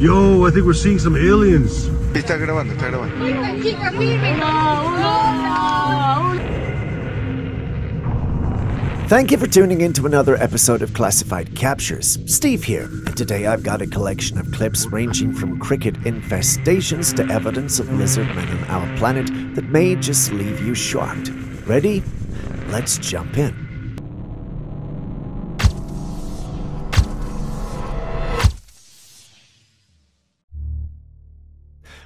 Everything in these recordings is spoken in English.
Yo, I think we're seeing some aliens. Está grabando, está grabando. Thank you for tuning in to another episode of Classified Captures. Steve here, and today I've got a collection of clips ranging from cricket infestations to evidence of lizard men on our planet that may just leave you shocked. Ready? Let's jump in.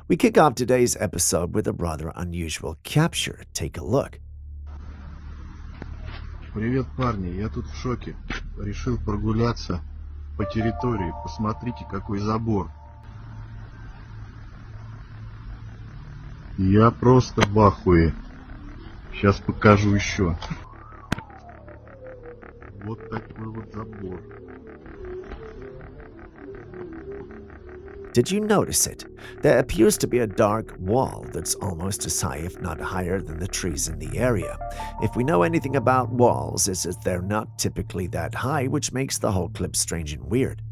We kick off today's episode with a rather unusual capture. Take a look. Привет, парни, я тут в шоке. Решил прогуляться по территории. Посмотрите, какой забор. Я просто в ахуе. Сейчас покажу еще. Вот такой вот забор. Did you notice it? There appears to be a dark wall that's almost as high, if not higher, than the trees in the area. If we know anything about walls, it's that they're not typically that high, which makes the whole clip strange and weird.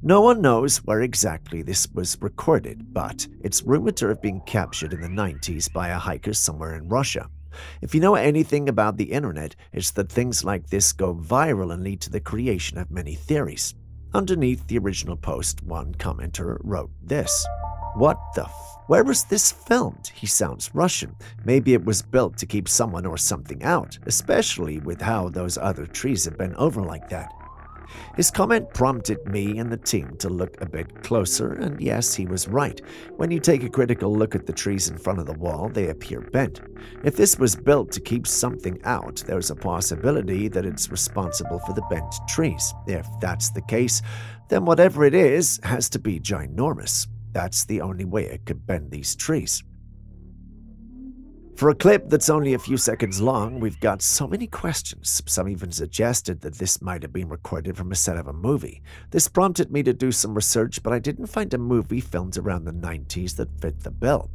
No one knows where exactly this was recorded, but it's rumored to have been captured in the 90s by a hiker somewhere in Russia. If you know anything about the internet, it's that things like this go viral and lead to the creation of many theories. Underneath the original post, one commenter wrote this. What the Where was this filmed? He sounds Russian. Maybe it was built to keep someone or something out, especially with how those other trees have been over like that. His comment prompted me and the team to look a bit closer, and yes, he was right. When you take a critical look at the trees in front of the wall, they appear bent. If this was built to keep something out, there's a possibility that it's responsible for the bent trees. If that's the case, then whatever it is has to be ginormous. That's the only way it could bend these trees. For a clip that's only a few seconds long, we've got so many questions. Some even suggested that this might have been recorded from a set of a movie. This prompted me to do some research, but I didn't find a movie filmed around the 90s that fit the bill.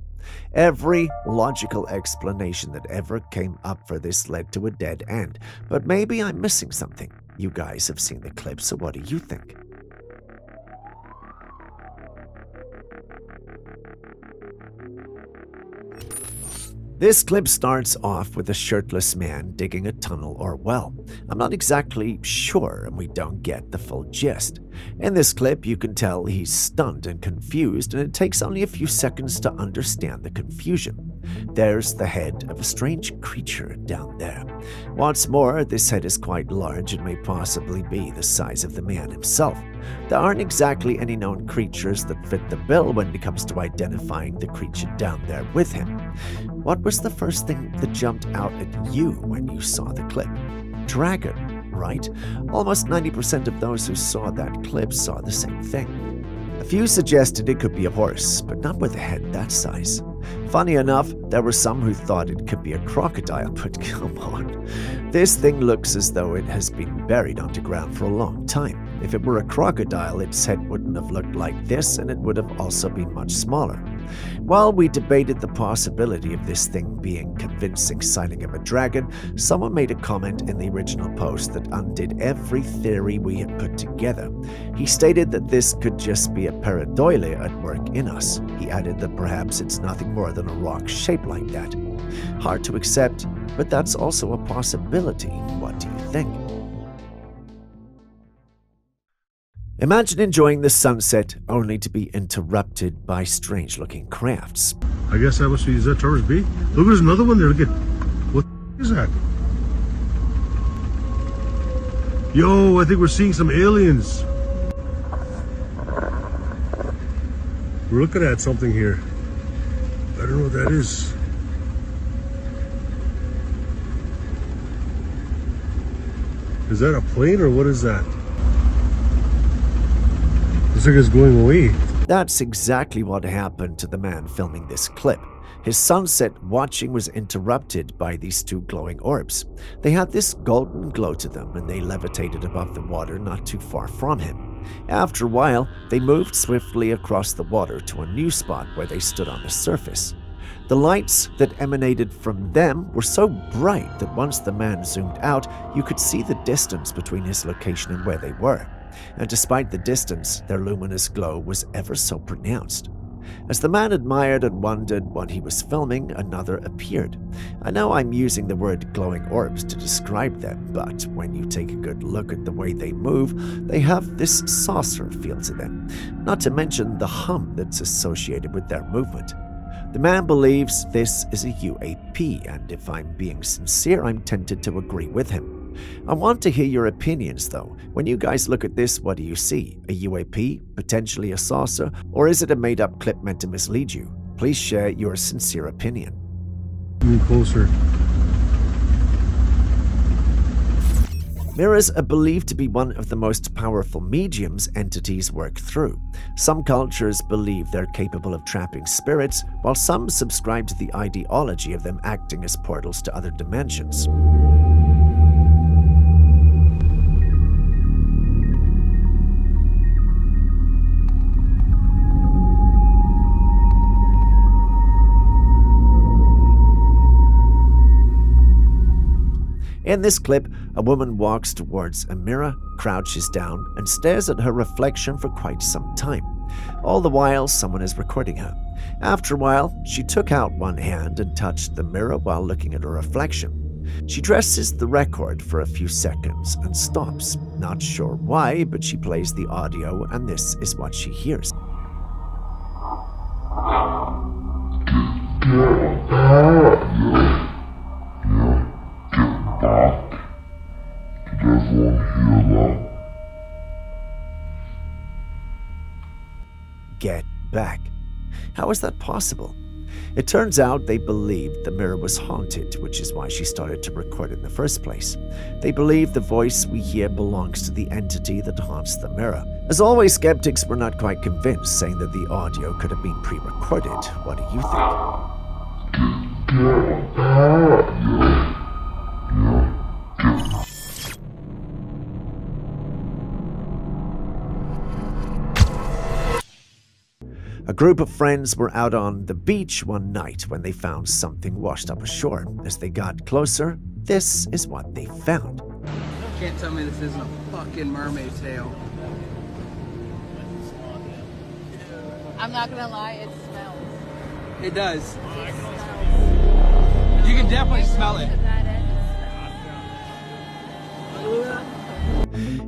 Every logical explanation that ever came up for this led to a dead end, but maybe I'm missing something. You guys have seen the clip, so what do you think? This clip starts off with a shirtless man digging a tunnel or well. I'm not exactly sure, and we don't get the full gist. In this clip, you can tell he's stunned and confused, and it takes only a few seconds to understand the confusion. There's the head of a strange creature down there. What's more, this head is quite large and may possibly be the size of the man himself. There aren't exactly any known creatures that fit the bill when it comes to identifying the creature down there with him. What was the first thing that jumped out at you when you saw the clip? Dragon, right? Almost 90% of those who saw that clip saw the same thing. A few suggested it could be a horse, but not with a head that size. Funny enough, there were some who thought it could be a crocodile, but come on. This thing looks as though it has been buried underground for a long time. If it were a crocodile, its head wouldn't have looked like this, and it would have also been much smaller. While we debated the possibility of this thing being a convincing sighting of a dragon, someone made a comment in the original post that undid every theory we had put together. He stated that this could just be a pareidolia at work in us. He added that perhaps it's nothing more than a rock shaped like that. Hard to accept, but that's also a possibility. What do you think? Imagine enjoying the sunset only to be interrupted by strange-looking crafts. I guess that must be, is that Towers B? Look, there's another one there. Look at, what is that? Yo, I think we're seeing some aliens. We're looking at something here. I don't know what that is. Is that a plane or what is that? Looks like it's going away. That's exactly what happened to the man filming this clip. His sunset watching was interrupted by these two glowing orbs. They had this golden glow to them, and they levitated above the water not too far from him. After a while, they moved swiftly across the water to a new spot where they stood on the surface. The lights that emanated from them were so bright that once the man zoomed out, you could see the distance between his location and where they were. and despite the distance, their luminous glow was ever so pronounced. As the man admired and wondered what he was filming, another appeared. I know I'm using the word glowing orbs to describe them, but when you take a good look at the way they move, they have this saucer feel to them, not to mention the hum that's associated with their movement. The man believes this is a UAP, and if I'm being sincere, I'm tempted to agree with him. I want to hear your opinions though. When you guys look at this, what do you see? A UAP? Potentially a saucer? Or is it a made-up clip meant to mislead you? Please share your sincere opinion. Closer. Mirrors are believed to be one of the most powerful mediums entities work through. Some cultures believe they're capable of trapping spirits, while some subscribe to the ideology of them acting as portals to other dimensions. In this clip, a woman walks towards a mirror, crouches down, and stares at her reflection for quite some time. All the while, someone is recording her. After a while, she took out one hand and touched the mirror while looking at her reflection. She dresses the record for a few seconds and stops. Not sure why, but she plays the audio, and this is what she hears. Get back. How is that possible? It turns out they believed the mirror was haunted, which is why she started to record in the first place. They believe the voice we hear belongs to the entity that haunts the mirror. As always, skeptics were not quite convinced, saying that the audio could have been pre-recorded. What do you think? A group of friends were out on the beach one night when they found something washed up ashore. As they got closer, this is what they found. Can't tell me this isn't a fucking mermaid tail. I'm not gonna lie, it smells. It does. You can definitely smell it.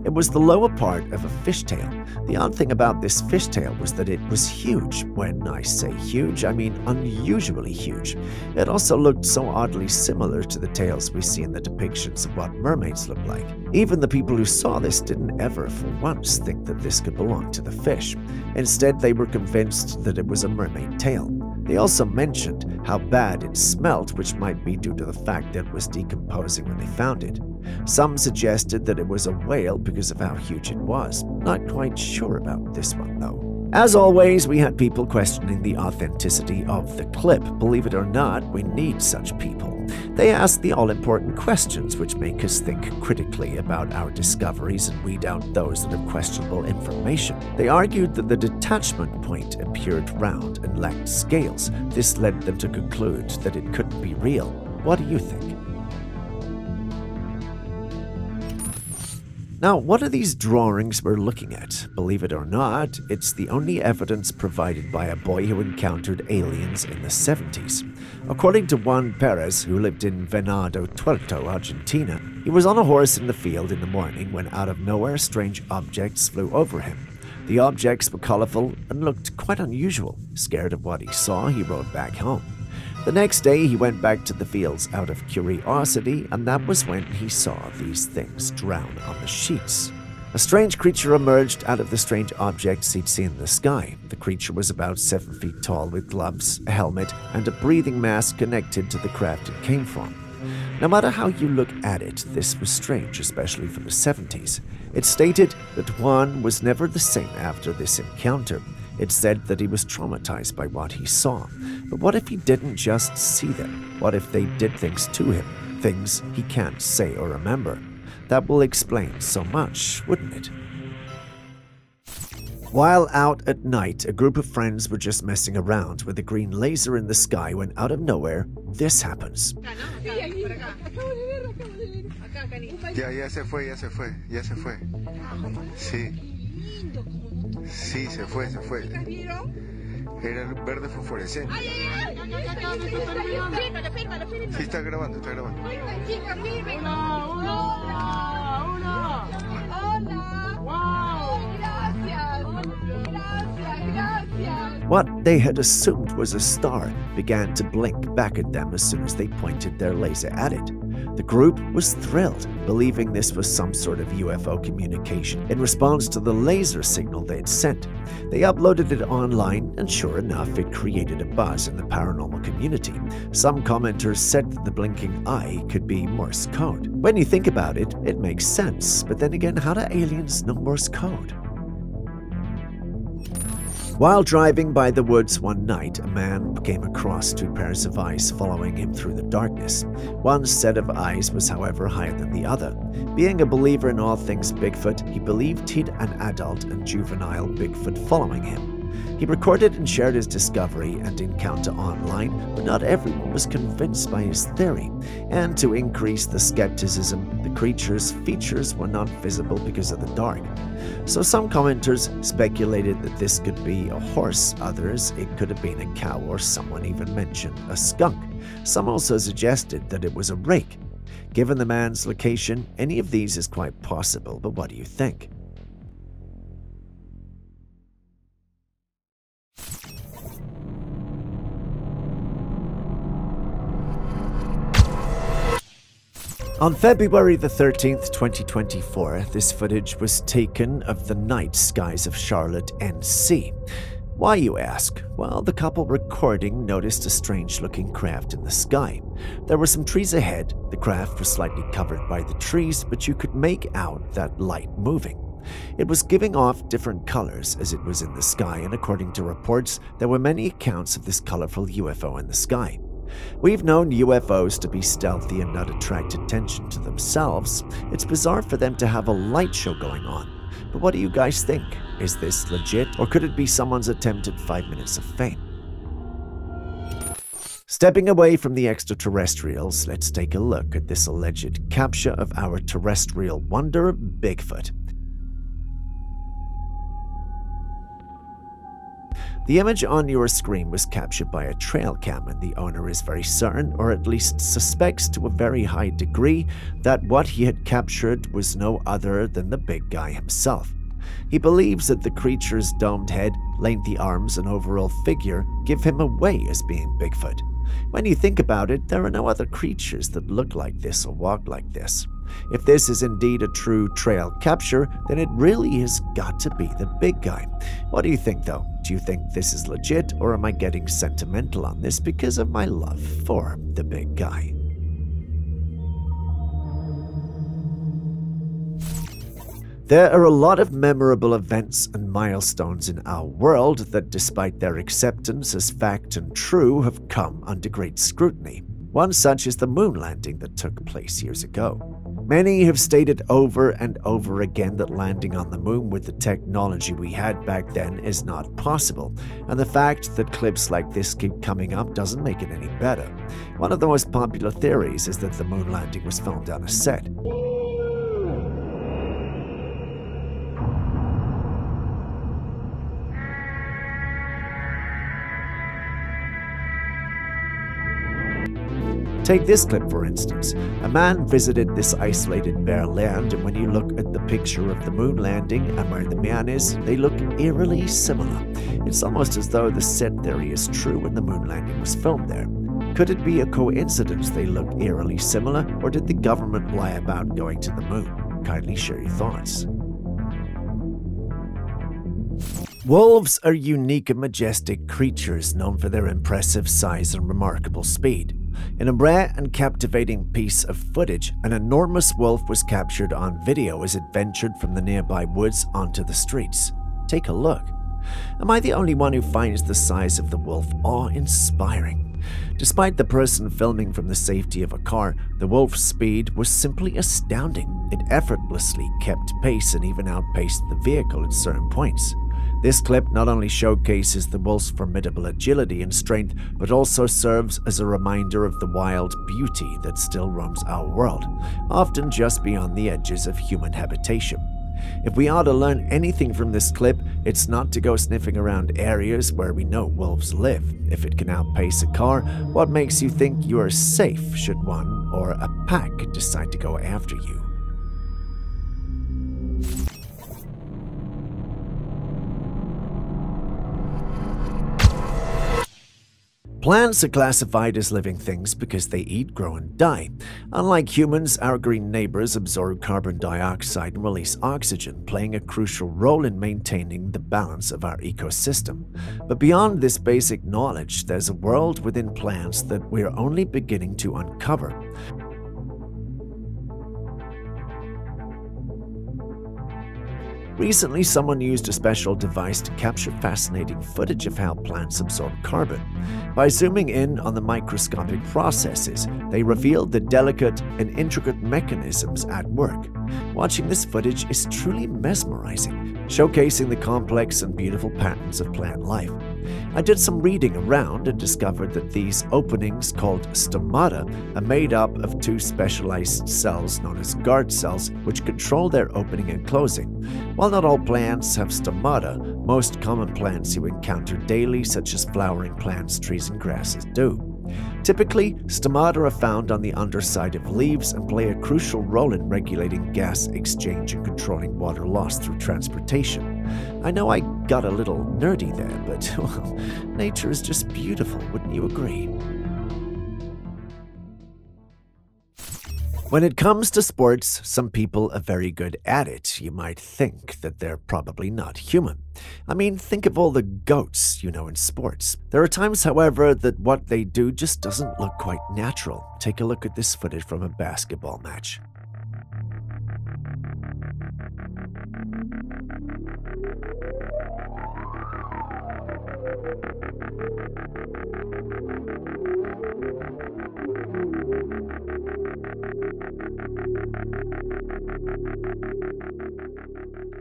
It was the lower part of a fishtail. The odd thing about this fishtail was that it was huge. When I say huge, I mean unusually huge. It also looked so oddly similar to the tails we see in the depictions of what mermaids look like. Even the people who saw this didn't ever for once think that this could belong to the fish. Instead, they were convinced that it was a mermaid tail. They also mentioned how bad it smelt, which might be due to the fact that it was decomposing when they found it. Some suggested that it was a whale because of how huge it was. Not quite sure about this one, though. As always, we had people questioning the authenticity of the clip. Believe it or not, we need such people. They ask the all-important questions which make us think critically about our discoveries and weed out those that have questionable information. They argued that the detachment point appeared round and lacked scales. This led them to conclude that it couldn't be real. What do you think? Now, what are these drawings we're looking at? Believe it or not, it's the only evidence provided by a boy who encountered aliens in the 70s. According to Juan Perez, who lived in Venado Tuerto, Argentina, he was on a horse in the field in the morning when out of nowhere strange objects flew over him. The objects were colorful and looked quite unusual. Scared of what he saw, he rode back home. The next day, he went back to the fields out of curiosity, and that was when he saw these things drown on the sheets. A strange creature emerged out of the strange objects he'd seen in the sky. The creature was about 7 feet tall with gloves, a helmet, and a breathing mask connected to the craft it came from. No matter how you look at it, this was strange, especially for the 70s. It stated that Juan was never the same after this encounter. It said that he was traumatized by what he saw. But what if he didn't just see them? What if they did things to him? Things he can't say or remember? That will explain so much, wouldn't it? While out at night, a group of friends were just messing around with a green laser in the sky when out of nowhere, this happens. Ya se fue, ya se fue, ya se fue. Sí. Sí, se fue, se fue. Era el verde fosforescente. Sí, está grabando, está grabando. What they had assumed was a star began to blink back at them as soon as they pointed their laser at it. The group was thrilled, believing this was some sort of UFO communication in response to the laser signal they had sent. They uploaded it online, and sure enough, it created a buzz in the paranormal community. Some commenters said that the blinking eye could be Morse code. When you think about it, it makes sense, but then again, how do aliens know Morse code? While driving by the woods one night, a man came across two pairs of eyes following him through the darkness. One set of eyes was, however, higher than the other. Being a believer in all things Bigfoot, he believed he'd an adult and juvenile Bigfoot following him. He recorded and shared his discovery and encounter online, but not everyone was convinced by his theory. And to increase the skepticism, the creature's features were not visible because of the dark. So some commenters speculated that this could be a horse, others it could have been a cow, or someone even mentioned a skunk. Some also suggested that it was a rake. Given the man's location, any of these is quite possible, but what do you think? On February the 13th, 2024, this footage was taken of the night skies of Charlotte, NC. Why, you ask? Well, the couple recording noticed a strange-looking craft in the sky. There were some trees ahead. The craft was slightly covered by the trees, but you could make out that light moving. It was giving off different colors as it was in the sky, and according to reports, there were many accounts of this colorful UFO in the sky. We've known UFOs to be stealthy and not attract attention to themselves. It's bizarre for them to have a light show going on. But what do you guys think? Is this legit, or could it be someone's attempt at 5 minutes of fame? Stepping away from the extraterrestrials, let's take a look at this alleged capture of our terrestrial wonder, Bigfoot. The image on your screen was captured by a Trailcam, and the owner is very certain, or at least suspects to a very high degree, that what he had captured was no other than the big guy himself. He believes that the creature's domed head, lengthy arms, and overall figure give him away as being Bigfoot. When you think about it, there are no other creatures that look like this or walk like this. If this is indeed a true trail capture, then it really has got to be the big guy. What do you think, though? Do you think this is legit, or am I getting sentimental on this because of my love for the big guy? There are a lot of memorable events and milestones in our world that, despite their acceptance as fact and true, have come under great scrutiny. One such is the moon landing that took place years ago. Many have stated over and over again that landing on the moon with the technology we had back then is not possible, and the fact that clips like this keep coming up doesn't make it any better. One of the most popular theories is that the moon landing was filmed on a set. Take this clip for instance. A man visited this isolated bare land, and when you look at the picture of the moon landing and where the man is, they look eerily similar. It's almost as though the set theory is true when the moon landing was filmed there. Could it be a coincidence they look eerily similar, or did the government lie about going to the moon? Kindly share your thoughts. Wolves are unique and majestic creatures known for their impressive size and remarkable speed. In a rare and captivating piece of footage, an enormous wolf was captured on video as it ventured from the nearby woods onto the streets. Take a look. Am I the only one who finds the size of the wolf awe-inspiring? Despite the person filming from the safety of a car, the wolf's speed was simply astounding. It effortlessly kept pace and even outpaced the vehicle at certain points. This clip not only showcases the wolf's formidable agility and strength, but also serves as a reminder of the wild beauty that still roams our world, often just beyond the edges of human habitation. If we ought to learn anything from this clip, it's not to go sniffing around areas where we know wolves live. If it can outpace a car, what makes you think you are safe should one or a pack decide to go after you? Plants are classified as living things because they eat, grow, and die. Unlike humans, our green neighbors absorb carbon dioxide and release oxygen, playing a crucial role in maintaining the balance of our ecosystem. But beyond this basic knowledge, there's a world within plants that we're only beginning to uncover. Recently, someone used a special device to capture fascinating footage of how plants absorb carbon. By zooming in on the microscopic processes, they revealed the delicate and intricate mechanisms at work. Watching this footage is truly mesmerizing, showcasing the complex and beautiful patterns of plant life. I did some reading around and discovered that these openings, called stomata, are made up of two specialized cells known as guard cells, which control their opening and closing. While not all plants have stomata, most common plants you encounter daily, such as flowering plants, trees, and grasses, do. Typically, stomata are found on the underside of leaves and play a crucial role in regulating gas exchange and controlling water loss through transportation. I know I got a little nerdy there, but well, nature is just beautiful, wouldn't you agree? When it comes to sports, some people are very good at it. You might think that they're probably not human. I mean, think of all the goats, in sports. There are times, however, that what they do just doesn't look quite natural. Take a look at this footage from a basketball match.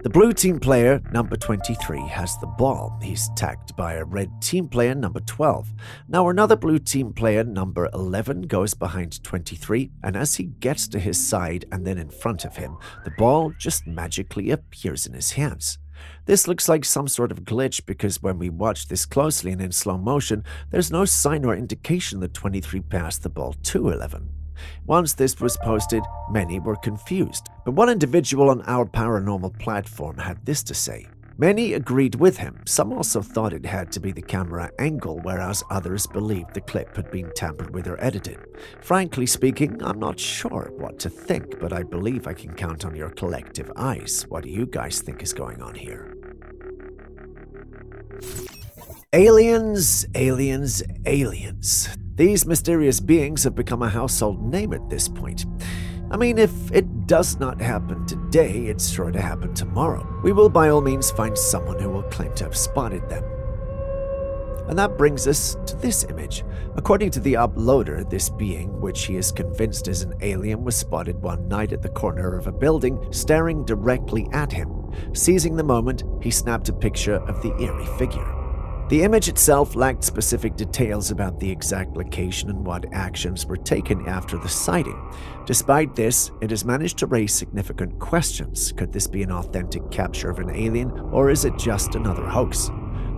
The blue team player, number 23, has the ball. He's tagged by a red team player, number 12. Now another blue team player, number 11, goes behind 23, and as he gets to his side and then in front of him, the ball just magically appears in his hands. This looks like some sort of glitch because when we watch this closely and in slow motion, there's no sign or indication that 23 passed the ball to 11. Once this was posted, many were confused, but one individual on our paranormal platform had this to say. Many agreed with him. Some also thought it had to be the camera angle, whereas others believed the clip had been tampered with or edited. Frankly speaking, I'm not sure what to think, but I believe I can count on your collective eyes. What do you guys think is going on here? Aliens, aliens, aliens. These mysterious beings have become a household name at this point. I mean, if it does not happen today, it's sure to happen tomorrow. We will by all means find someone who will claim to have spotted them. And that brings us to this image. According to the uploader, this being, which he is convinced is an alien, was spotted one night at the corner of a building, staring directly at him. Seizing the moment, he snapped a picture of the eerie figure. The image itself lacked specific details about the exact location and what actions were taken after the sighting. Despite this, it has managed to raise significant questions. Could this be an authentic capture of an alien, or is it just another hoax?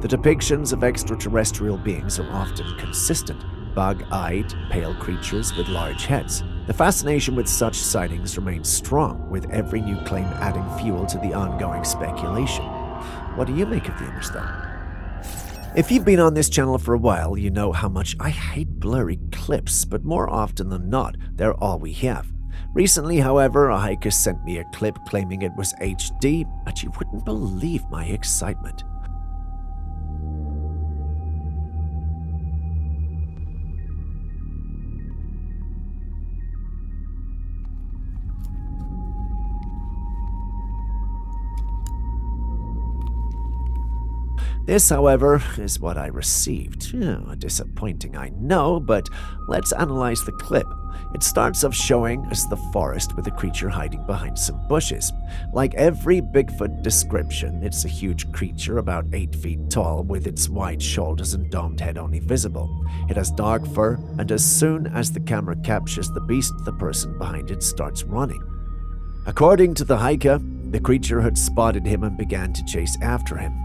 The depictions of extraterrestrial beings are often consistent, bug-eyed, pale creatures with large heads. The fascination with such sightings remains strong, with every new claim adding fuel to the ongoing speculation. What do you make of the image, though? If you've been on this channel for a while, you know how much I hate blurry clips, but more often than not, they're all we have. Recently, however, a hiker sent me a clip claiming it was HD, but you wouldn't believe my excitement. This, however, is what I received. Disappointing, I know, but let's analyze the clip. It starts off showing us the forest with a creature hiding behind some bushes. Like every Bigfoot description, it's a huge creature about 8 feet tall with its wide shoulders and domed head only visible. It has dark fur, and as soon as the camera captures the beast, the person behind it starts running. According to the hiker, the creature had spotted him and began to chase after him.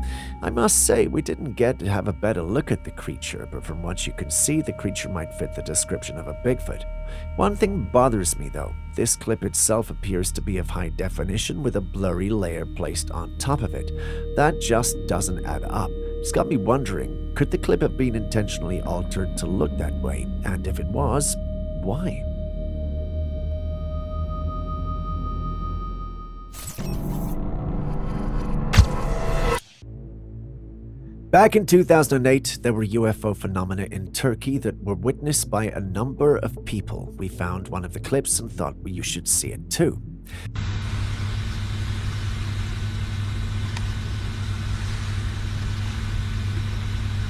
I must say, we didn't get to have a better look at the creature, but from what you can see, the creature might fit the description of a Bigfoot. One thing bothers me though. This clip itself appears to be of high definition with a blurry layer placed on top of it. That just doesn't add up. It's got me wondering, could the clip have been intentionally altered to look that way? And if it was, why? Back in 2008, there were UFO phenomena in Turkey that were witnessed by a number of people. We found one of the clips and thought you should see it too.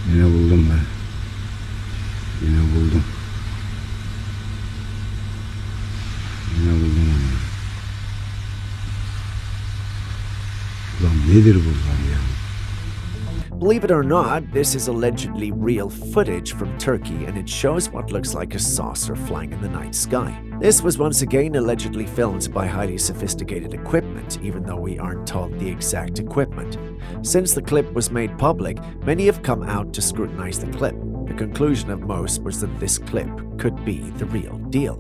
Yine buldum ben. Yine buldum. Yine buldum onu. Ulan nedir bunlar ya? Believe it or not, this is allegedly real footage from Turkey, and it shows what looks like a saucer flying in the night sky. This was once again allegedly filmed by highly sophisticated equipment, even though we aren't told the exact equipment. Since the clip was made public, many have come out to scrutinize the clip. The conclusion of most was that this clip could be the real deal.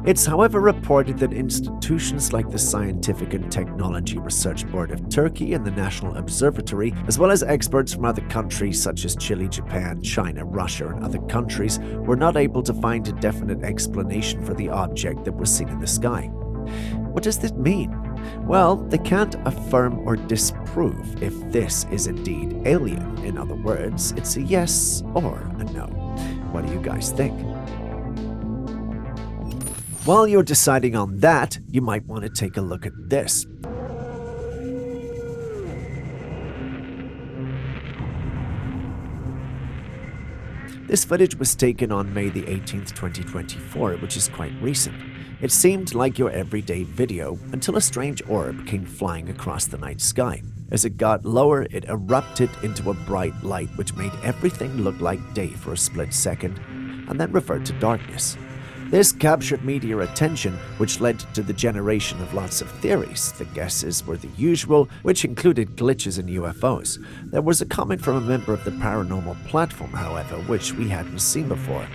It's however reported that institutions like the Scientific and Technology Research Board of Turkey and the National Observatory, as well as experts from other countries such as Chile, Japan, China, Russia, and other countries, were not able to find a definite explanation for the object that was seen in the sky. What does this mean? Well, they can't affirm or disprove if this is indeed alien. In other words, it's a yes or a no. What do you guys think? While you're deciding on that, you might want to take a look at this. This footage was taken on May the 18th, 2024, which is quite recent. It seemed like your everyday video until a strange orb came flying across the night sky. As it got lower, it erupted into a bright light which made everything look like day for a split second, and then revert to darkness. This captured media attention, which led to the generation of lots of theories. The guesses were the usual, which included glitches in UFOs. There was a comment from a member of the paranormal platform, however, which we hadn't seen before.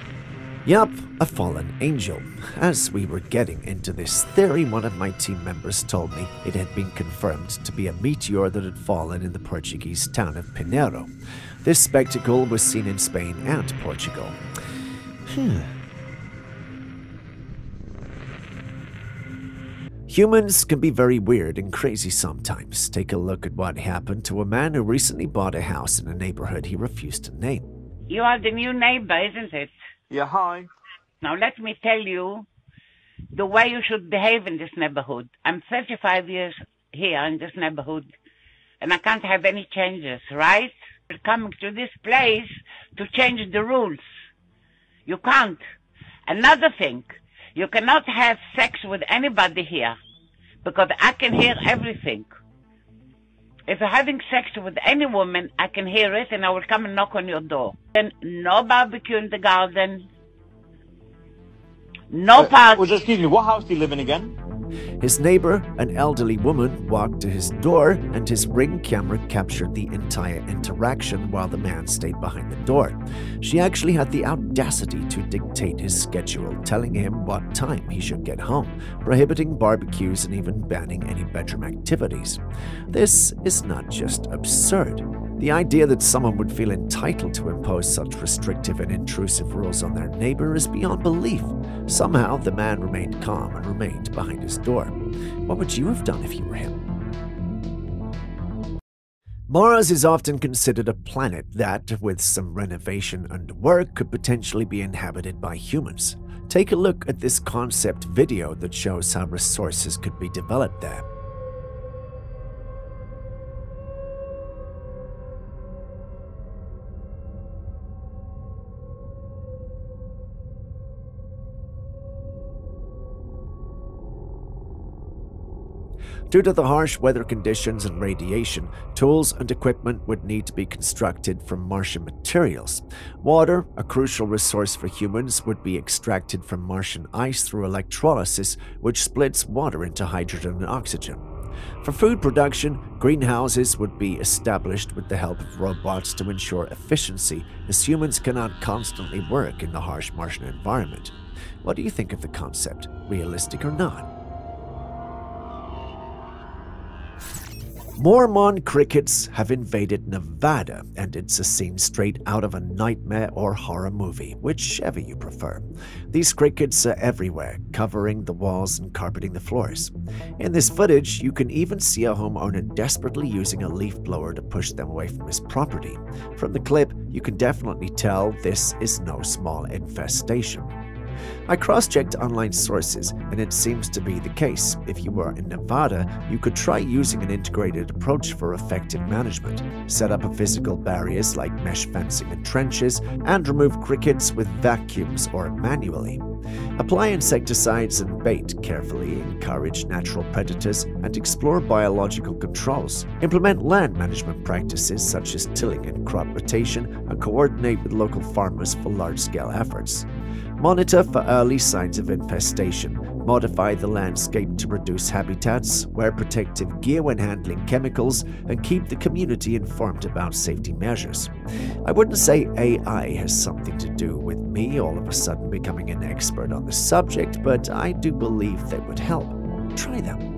Yup, a fallen angel. As we were getting into this theory, one of my team members told me it had been confirmed to be a meteor that had fallen in the Portuguese town of Pinheiro. This spectacle was seen in Spain and Portugal. Humans can be very weird and crazy sometimes. Take a look at what happened to a man who recently bought a house in a neighborhood he refused to name. You are the new neighbor, isn't it? Yeah, hi. Now let me tell you the way you should behave in this neighborhood. I'm 35 years here in this neighborhood, and I can't have any changes, right? You're coming to this place to change the rules. You can't. Another thing, you cannot have sex with anybody here, because I can hear everything. If you're having sex with any woman, I can hear it, and I will come and knock on your door. And no barbecue in the garden. No party. Excuse me, what house do you live in again? His neighbor, an elderly woman, walked to his door, and his Ring camera captured the entire interaction while the man stayed behind the door. She actually had the audacity to dictate his schedule, telling him what time he should get home, prohibiting barbecues and even banning any bedroom activities. This is not just absurd. The idea that someone would feel entitled to impose such restrictive and intrusive rules on their neighbor is beyond belief. Somehow, the man remained calm and remained behind his door. What would you have done if you were him? Mars is often considered a planet that, with some renovation and work, could potentially be inhabited by humans. Take a look at this concept video that shows how resources could be developed there. Due to the harsh weather conditions and radiation, tools and equipment would need to be constructed from Martian materials. Water, a crucial resource for humans, would be extracted from Martian ice through electrolysis, which splits water into hydrogen and oxygen. For food production, greenhouses would be established with the help of robots to ensure efficiency, as humans cannot constantly work in the harsh Martian environment. What do you think of the concept? Realistic or not? Mormon crickets have invaded Nevada, and it's a scene straight out of a nightmare or horror movie, whichever you prefer. These crickets are everywhere, covering the walls and carpeting the floors. In this footage, you can even see a homeowner desperately using a leaf blower to push them away from his property. From the clip, you can definitely tell this is no small infestation. I cross-checked online sources, and it seems to be the case. If you were in Nevada, you could try using an integrated approach for effective management. Set up physical barriers like mesh fencing and trenches, and remove crickets with vacuums or manually. Apply insecticides and bait carefully, encourage natural predators, and explore biological controls. Implement land management practices such as tilling and crop rotation, and coordinate with local farmers for large-scale efforts. Monitor for early signs of infestation. Modify the landscape to reduce habitats, wear protective gear when handling chemicals, and keep the community informed about safety measures. I wouldn't say AI has something to do with me all of a sudden becoming an expert on the subject, but I do believe they would help. Try them.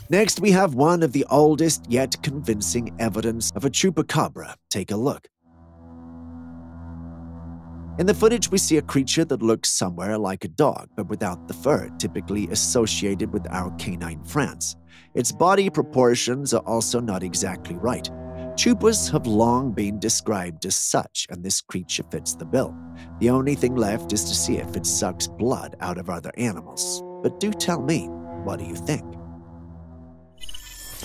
Next, we have one of the oldest yet convincing evidence of a chupacabra. Take a look. In the footage, we see a creature that looks somewhere like a dog, but without the fur, typically associated with our canine friends. Its body proportions are also not exactly right. Chupas have long been described as such, and this creature fits the bill. The only thing left is to see if it sucks blood out of other animals. But do tell me, what do you think?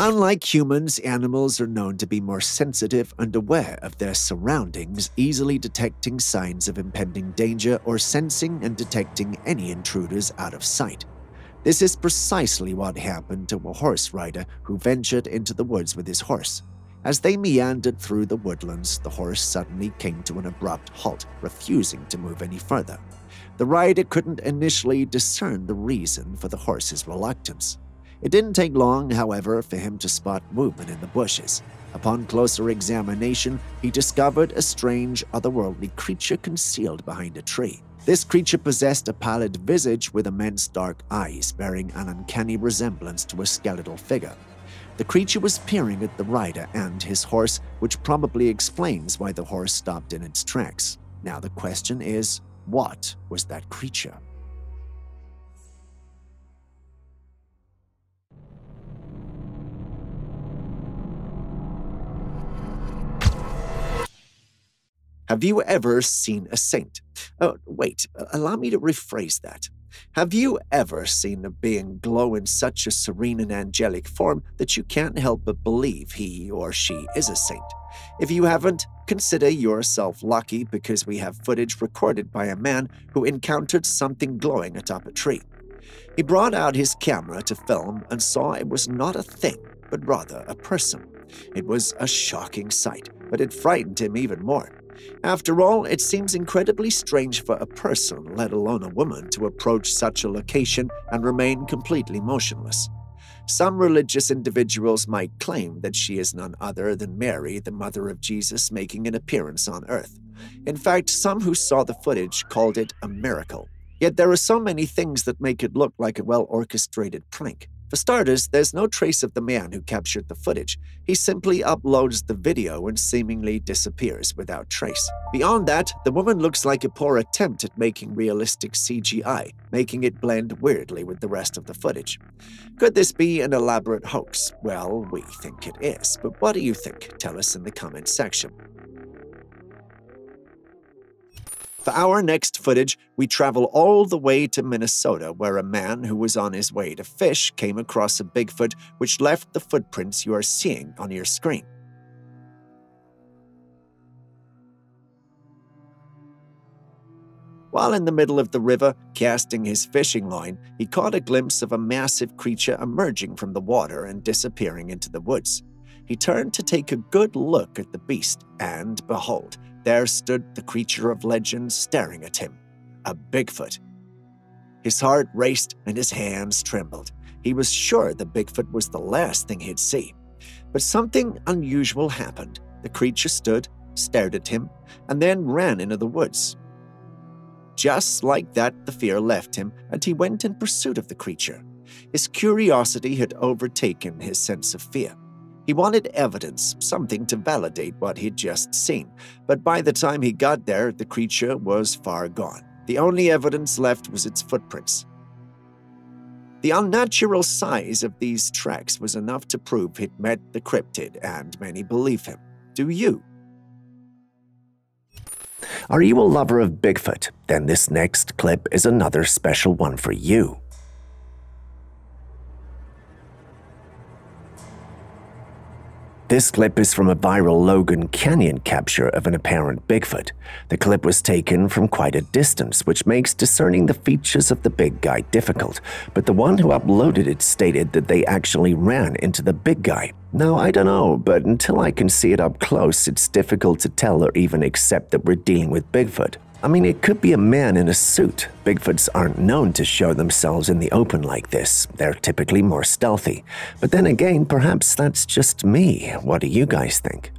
Unlike humans, animals are known to be more sensitive and aware of their surroundings, easily detecting signs of impending danger or sensing and detecting any intruders out of sight. This is precisely what happened to a horse rider who ventured into the woods with his horse. As they meandered through the woodlands, the horse suddenly came to an abrupt halt, refusing to move any further. The rider couldn't initially discern the reason for the horse's reluctance. It didn't take long, however, for him to spot movement in the bushes. Upon closer examination, he discovered a strange, otherworldly creature concealed behind a tree. This creature possessed a pallid visage with immense dark eyes, bearing an uncanny resemblance to a skeletal figure. The creature was peering at the rider and his horse, which probably explains why the horse stopped in its tracks. Now the question is, what was that creature? Have you ever seen a saint? Oh, wait, allow me to rephrase that. Have you ever seen a being glow in such a serene and angelic form that you can't help but believe he or she is a saint? If you haven't, consider yourself lucky because we have footage recorded by a man who encountered something glowing atop a tree. He brought out his camera to film and saw it was not a thing, but rather a person. It was a shocking sight, but it frightened him even more. After all, it seems incredibly strange for a person, let alone a woman, to approach such a location and remain completely motionless. Some religious individuals might claim that she is none other than Mary, the mother of Jesus, making an appearance on earth. In fact, some who saw the footage called it a miracle. Yet there are so many things that make it look like a well-orchestrated prank. For starters, there's no trace of the man who captured the footage. He simply uploads the video and seemingly disappears without trace. Beyond that, the woman looks like a poor attempt at making realistic CGI, making it blend weirdly with the rest of the footage. Could this be an elaborate hoax? Well, we think it is, but what do you think? Tell us in the comments section. For our next footage, we travel all the way to Minnesota, where a man who was on his way to fish came across a Bigfoot which left the footprints you are seeing on your screen. While in the middle of the river, casting his fishing line, he caught a glimpse of a massive creature emerging from the water and disappearing into the woods. He turned to take a good look at the beast, and behold, there stood the creature of legend staring at him, a Bigfoot. His heart raced and his hands trembled. He was sure the Bigfoot was the last thing he'd see. But something unusual happened. The creature stood, stared at him, and then ran into the woods. Just like that, the fear left him, and he went in pursuit of the creature. His curiosity had overtaken his sense of fear. He wanted evidence, something to validate what he'd just seen, but by the time he got there, the creature was far gone. The only evidence left was its footprints. The unnatural size of these tracks was enough to prove he'd met the cryptid, and many believe him. Do you? Are you a lover of Bigfoot? Then this next clip is another special one for you. This clip is from a viral Logan Canyon capture of an apparent Bigfoot. The clip was taken from quite a distance, which makes discerning the features of the big guy difficult, but the one who uploaded it stated that they actually ran into the big guy. Now, I don't know, but until I can see it up close, it's difficult to tell or even accept that we're dealing with Bigfoot. I mean, it could be a man in a suit. Bigfoots aren't known to show themselves in the open like this. They're typically more stealthy. But then again, perhaps that's just me. What do you guys think?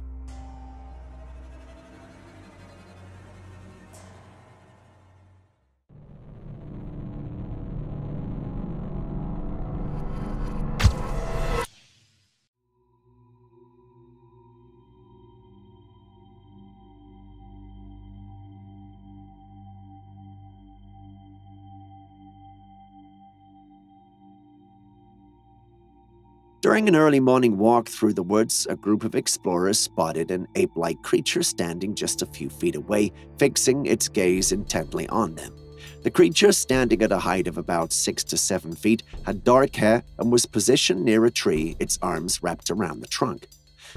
During an early morning walk through the woods, a group of explorers spotted an ape-like creature standing just a few feet away, fixing its gaze intently on them. The creature, standing at a height of about 6 to 7 feet, had dark hair and was positioned near a tree, its arms wrapped around the trunk.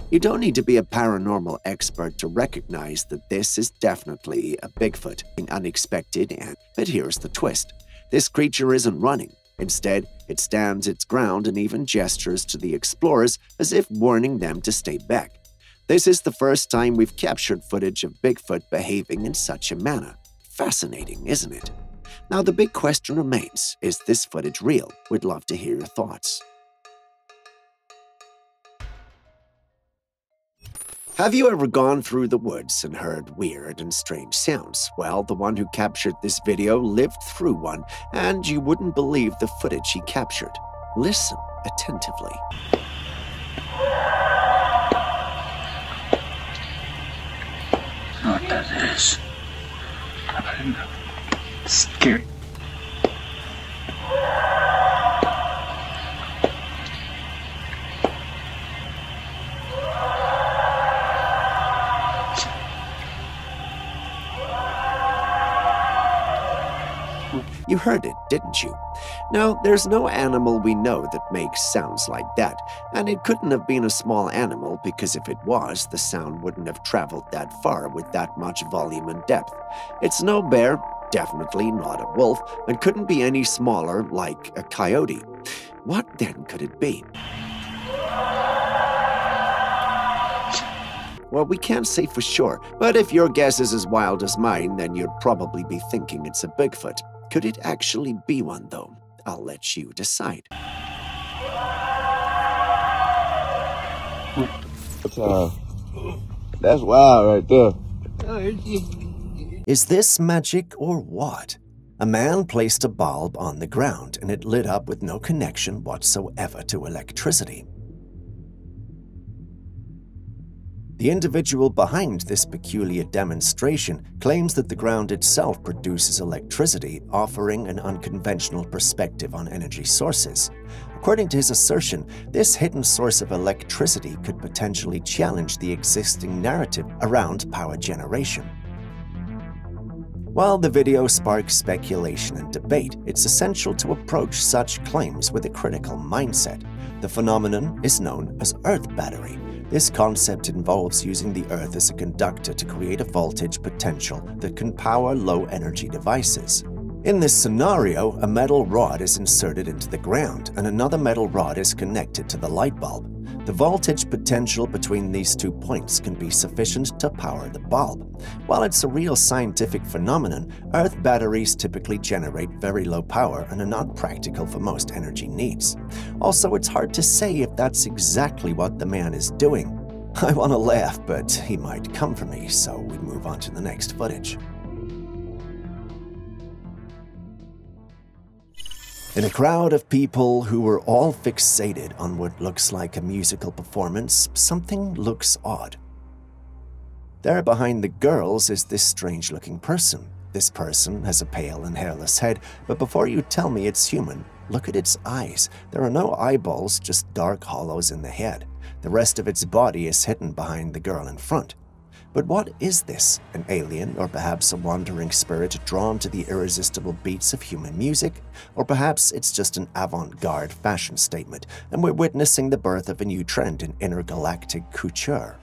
You don't need to be a paranormal expert to recognize that this is definitely a Bigfoot, unexpected, but here's the twist. This creature isn't running. Instead, it stands its ground and even gestures to the explorers as if warning them to stay back. This is the first time we've captured footage of Bigfoot behaving in such a manner. Fascinating, isn't it? Now the big question remains, is this footage real? We'd love to hear your thoughts. Have you ever gone through the woods and heard weird and strange sounds? Well, the one who captured this video lived through one, and you wouldn't believe the footage he captured. Listen attentively. What that is? Scary. You heard it, didn't you? Now, there's no animal we know that makes sounds like that, and it couldn't have been a small animal because if it was, the sound wouldn't have traveled that far with that much volume and depth. It's no bear, definitely not a wolf, and couldn't be any smaller like a coyote. What then could it be? Well, we can't say for sure, but if your guess is as wild as mine, then you'd probably be thinking it's a Bigfoot. Could it actually be one, though? I'll let you decide. That's wild right there. Is this magic or what? A man placed a bulb on the ground and it lit up with no connection whatsoever to electricity. The individual behind this peculiar demonstration claims that the ground itself produces electricity, offering an unconventional perspective on energy sources. According to his assertion, this hidden source of electricity could potentially challenge the existing narrative around power generation. While the video sparks speculation and debate, it's essential to approach such claims with a critical mindset. The phenomenon is known as Earth battery. This concept involves using the Earth as a conductor to create a voltage potential that can power low-energy devices. In this scenario, a metal rod is inserted into the ground and another metal rod is connected to the light bulb. The voltage potential between these 2 points can be sufficient to power the bulb. While it's a real scientific phenomenon, Earth batteries typically generate very low power and are not practical for most energy needs. Also, it's hard to say if that's exactly what the man is doing. I want to laugh, but he might come for me, so we move on to the next footage. In a crowd of people who were all fixated on what looks like a musical performance, something looks odd. There behind the girls is this strange-looking person. This person has a pale and hairless head, but before you tell me it's human, look at its eyes. There are no eyeballs, just dark hollows in the head. The rest of its body is hidden behind the girl in front. But what is this? An alien, or perhaps a wandering spirit drawn to the irresistible beats of human music? Or perhaps it's just an avant-garde fashion statement, and we're witnessing the birth of a new trend in intergalactic couture.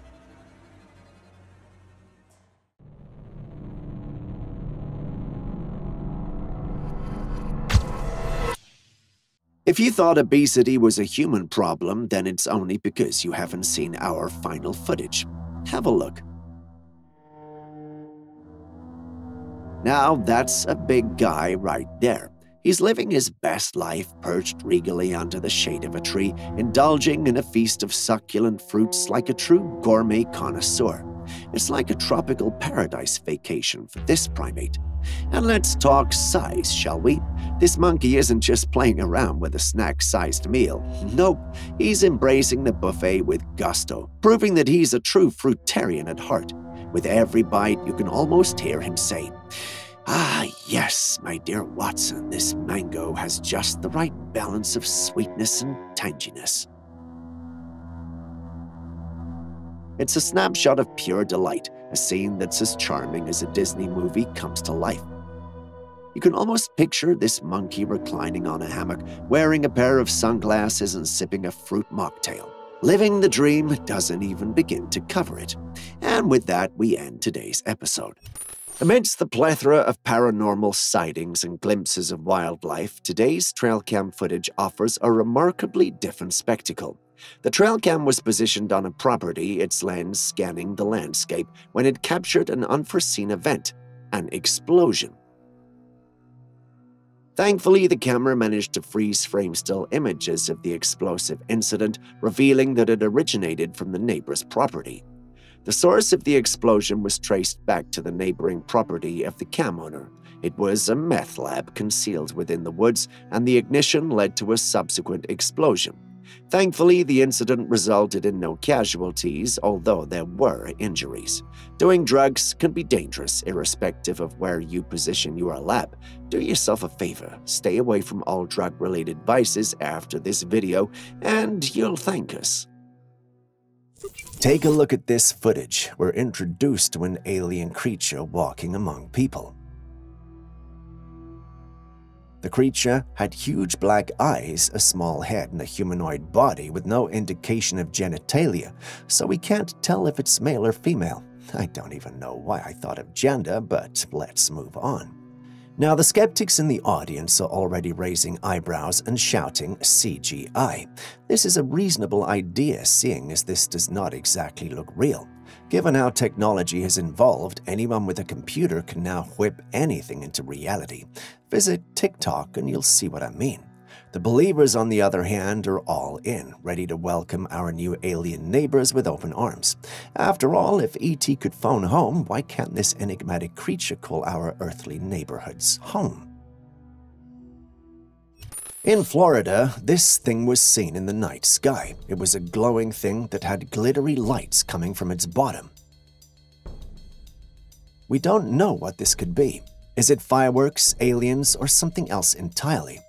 If you thought obesity was a human problem, then it's only because you haven't seen our final footage. Have a look. Now that's a big guy right there. He's living his best life, perched regally under the shade of a tree, indulging in a feast of succulent fruits like a true gourmet connoisseur. It's like a tropical paradise vacation for this primate. And let's talk size, shall we? This monkey isn't just playing around with a snack-sized meal. Nope, he's embracing the buffet with gusto, proving that he's a true fruitarian at heart. With every bite, you can almost hear him say, "Ah, yes, my dear Watson, this mango has just the right balance of sweetness and tanginess." It's a snapshot of pure delight, a scene that's as charming as a Disney movie comes to life. You can almost picture this monkey reclining on a hammock, wearing a pair of sunglasses and sipping a fruit mocktail. Living the dream doesn't even begin to cover it. And with that, we end today's episode. Amidst the plethora of paranormal sightings and glimpses of wildlife, today's Trailcam footage offers a remarkably different spectacle. The Trailcam was positioned on a property, its lens scanning the landscape, when it captured an unforeseen event, an explosion. Thankfully, the camera managed to freeze frame-still images of the explosive incident, revealing that it originated from the neighbor's property. The source of the explosion was traced back to the neighboring property of the cam owner. It was a meth lab concealed within the woods, and the ignition led to a subsequent explosion. Thankfully, the incident resulted in no casualties, although there were injuries. Doing drugs can be dangerous, irrespective of where you position your lab. Do yourself a favor, stay away from all drug-related vices after this video, and you'll thank us. Take a look at this footage. We're introduced to an alien creature walking among people. The creature had huge black eyes, a small head, and a humanoid body with no indication of genitalia, so we can't tell if it's male or female. I don't even know why I thought of gender, but let's move on. Now, the skeptics in the audience are already raising eyebrows and shouting CGI. This is a reasonable idea, seeing as this does not exactly look real. Given how technology has evolved, anyone with a computer can now whip anything into reality. Visit TikTok and you'll see what I mean. The believers, on the other hand, are all in, ready to welcome our new alien neighbors with open arms. After all, if E.T. could phone home, why can't this enigmatic creature call our earthly neighborhoods home? In Florida, this thing was seen in the night sky. It was a glowing thing that had glittery lights coming from its bottom. We don't know what this could be. Is it fireworks, aliens, or something else entirely?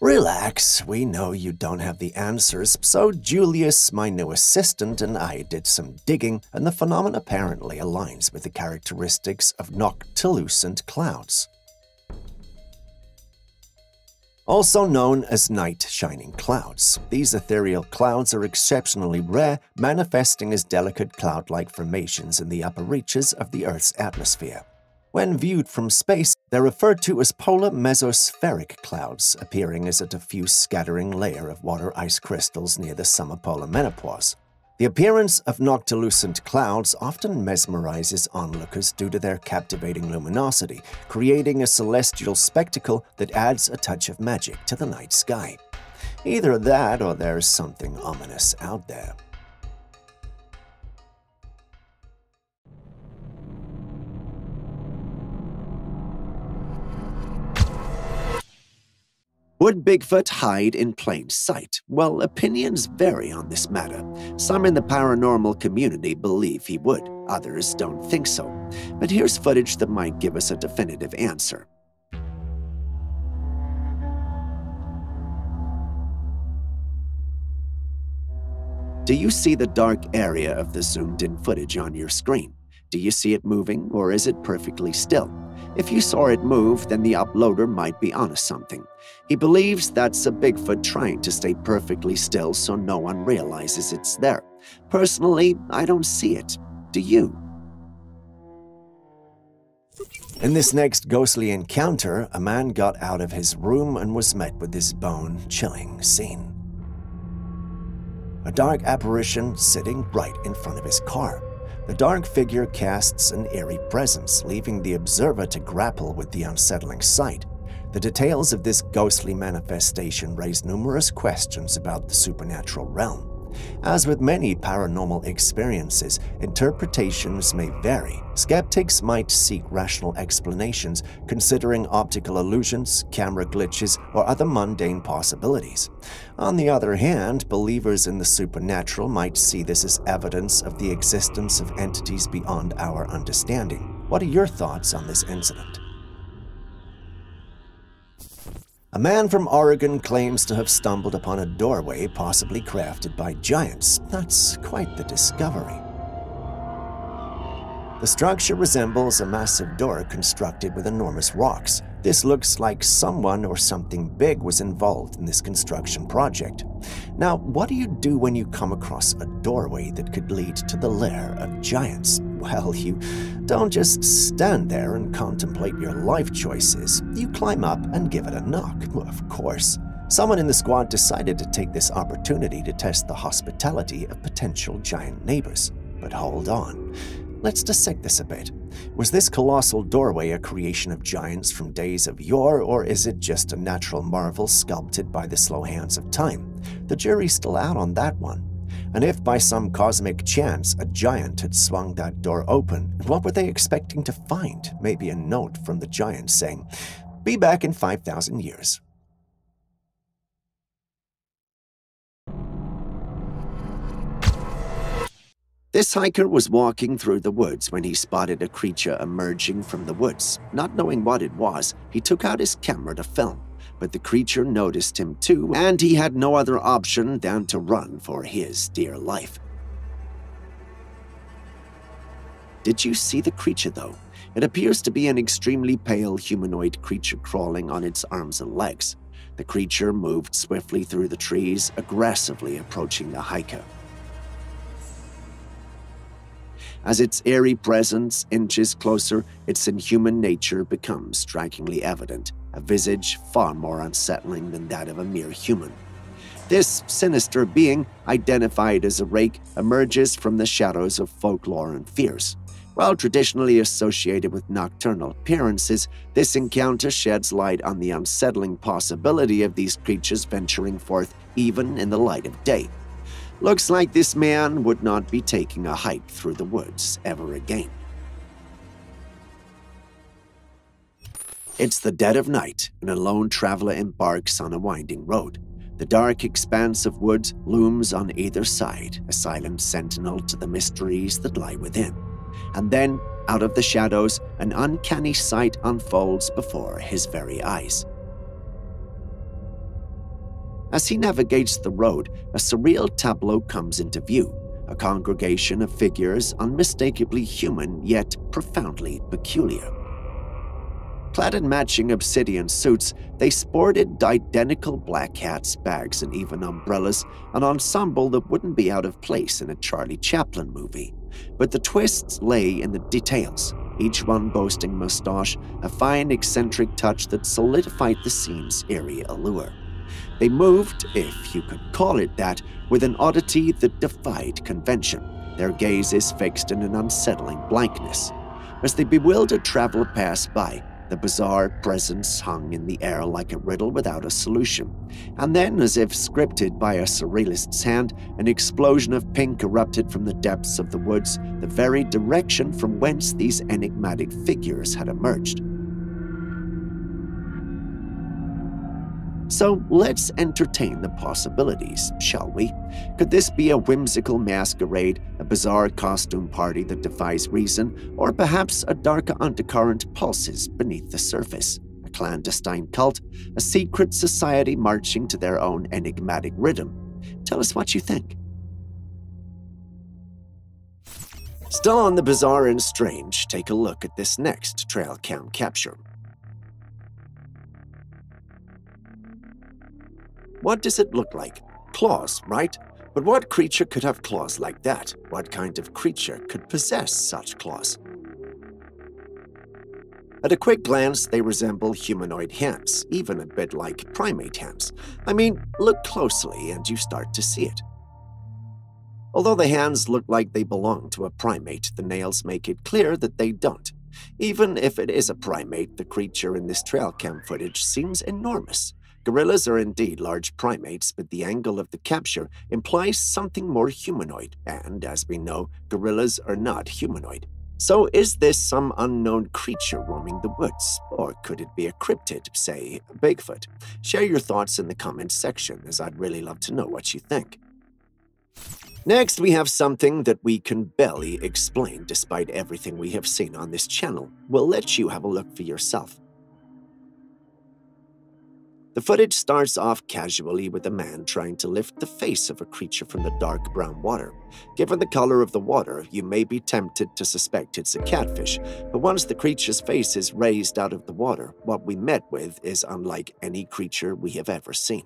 Relax, we know you don't have the answers, so Julius, my new assistant, and I did some digging, and the phenomenon apparently aligns with the characteristics of noctilucent clouds. Also known as night shining clouds. These ethereal clouds are exceptionally rare, manifesting as delicate cloud-like formations in the upper reaches of the Earth's atmosphere. When viewed from space, they're referred to as polar mesospheric clouds, appearing as a diffuse scattering layer of water ice crystals near the summer polar menopause. The appearance of noctilucent clouds often mesmerizes onlookers due to their captivating luminosity, creating a celestial spectacle that adds a touch of magic to the night sky. Either that or there's something ominous out there. Would Bigfoot hide in plain sight? Well, opinions vary on this matter. Some in the paranormal community believe he would, others don't think so. But here's footage that might give us a definitive answer. Do you see the dark area of the zoomed-in footage on your screen? Do you see it moving, or is it perfectly still? If you saw it move, then the uploader might be onto something. He believes that's a Bigfoot trying to stay perfectly still so no one realizes it's there. Personally, I don't see it. Do you? In this next ghostly encounter, a man got out of his room and was met with this bone-chilling scene. A dark apparition sitting right in front of his car. The dark figure casts an eerie presence, leaving the observer to grapple with the unsettling sight. The details of this ghostly manifestation raise numerous questions about the supernatural realm. As with many paranormal experiences, interpretations may vary. Skeptics might seek rational explanations, considering optical illusions, camera glitches, or other mundane possibilities. On the other hand, believers in the supernatural might see this as evidence of the existence of entities beyond our understanding. What are your thoughts on this incident? A man from Oregon claims to have stumbled upon a doorway possibly crafted by giants. That's quite the discovery. The structure resembles a massive door constructed with enormous rocks. This looks like someone or something big was involved in this construction project. Now, what do you do when you come across a doorway that could lead to the lair of giants? Well, you don't just stand there and contemplate your life choices. You climb up and give it a knock, of course. Someone in the squad decided to take this opportunity to test the hospitality of potential giant neighbors. But hold on. Let's dissect this a bit. Was this colossal doorway a creation of giants from days of yore, or is it just a natural marvel sculpted by the slow hands of time? The jury's still out on that one. And if by some cosmic chance a giant had swung that door open, what were they expecting to find? Maybe a note from the giant saying, "Be back in 5,000 years." This hiker was walking through the woods when he spotted a creature emerging from the woods. Not knowing what it was, he took out his camera to film. But the creature noticed him too, and he had no other option than to run for his dear life. Did you see the creature, though? It appears to be an extremely pale humanoid creature crawling on its arms and legs. The creature moved swiftly through the trees, aggressively approaching the hiker. As its eerie presence inches closer, its inhuman nature becomes strikingly evident, a visage far more unsettling than that of a mere human. This sinister being, identified as a rake, emerges from the shadows of folklore and fears. While traditionally associated with nocturnal appearances, this encounter sheds light on the unsettling possibility of these creatures venturing forth even in the light of day. Looks like this man would not be taking a hike through the woods ever again. It's the dead of night, and a lone traveler embarks on a winding road. The dark expanse of woods looms on either side, a silent sentinel to the mysteries that lie within. And then, out of the shadows, an uncanny sight unfolds before his very eyes. As he navigates the road, a surreal tableau comes into view, a congregation of figures unmistakably human yet profoundly peculiar. Clad in matching obsidian suits, they sported identical black hats, bags, and even umbrellas, an ensemble that wouldn't be out of place in a Charlie Chaplin movie. But the twists lay in the details, each one boasting mustache, a fine eccentric touch that solidified the scene's eerie allure. They moved, if you could call it that, with an oddity that defied convention, their gazes fixed in an unsettling blankness. As the bewildered traveler passed by, the bizarre presence hung in the air like a riddle without a solution. And then, as if scripted by a surrealist's hand, an explosion of pink erupted from the depths of the woods, the very direction from whence these enigmatic figures had emerged. So let's entertain the possibilities, shall we? Could this be a whimsical masquerade, a bizarre costume party that defies reason, or perhaps a darker undercurrent pulses beneath the surface? A clandestine cult, a secret society marching to their own enigmatic rhythm? Tell us what you think. Still on the bizarre and strange, take a look at this next Trailcam capture. What does it look like? Claws, right? But what creature could have claws like that? What kind of creature could possess such claws? At a quick glance, they resemble humanoid hands, even a bit like primate hands. I mean, look closely and you start to see it. Although the hands look like they belong to a primate, the nails make it clear that they don't. Even if it is a primate, the creature in this Trailcam footage seems enormous. Gorillas are indeed large primates, but the angle of the capture implies something more humanoid, and as we know, gorillas are not humanoid. So is this some unknown creature roaming the woods, or could it be a cryptid, say, a Bigfoot? Share your thoughts in the comments section, as I'd really love to know what you think. Next, we have something that we can barely explain despite everything we have seen on this channel. We'll let you have a look for yourself. The footage starts off casually with a man trying to lift the face of a creature from the dark brown water. Given the color of the water, you may be tempted to suspect it's a catfish, but once the creature's face is raised out of the water, what we met with is unlike any creature we have ever seen.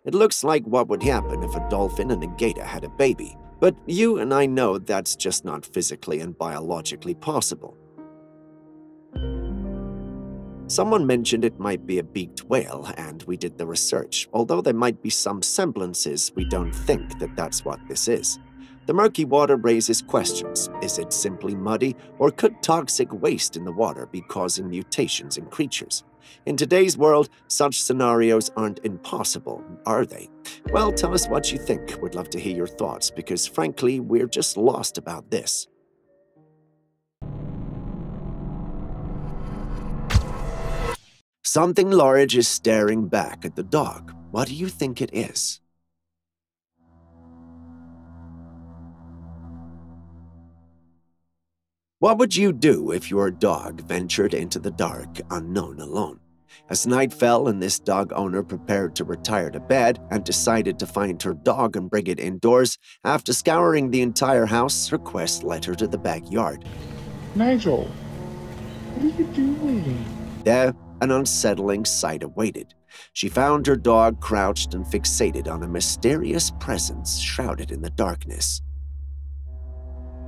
It looks like what would happen if a dolphin and a gator had a baby, but you and I know that's just not physically and biologically possible. Someone mentioned it might be a beaked whale, and we did the research. Although there might be some semblances, we don't think that that's what this is. The murky water raises questions. Is it simply muddy, or could toxic waste in the water be causing mutations in creatures? In today's world, such scenarios aren't impossible, are they? Well, tell us what you think. We'd love to hear your thoughts, because frankly, we're just lost about this. Something large is staring back at the dog. What do you think it is? What would you do if your dog ventured into the dark, unknown alone? As night fell and this dog owner prepared to retire to bed and decided to find her dog and bring it indoors, after scouring the entire house, her quest led her to the backyard. Nigel, what are you doing? There, an unsettling sight awaited. She found her dog crouched and fixated on a mysterious presence shrouded in the darkness.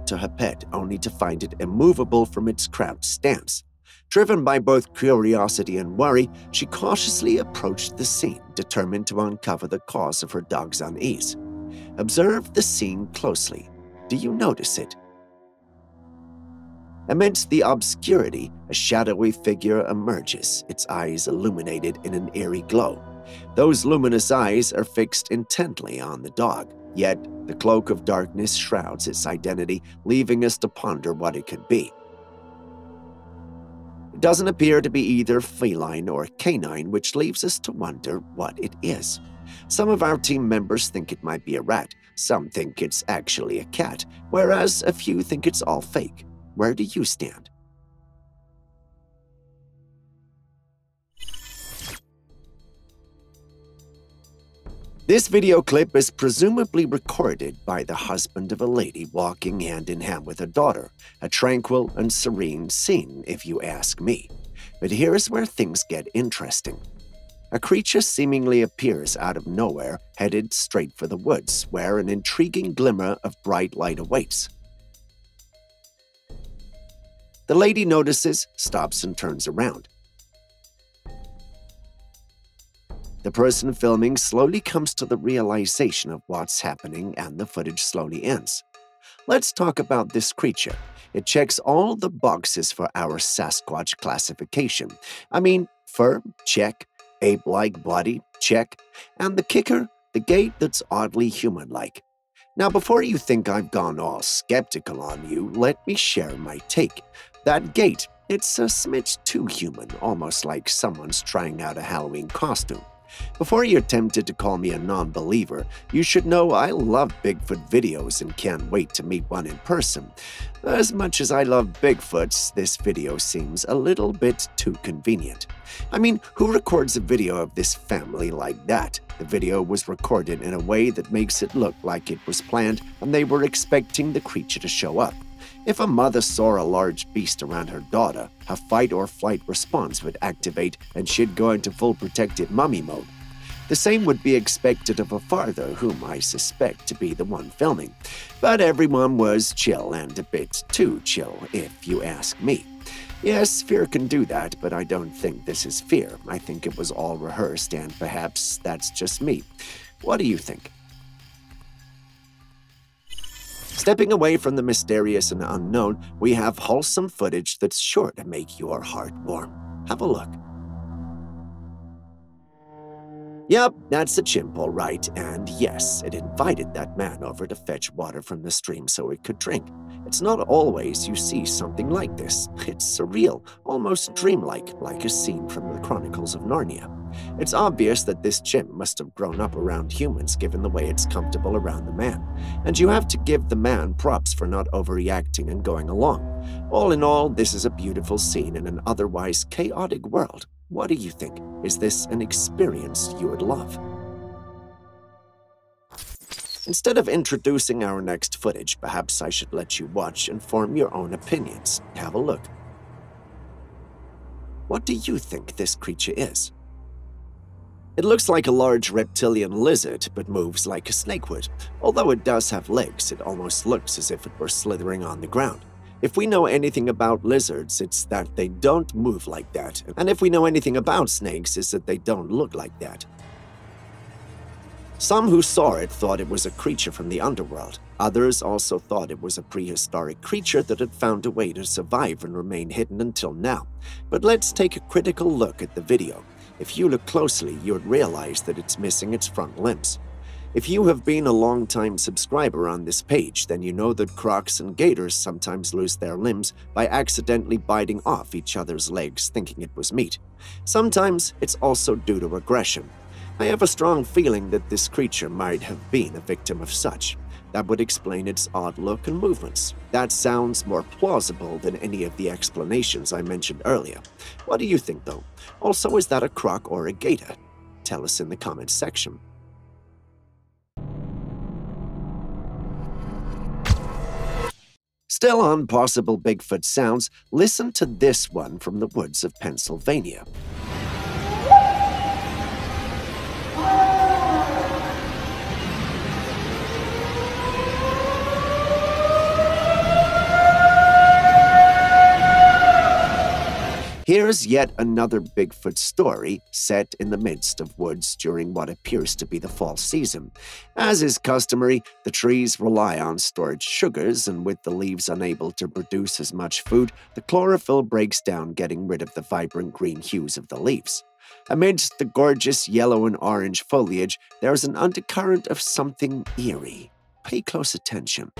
To her pet, only to find it immovable from its crouched stance. Driven by both curiosity and worry, she cautiously approached the scene, determined to uncover the cause of her dog's unease. Observe the scene closely. Do you notice it? Amidst the obscurity, a shadowy figure emerges, its eyes illuminated in an eerie glow. Those luminous eyes are fixed intently on the dog, yet the cloak of darkness shrouds its identity, leaving us to ponder what it could be. It doesn't appear to be either feline or canine, which leaves us to wonder what it is. Some of our team members think it might be a rat, some think it's actually a cat, whereas a few think it's all fake. Where do you stand? This video clip is presumably recorded by the husband of a lady walking hand in hand with her daughter. A tranquil and serene scene, if you ask me. But here's where things get interesting. A creature seemingly appears out of nowhere, headed straight for the woods, where an intriguing glimmer of bright light awaits. The lady notices, stops, and turns around. The person filming slowly comes to the realization of what's happening, and the footage slowly ends. Let's talk about this creature. It checks all the boxes for our Sasquatch classification. I mean, fur, check. Ape-like body, check. And the kicker, the gait that's oddly human-like. Now, before you think I've gone all skeptical on you, let me share my take. That gait, it's a smidge too human, almost like someone's trying out a Halloween costume. Before you're tempted to call me a non-believer, you should know I love Bigfoot videos and can't wait to meet one in person. As much as I love Bigfoots, this video seems a little bit too convenient. I mean, who records a video of this family like that? The video was recorded in a way that makes it look like it was planned and they were expecting the creature to show up. If a mother saw a large beast around her daughter, her fight or flight response would activate and she'd go into full protective mummy mode. The same would be expected of a father, whom I suspect to be the one filming. But everyone was chill, and a bit too chill, if you ask me. Yes, fear can do that, but I don't think this is fear. I think it was all rehearsed, and perhaps that's just me. What do you think? Stepping away from the mysterious and unknown, we have wholesome footage that's sure to make your heart warm. Have a look. Yep, that's a chimp, all right, and yes, it invited that man over to fetch water from the stream so it could drink. It's not always you see something like this. It's surreal, almost dreamlike, like a scene from the Chronicles of Narnia. It's obvious that this chimp must have grown up around humans given the way it's comfortable around the man, and you have to give the man props for not overreacting and going along. All in all, this is a beautiful scene in an otherwise chaotic world. What do you think? Is this an experience you would love? Instead of introducing our next footage, perhaps I should let you watch and form your own opinions. Have a look. What do you think this creature is? It looks like a large reptilian lizard, but moves like a snake would. Although it does have legs, it almost looks as if it were slithering on the ground. If we know anything about lizards, it's that they don't move like that. And if we know anything about snakes, it's that they don't look like that. Some who saw it thought it was a creature from the underworld. Others also thought it was a prehistoric creature that had found a way to survive and remain hidden until now. But let's take a critical look at the video. If you look closely, you'd realize that it's missing its front limbs. If you have been a long-time subscriber on this page, then you know that crocs and gators sometimes lose their limbs by accidentally biting off each other's legs thinking it was meat. Sometimes it's also due to aggression. I have a strong feeling that this creature might have been a victim of such. That would explain its odd look and movements. That sounds more plausible than any of the explanations I mentioned earlier. What do you think, though? Also, is that a croc or a gator? Tell us in the comments section. Still on possible Bigfoot sounds, listen to this one from the woods of Pennsylvania. Here's yet another Bigfoot story set in the midst of woods during what appears to be the fall season. As is customary, the trees rely on storage sugars, and with the leaves unable to produce as much food, the chlorophyll breaks down, getting rid of the vibrant green hues of the leaves. Amidst the gorgeous yellow and orange foliage, there's an undercurrent of something eerie. Pay close attention.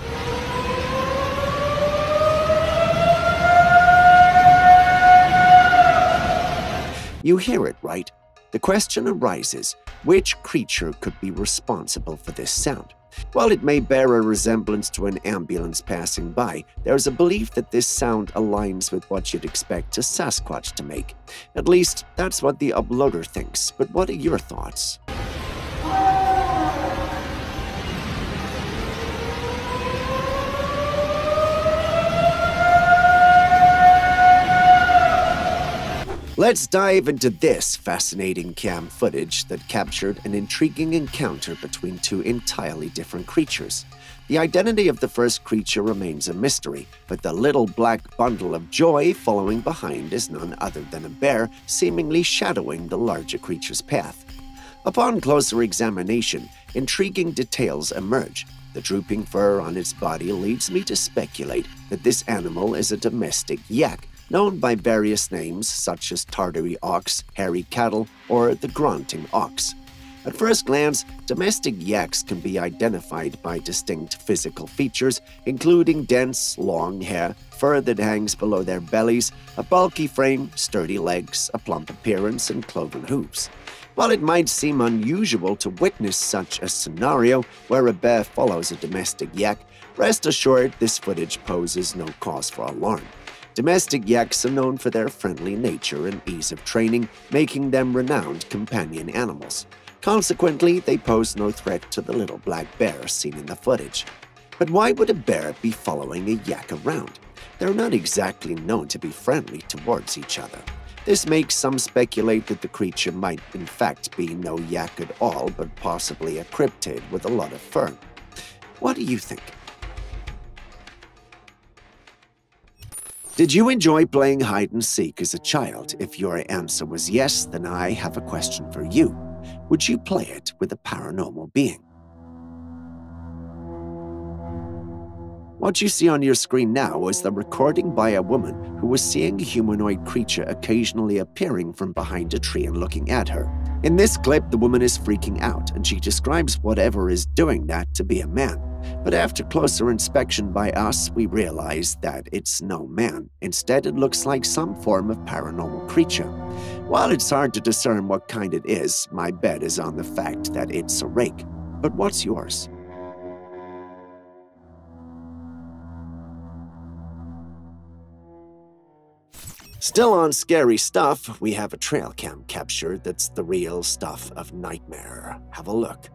You hear it, right? The question arises, which creature could be responsible for this sound? While it may bear a resemblance to an ambulance passing by, there's a belief that this sound aligns with what you'd expect a Sasquatch to make. At least, that's what the uploader thinks, but what are your thoughts? Let's dive into this fascinating cam footage that captured an intriguing encounter between two entirely different creatures. The identity of the first creature remains a mystery, but the little black bundle of joy following behind is none other than a bear, seemingly shadowing the larger creature's path. Upon closer examination, intriguing details emerge. The drooping fur on its body leads me to speculate that this animal is a domestic yak, known by various names such as Tartary ox, hairy cattle, or the grunting ox. At first glance, domestic yaks can be identified by distinct physical features, including dense, long hair, fur that hangs below their bellies, a bulky frame, sturdy legs, a plump appearance, and cloven hooves. While it might seem unusual to witness such a scenario where a bear follows a domestic yak, rest assured this footage poses no cause for alarm. Domestic yaks are known for their friendly nature and ease of training, making them renowned companion animals. Consequently, they pose no threat to the little black bear seen in the footage. But why would a bear be following a yak around? They're not exactly known to be friendly towards each other. This makes some speculate that the creature might in fact be no yak at all, but possibly a cryptid with a lot of fur. What do you think? Did you enjoy playing hide and seek as a child? If your answer was yes, then I have a question for you. Would you play it with a paranormal being? What you see on your screen now is the recording by a woman who was seeing a humanoid creature occasionally appearing from behind a tree and looking at her. In this clip, the woman is freaking out, and she describes whatever is doing that to be a man. But after closer inspection by us, we realize that it's no man. Instead, it looks like some form of paranormal creature. While it's hard to discern what kind it is, my bet is on the fact that it's a rake. But what's yours? Still on scary stuff, we have a Trailcam capture that's the real stuff of nightmare. Have a look.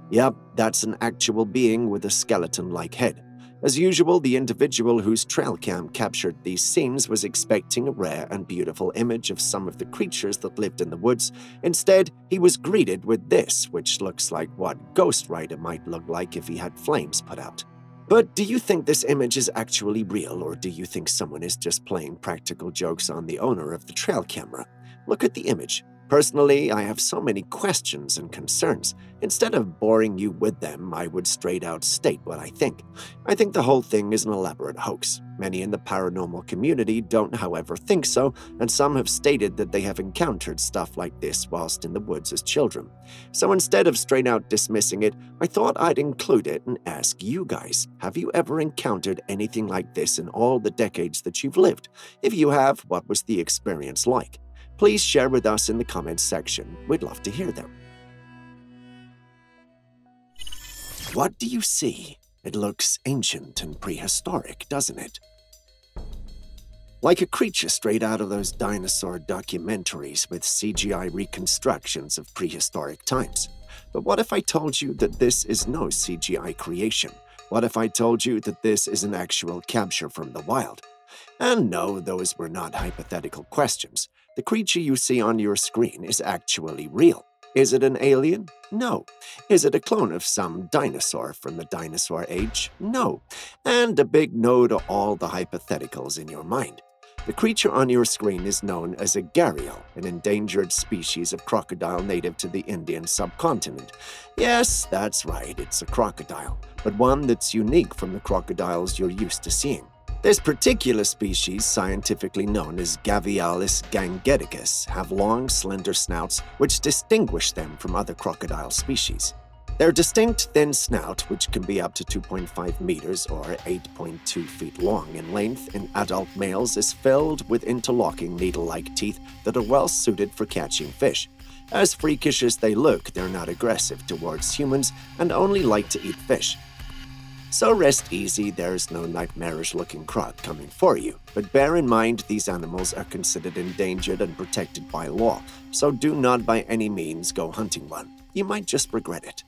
Yep, that's an actual being with a skeleton-like head. As usual, the individual whose Trailcam captured these scenes was expecting a rare and beautiful image of some of the creatures that lived in the woods. Instead, he was greeted with this, which looks like what Ghost Rider might look like if he had flames put out. But do you think this image is actually real, or do you think someone is just playing practical jokes on the owner of the trail camera? Look at the image. Personally, I have so many questions and concerns. Instead of boring you with them, I would straight out state what I think. I think the whole thing is an elaborate hoax. Many in the paranormal community don't, however, think so, and some have stated that they have encountered stuff like this whilst in the woods as children. So instead of straight out dismissing it, I thought I'd include it and ask you guys, have you ever encountered anything like this in all the decades that you've lived? If you have, what was the experience like? Please share with us in the comments section. We'd love to hear them. What do you see? It looks ancient and prehistoric, doesn't it? Like a creature straight out of those dinosaur documentaries with CGI reconstructions of prehistoric times. But what if I told you that this is no CGI creation? What if I told you that this is an actual capture from the wild? And no, those were not hypothetical questions. The creature you see on your screen is actually real. Is it an alien? No. Is it a clone of some dinosaur from the dinosaur age? No. And a big no to all the hypotheticals in your mind. The creature on your screen is known as a gharial, an endangered species of crocodile native to the Indian subcontinent. Yes, that's right, it's a crocodile, but one that's unique from the crocodiles you're used to seeing. This particular species, scientifically known as Gavialis gangeticus, have long, slender snouts which distinguish them from other crocodile species. Their distinct thin snout, which can be up to 2.5 meters or 8.2 feet long in length in adult males, is filled with interlocking needle-like teeth that are well suited for catching fish. As freakish as they look, they're not aggressive towards humans and only like to eat fish. So rest easy, there's no nightmarish-looking croc coming for you. But bear in mind, these animals are considered endangered and protected by law, so do not by any means go hunting one. You might just regret it.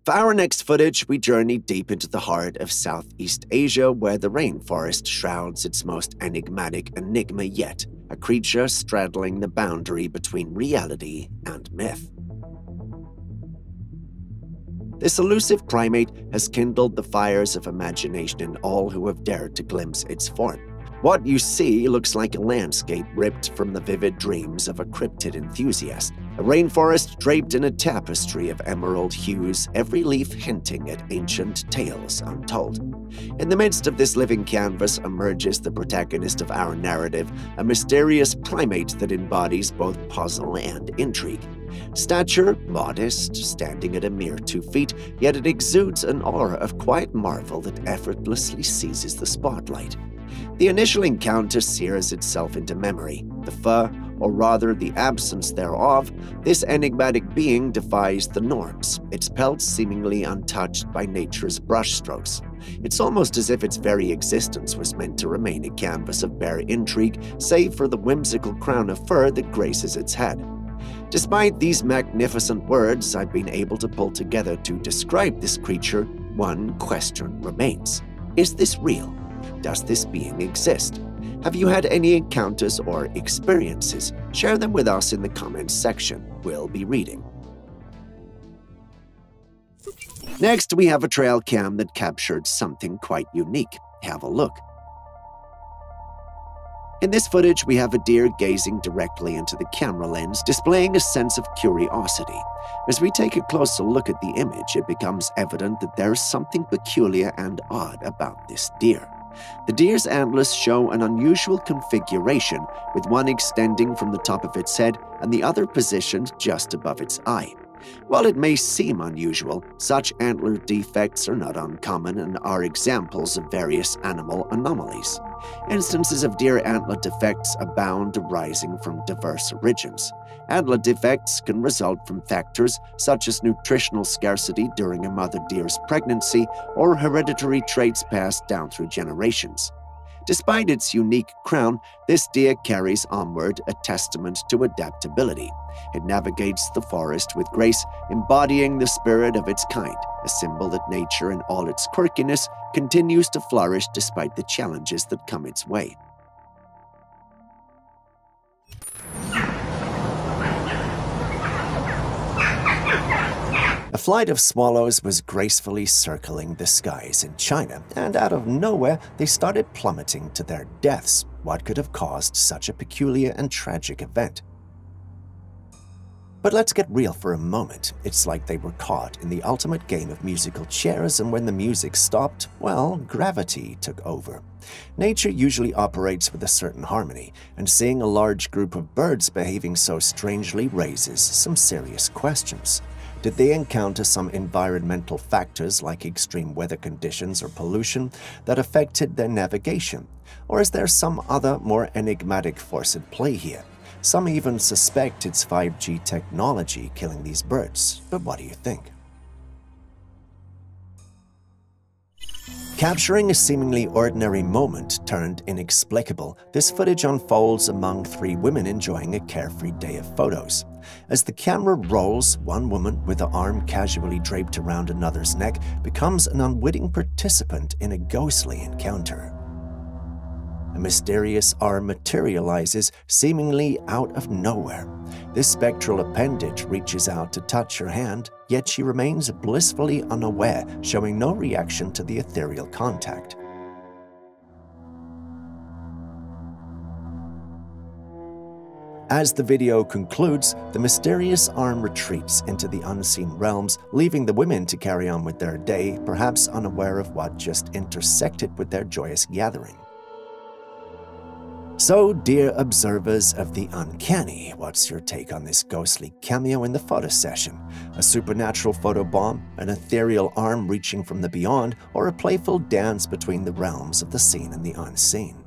For our next footage, we journey deep into the heart of Southeast Asia, where the rainforest shrouds its most enigmatic enigma yet, a creature straddling the boundary between reality and myth. This elusive primate has kindled the fires of imagination in all who have dared to glimpse its form. What you see looks like a landscape ripped from the vivid dreams of a cryptid enthusiast. A rainforest draped in a tapestry of emerald hues, every leaf hinting at ancient tales untold. In the midst of this living canvas emerges the protagonist of our narrative, a mysterious primate that embodies both puzzle and intrigue. Stature modest, standing at a mere 2 feet, yet it exudes an aura of quiet marvel that effortlessly seizes the spotlight. The initial encounter sears itself into memory. The fur, or rather the absence thereof, this enigmatic being defies the norms, its pelts seemingly untouched by nature's brushstrokes. It's almost as if its very existence was meant to remain a canvas of bare intrigue, save for the whimsical crown of fur that graces its head. Despite these magnificent words I've been able to pull together to describe this creature, one question remains. Is this real? Does this being exist? Have you had any encounters or experiences? Share them with us in the comments section. We'll be reading. Next, we have a trail cam that captured something quite unique. Have a look. In this footage, we have a deer gazing directly into the camera lens, displaying a sense of curiosity. As we take a closer look at the image, it becomes evident that there's something peculiar and odd about this deer. The deer's antlers show an unusual configuration, with one extending from the top of its head and the other positioned just above its eye. While it may seem unusual, such antler defects are not uncommon and are examples of various animal anomalies. Instances of deer antler defects abound, arising from diverse origins. Antler defects can result from factors such as nutritional scarcity during a mother deer's pregnancy or hereditary traits passed down through generations. Despite its unique crown, this deer carries onward, a testament to adaptability. It navigates the forest with grace, embodying the spirit of its kind, a symbol that nature in all its quirkiness continues to flourish despite the challenges that come its way. A flight of swallows was gracefully circling the skies in China, and out of nowhere they started plummeting to their deaths. What could have caused such a peculiar and tragic event? But let's get real for a moment. It's like they were caught in the ultimate game of musical chairs, and when the music stopped, well, gravity took over. Nature usually operates with a certain harmony, and seeing a large group of birds behaving so strangely raises some serious questions. Did they encounter some environmental factors like extreme weather conditions or pollution that affected their navigation? Or is there some other, more enigmatic force at play here? Some even suspect it's 5G technology killing these birds, but what do you think? Capturing a seemingly ordinary moment turned inexplicable, this footage unfolds among 3 women enjoying a carefree day of photos. As the camera rolls, one woman with her arm casually draped around another's neck becomes an unwitting participant in a ghostly encounter. A mysterious arm materializes seemingly out of nowhere. This spectral appendage reaches out to touch her hand, yet she remains blissfully unaware, showing no reaction to the ethereal contact. As the video concludes, the mysterious arm retreats into the unseen realms, leaving the women to carry on with their day, perhaps unaware of what just intersected with their joyous gathering. So, dear observers of the uncanny, what's your take on this ghostly cameo in the photo session? A supernatural photobomb, an ethereal arm reaching from the beyond, or a playful dance between the realms of the seen and the unseen?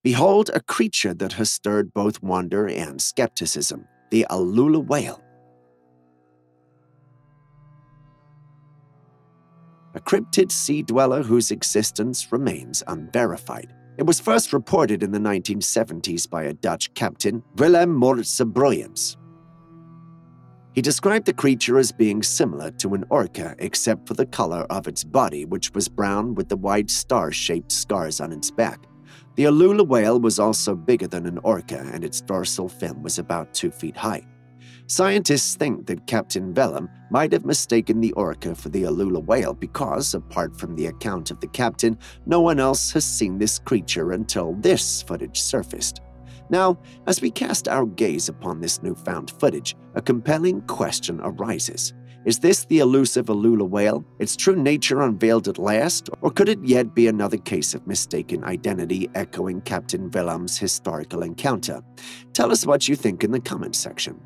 Behold a creature that has stirred both wonder and skepticism, the Alula whale. a cryptid sea dweller whose existence remains unverified. It was first reported in the 1970s by a Dutch captain, Willem Moritz-Broyens. He described the creature as being similar to an orca except for the color of its body, which was brown with the wide star-shaped scars on its back. The Alula whale was also bigger than an orca, and its dorsal fin was about 2 feet high. Scientists think that Captain Willem might have mistaken the orca for the Alula whale because, apart from the account of the captain, no one else has seen this creature until this footage surfaced. Now, as we cast our gaze upon this newfound footage, a compelling question arises. Is this the elusive Alula whale, its true nature unveiled at last, or could it yet be another case of mistaken identity echoing Captain Willem's historical encounter? Tell us what you think in the comments section.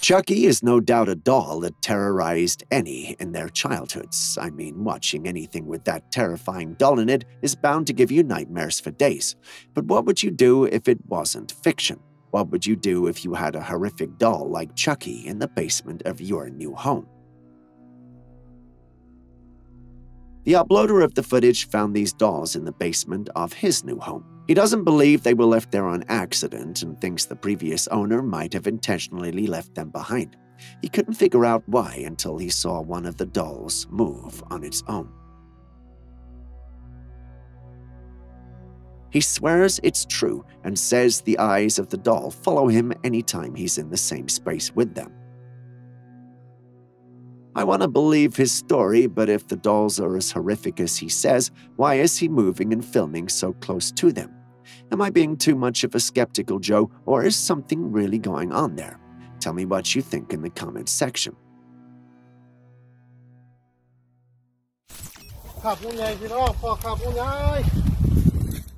Chucky is no doubt a doll that terrorized any in their childhoods. I mean, watching anything with that terrifying doll in it is bound to give you nightmares for days. But what would you do if it wasn't fiction? What would you do if you had a horrific doll like Chucky in the basement of your new home? The uploader of the footage found these dolls in the basement of his new home. He doesn't believe they were left there on accident and thinks the previous owner might have intentionally left them behind. He couldn't figure out why until he saw one of the dolls move on its own. He swears it's true and says the eyes of the doll follow him anytime he's in the same space with them. I want to believe his story, but if the dolls are as horrific as he says, why is he moving and filming so close to them? Am I being too much of a skeptical Joe, or is something really going on there? Tell me what you think in the comments section.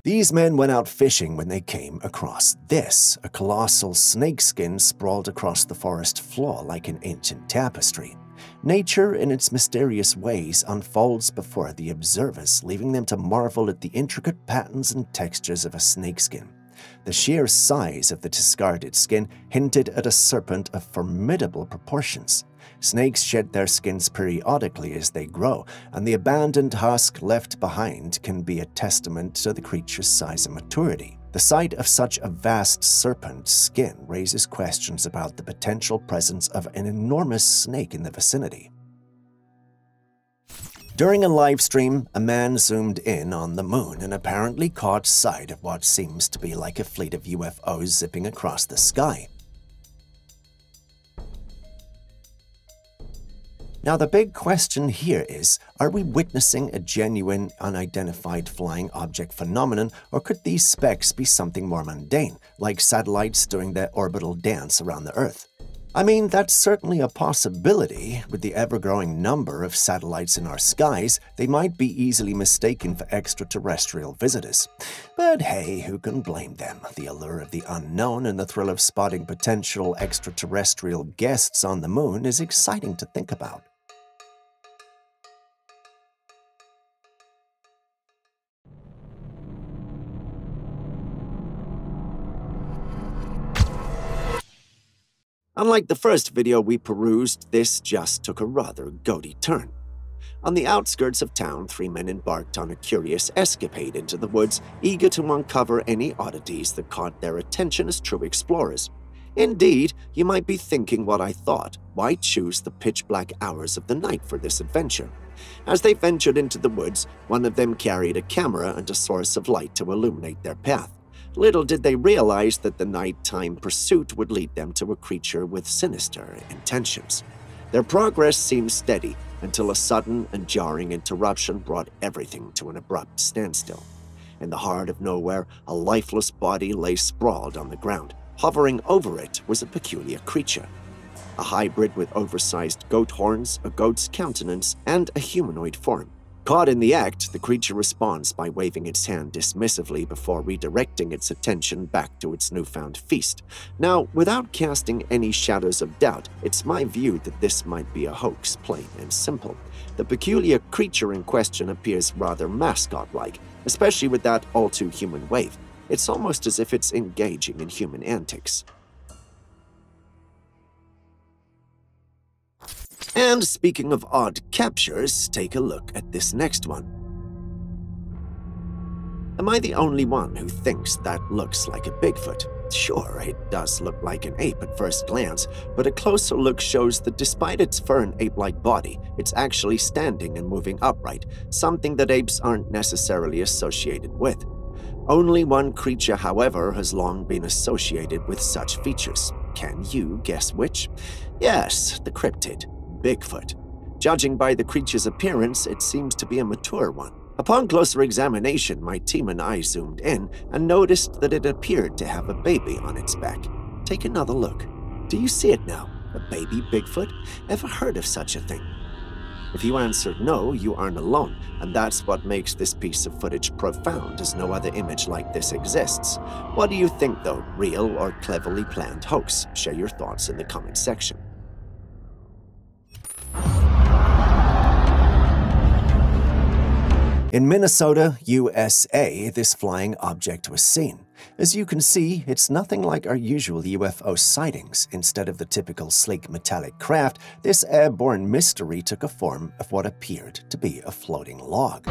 These men went out fishing when they came across this, a colossal snakeskin sprawled across the forest floor like an ancient tapestry. Nature, in its mysterious ways, unfolds before the observers, leaving them to marvel at the intricate patterns and textures of a snakeskin. The sheer size of the discarded skin hinted at a serpent of formidable proportions. Snakes shed their skins periodically as they grow, and the abandoned husk left behind can be a testament to the creature's size and maturity. The sight of such a vast serpent skin raises questions about the potential presence of an enormous snake in the vicinity. During a live stream, a man zoomed in on the moon and apparently caught sight of what seems to be like a fleet of UFOs zipping across the sky. Now, the big question here is, are we witnessing a genuine, unidentified flying object phenomenon, or could these specks be something more mundane, like satellites doing their orbital dance around the Earth? I mean, that's certainly a possibility. With the ever-growing number of satellites in our skies, they might be easily mistaken for extraterrestrial visitors. But hey, who can blame them? The allure of the unknown and the thrill of spotting potential extraterrestrial guests on the moon is exciting to think about. Unlike the first video we perused, this just took a rather goaty turn. On the outskirts of town, 3 men embarked on a curious escapade into the woods, eager to uncover any oddities that caught their attention as true explorers. Indeed, you might be thinking what I thought. Why choose the pitch-black hours of the night for this adventure? As they ventured into the woods, one of them carried a camera and a source of light to illuminate their path. Little did they realize that the nighttime pursuit would lead them to a creature with sinister intentions. Their progress seemed steady until a sudden and jarring interruption brought everything to an abrupt standstill. In the heart of nowhere, a lifeless body lay sprawled on the ground. Hovering over it was a peculiar creature. A hybrid with oversized goat horns, a goat's countenance, and a humanoid form. Caught in the act, the creature responds by waving its hand dismissively before redirecting its attention back to its newfound feast. Now, without casting any shadows of doubt, it's my view that this might be a hoax, plain and simple. The peculiar creature in question appears rather mascot-like, especially with that all-too-human wave. It's almost as if it's engaging in human antics. And speaking of odd captures, take a look at this next one. Am I the only one who thinks that looks like a Bigfoot? Sure, it does look like an ape at first glance, but a closer look shows that despite its fur and ape-like body, it's actually standing and moving upright, something that apes aren't necessarily associated with. Only one creature, however, has long been associated with such features. Can you guess which? Yes, the cryptid, Bigfoot. Judging by the creature's appearance, it seems to be a mature one. Upon closer examination, my team and I zoomed in and noticed that it appeared to have a baby on its back. Take another look. Do you see it now? A baby Bigfoot? Ever heard of such a thing? If you answered no, you aren't alone, and that's what makes this piece of footage profound, as no other image like this exists. What do you think, though? Real or cleverly planned hoax? Share your thoughts in the comment section. In Minnesota, USA, this flying object was seen. As you can see, it's nothing like our usual UFO sightings. Instead of the typical sleek metallic craft, this airborne mystery took a form of what appeared to be a floating log.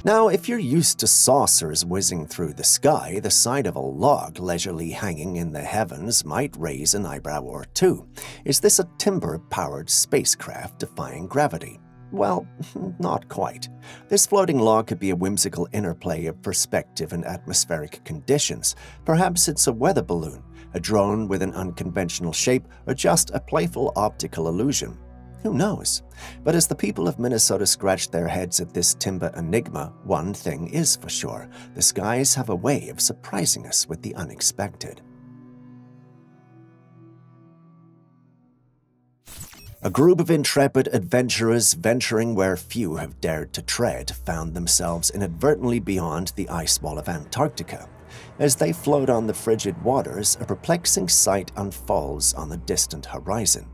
Now, if you're used to saucers whizzing through the sky, the sight of a log leisurely hanging in the heavens might raise an eyebrow or two. Is this a timber-powered spacecraft defying gravity? Well, not quite. This floating log could be a whimsical interplay of perspective and atmospheric conditions. Perhaps it's a weather balloon, a drone with an unconventional shape, or just a playful optical illusion. Who knows? But as the people of Minnesota scratch their heads at this timber enigma, one thing is for sure: the skies have a way of surprising us with the unexpected. A group of intrepid adventurers venturing where few have dared to tread found themselves inadvertently beyond the ice wall of Antarctica. As they float on the frigid waters, a perplexing sight unfolds on the distant horizon.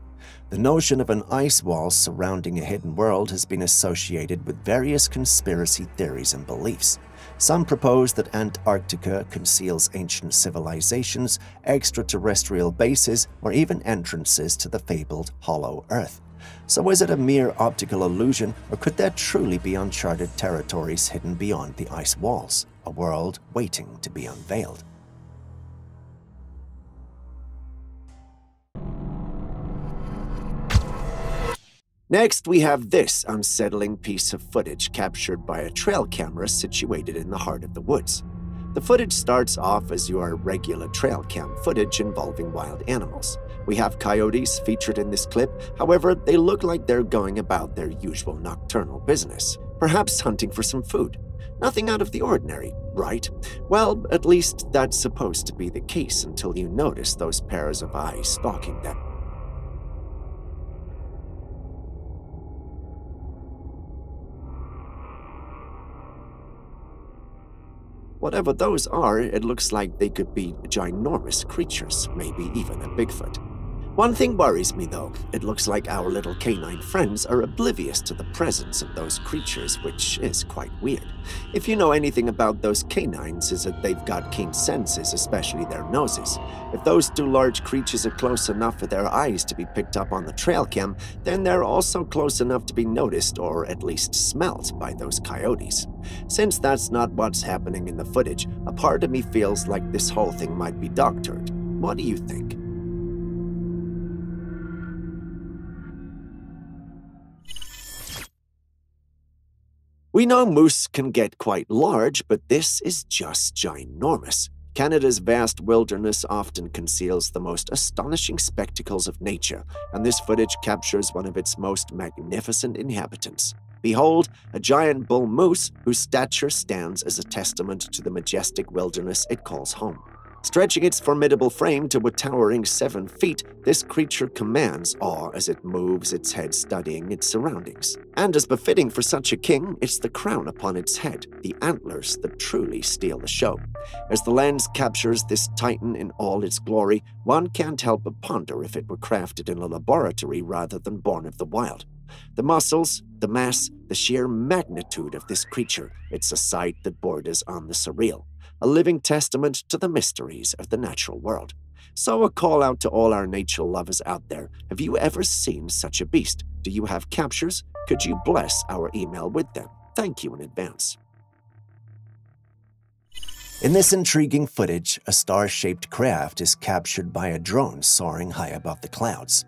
The notion of an ice wall surrounding a hidden world has been associated with various conspiracy theories and beliefs. Some propose that Antarctica conceals ancient civilizations, extraterrestrial bases, or even entrances to the fabled Hollow Earth. So is it a mere optical illusion, or could there truly be uncharted territories hidden beyond the ice walls, a world waiting to be unveiled? Next, we have this unsettling piece of footage captured by a trail camera situated in the heart of the woods. The footage starts off as your regular trail cam footage involving wild animals. We have coyotes featured in this clip, however, they look like they're going about their usual nocturnal business, perhaps hunting for some food. Nothing out of the ordinary, right? Well, at least that's supposed to be the case until you notice those pairs of eyes stalking them. Whatever those are, it looks like they could be ginormous creatures, maybe even a Bigfoot. One thing worries me though. It looks like our little canine friends are oblivious to the presence of those creatures, which is quite weird. If you know anything about those canines, is that they've got keen senses, especially their noses. If those two large creatures are close enough for their eyes to be picked up on the trail cam, then they're also close enough to be noticed or at least smelt by those coyotes. Since that's not what's happening in the footage, a part of me feels like this whole thing might be doctored. What do you think? We know moose can get quite large, but this is just ginormous. Canada's vast wilderness often conceals the most astonishing spectacles of nature, and this footage captures one of its most magnificent inhabitants. Behold, a giant bull moose whose stature stands as a testament to the majestic wilderness it calls home. Stretching its formidable frame to a towering 7 feet, this creature commands awe as it moves its head studying its surroundings. And as befitting for such a king, it's the crown upon its head, the antlers that truly steal the show. As the lens captures this titan in all its glory, one can't help but ponder if it were crafted in a laboratory rather than born of the wild. The muscles, the mass, the sheer magnitude of this creature, it's a sight that borders on the surreal. A living testament to the mysteries of the natural world. So a call out to all our nature lovers out there. Have you ever seen such a beast? Do you have captures? Could you bless our email with them? Thank you in advance. In this intriguing footage, a star-shaped craft is captured by a drone soaring high above the clouds.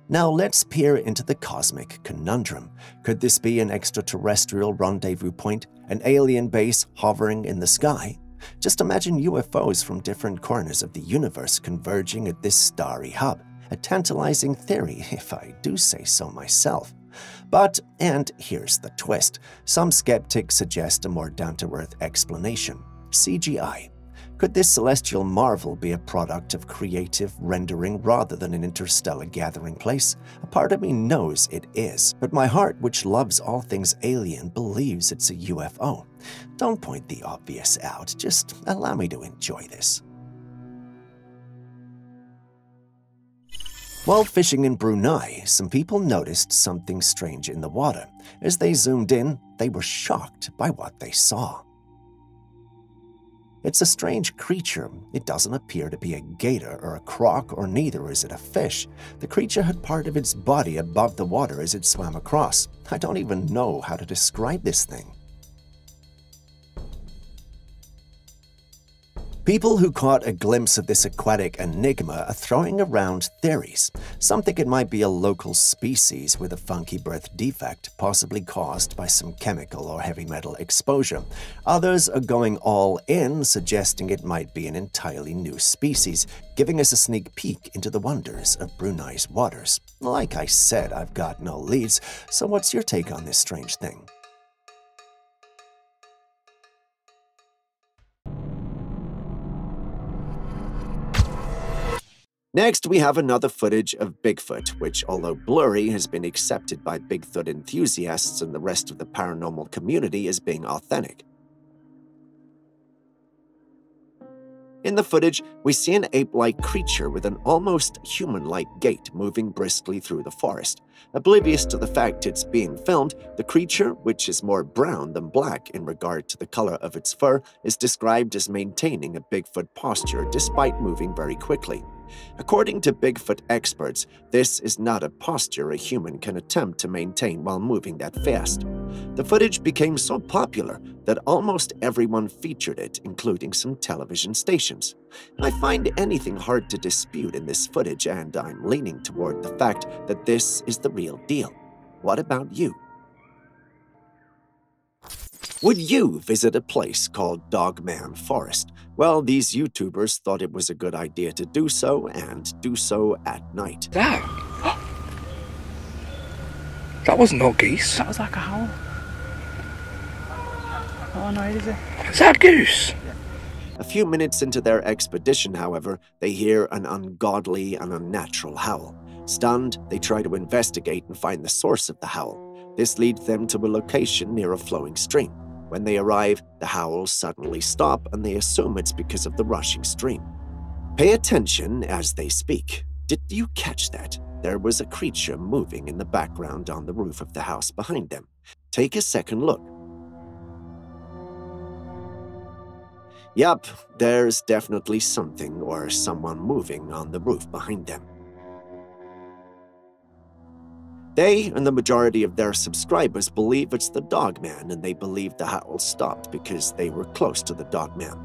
Now let's peer into the cosmic conundrum. Could this be an extraterrestrial rendezvous point, an alien base hovering in the sky? Just imagine UFOs from different corners of the universe converging at this starry hub. A tantalizing theory, if I do say so myself. But, and here's the twist, some skeptics suggest a more down-to-earth explanation: CGI. Could this celestial marvel be a product of creative rendering rather than an interstellar gathering place? A part of me knows it is, but my heart, which loves all things alien, believes it's a UFO. Don't point the obvious out, just allow me to enjoy this. While fishing in Brunei, some people noticed something strange in the water. As they zoomed in, they were shocked by what they saw. It's a strange creature. It doesn't appear to be a gator or a croc, or neither is it a fish. The creature had part of its body above the water as it swam across. I don't even know how to describe this thing. People who caught a glimpse of this aquatic enigma are throwing around theories. Some think it might be a local species with a funky birth defect, possibly caused by some chemical or heavy metal exposure. Others are going all in, suggesting it might be an entirely new species, giving us a sneak peek into the wonders of Brunei's waters. Like I said, I've got no leads, so what's your take on this strange thing? Next, we have another footage of Bigfoot, which, although blurry, has been accepted by Bigfoot enthusiasts and the rest of the paranormal community as being authentic. In the footage, we see an ape-like creature with an almost human-like gait moving briskly through the forest. Oblivious to the fact it's being filmed, the creature, which is more brown than black in regard to the color of its fur, is described as maintaining a Bigfoot posture despite moving very quickly. According to Bigfoot experts, this is not a posture a human can attempt to maintain while moving that fast. The footage became so popular that almost everyone featured it, including some television stations. I find anything hard to dispute in this footage, and I'm leaning toward the fact that this is the real deal. What about you? Would you visit a place called Dogman Forest? Well, these YouTubers thought it was a good idea to do so, and do so at night. That was not geese. That was like a howl. Oh no, is it? Is that goose? A few minutes into their expedition, however, they hear an ungodly and unnatural howl. Stunned, they try to investigate and find the source of the howl. This leads them to a location near a flowing stream. When they arrive, the howls suddenly stop and they assume it's because of the rushing stream. Pay attention as they speak. Did you catch that? There was a creature moving in the background on the roof of the house behind them. Take a second look. Yup, there's definitely something or someone moving on the roof behind them. They and the majority of their subscribers believe it's the Dogman, and they believe the howl stopped because they were close to the Dogman.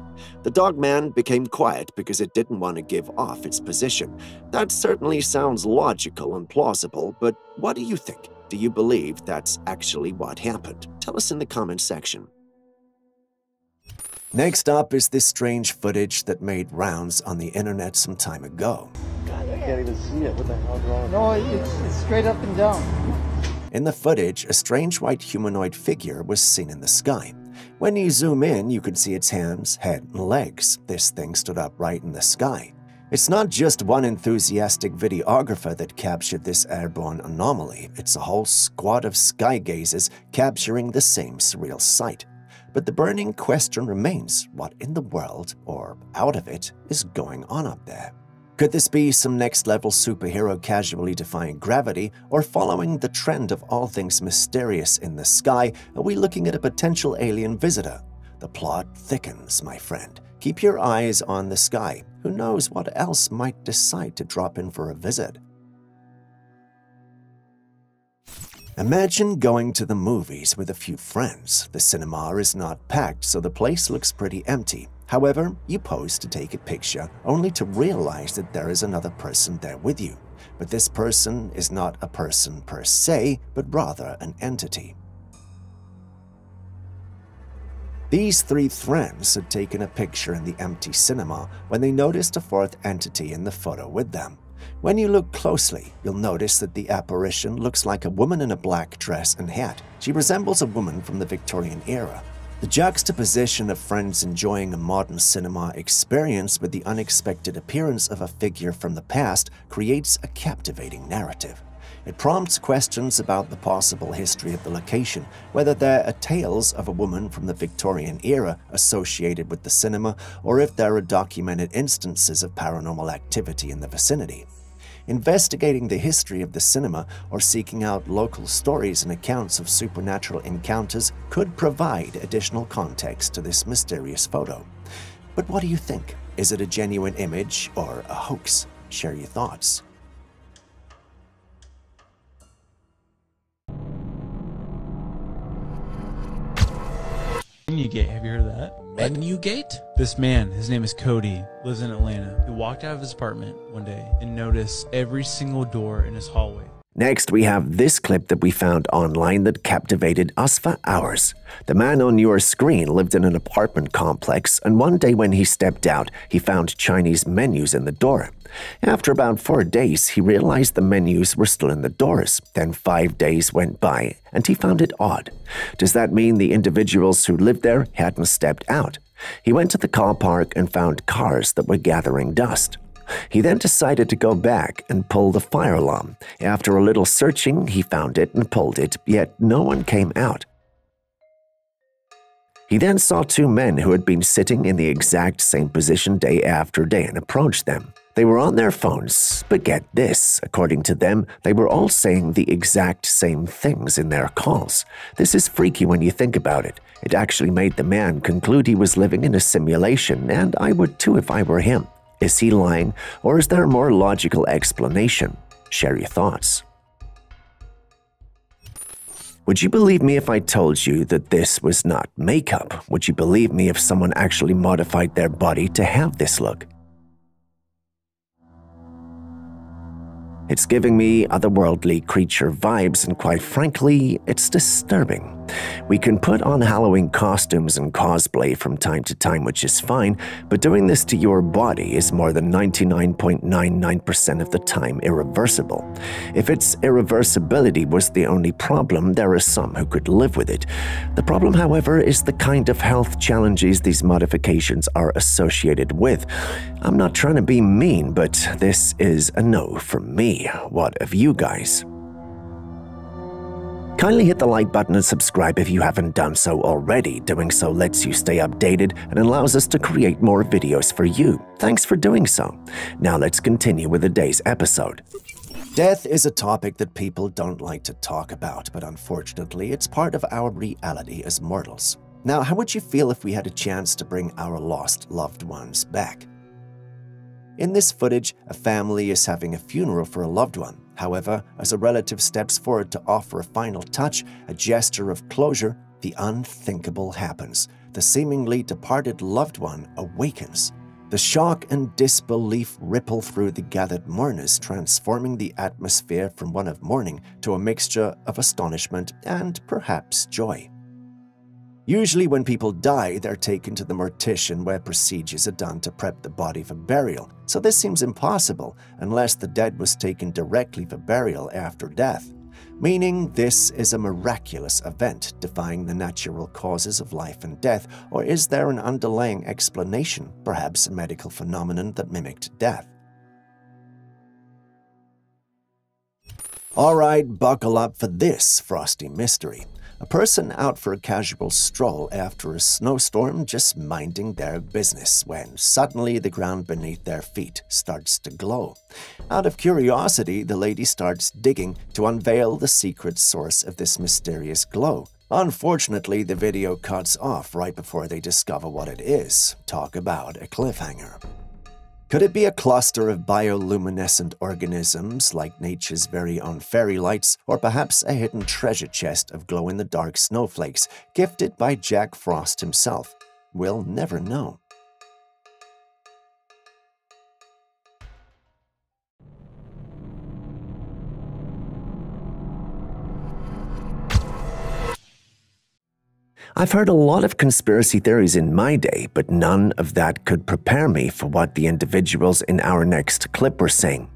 The Dogman became quiet because it didn't want to give off its position. That certainly sounds logical and plausible, but what do you think? Do you believe that's actually what happened? Tell us in the comments section. Next up is this strange footage that made rounds on the internet some time ago. God, I can't even see it. What the hell's wrong? No, it's straight up and down. In the footage, a strange white humanoid figure was seen in the sky. When you zoom in, you could see its hands, head, and legs. This thing stood upright in the sky. It's not just one enthusiastic videographer that captured this airborne anomaly. It's a whole squad of sky gazers capturing the same surreal sight. But the burning question remains, what in the world, or out of it, is going on up there? Could this be some next-level superhero casually defying gravity, or following the trend of all things mysterious in the sky, are we looking at a potential alien visitor? The plot thickens, my friend. Keep your eyes on the sky. Who knows what else might decide to drop in for a visit? Imagine going to the movies with a few friends. The cinema is not packed, so the place looks pretty empty. However, you pose to take a picture, only to realize that there is another person there with you. But this person is not a person per se, but rather an entity. These three friends had taken a picture in the empty cinema when they noticed a fourth entity in the photo with them. When you look closely, you'll notice that the apparition looks like a woman in a black dress and hat. She resembles a woman from the Victorian era. The juxtaposition of friends enjoying a modern cinema experience with the unexpected appearance of a figure from the past creates a captivating narrative. It prompts questions about the possible history of the location, whether there are tales of a woman from the Victorian era associated with the cinema, or if there are documented instances of paranormal activity in the vicinity. Investigating the history of the cinema or seeking out local stories and accounts of supernatural encounters could provide additional context to this mysterious photo. But what do you think? Is it a genuine image or a hoax? Share your thoughts. Menugate, have you heard of that? Menugate? This man, his name is Cody, lives in Atlanta. He walked out of his apartment one day and noticed every single door in his hallway. Next, we have this clip that we found online that captivated us for hours. The man on your screen lived in an apartment complex, and one day when he stepped out, he found Chinese menus in the door. After about 4 days, he realized the menus were still in the doors. Then 5 days went by, and he found it odd. Does that mean the individuals who lived there hadn't stepped out? He went to the car park and found cars that were gathering dust. He then decided to go back and pull the fire alarm. After a little searching, he found it and pulled it, yet no one came out. He then saw 2 men who had been sitting in the exact same position day after day and approached them. They were on their phones, but get this, according to them, they were all saying the exact same things in their calls. This is freaky when you think about it. It actually made the man conclude he was living in a simulation, and I would too if I were him. Is he lying, or is there a more logical explanation? Share your thoughts. Would you believe me if I told you that this was not makeup? Would you believe me if someone actually modified their body to have this look? It's giving me otherworldly creature vibes, and quite frankly, it's disturbing. We can put on Halloween costumes and cosplay from time to time, which is fine, but doing this to your body is more than 99.99% of the time irreversible. If its irreversibility was the only problem, there are some who could live with it. The problem, however, is the kind of health challenges these modifications are associated with. I'm not trying to be mean, but this is a no from me. What of you guys? Kindly hit the like button and subscribe if you haven't done so already. Doing so lets you stay updated and allows us to create more videos for you. Thanks for doing so. Now let's continue with the day's episode. Death is a topic that people don't like to talk about, but unfortunately, it's part of our reality as mortals. Now, how would you feel if we had a chance to bring our lost loved ones back? In this footage, a family is having a funeral for a loved one. However, as a relative steps forward to offer a final touch, a gesture of closure, the unthinkable happens. The seemingly departed loved one awakens. The shock and disbelief ripple through the gathered mourners, transforming the atmosphere from one of mourning to a mixture of astonishment and perhaps joy. Usually when people die, they're taken to the mortician where procedures are done to prep the body for burial. So this seems impossible unless the dead was taken directly for burial after death. Meaning this is a miraculous event defying the natural causes of life and death, or is there an underlying explanation, perhaps a medical phenomenon that mimicked death? Alright, buckle up for this frosty mystery. A person out for a casual stroll after a snowstorm, just minding their business, when suddenly the ground beneath their feet starts to glow. Out of curiosity, the lady starts digging to unveil the secret source of this mysterious glow. Unfortunately, the video cuts off right before they discover what it is. Talk about a cliffhanger. Could it be a cluster of bioluminescent organisms like nature's very own fairy lights, or perhaps a hidden treasure chest of glow-in-the-dark snowflakes gifted by Jack Frost himself? We'll never know. I've heard a lot of conspiracy theories in my day, but none of that could prepare me for what the individuals in our next clip were saying.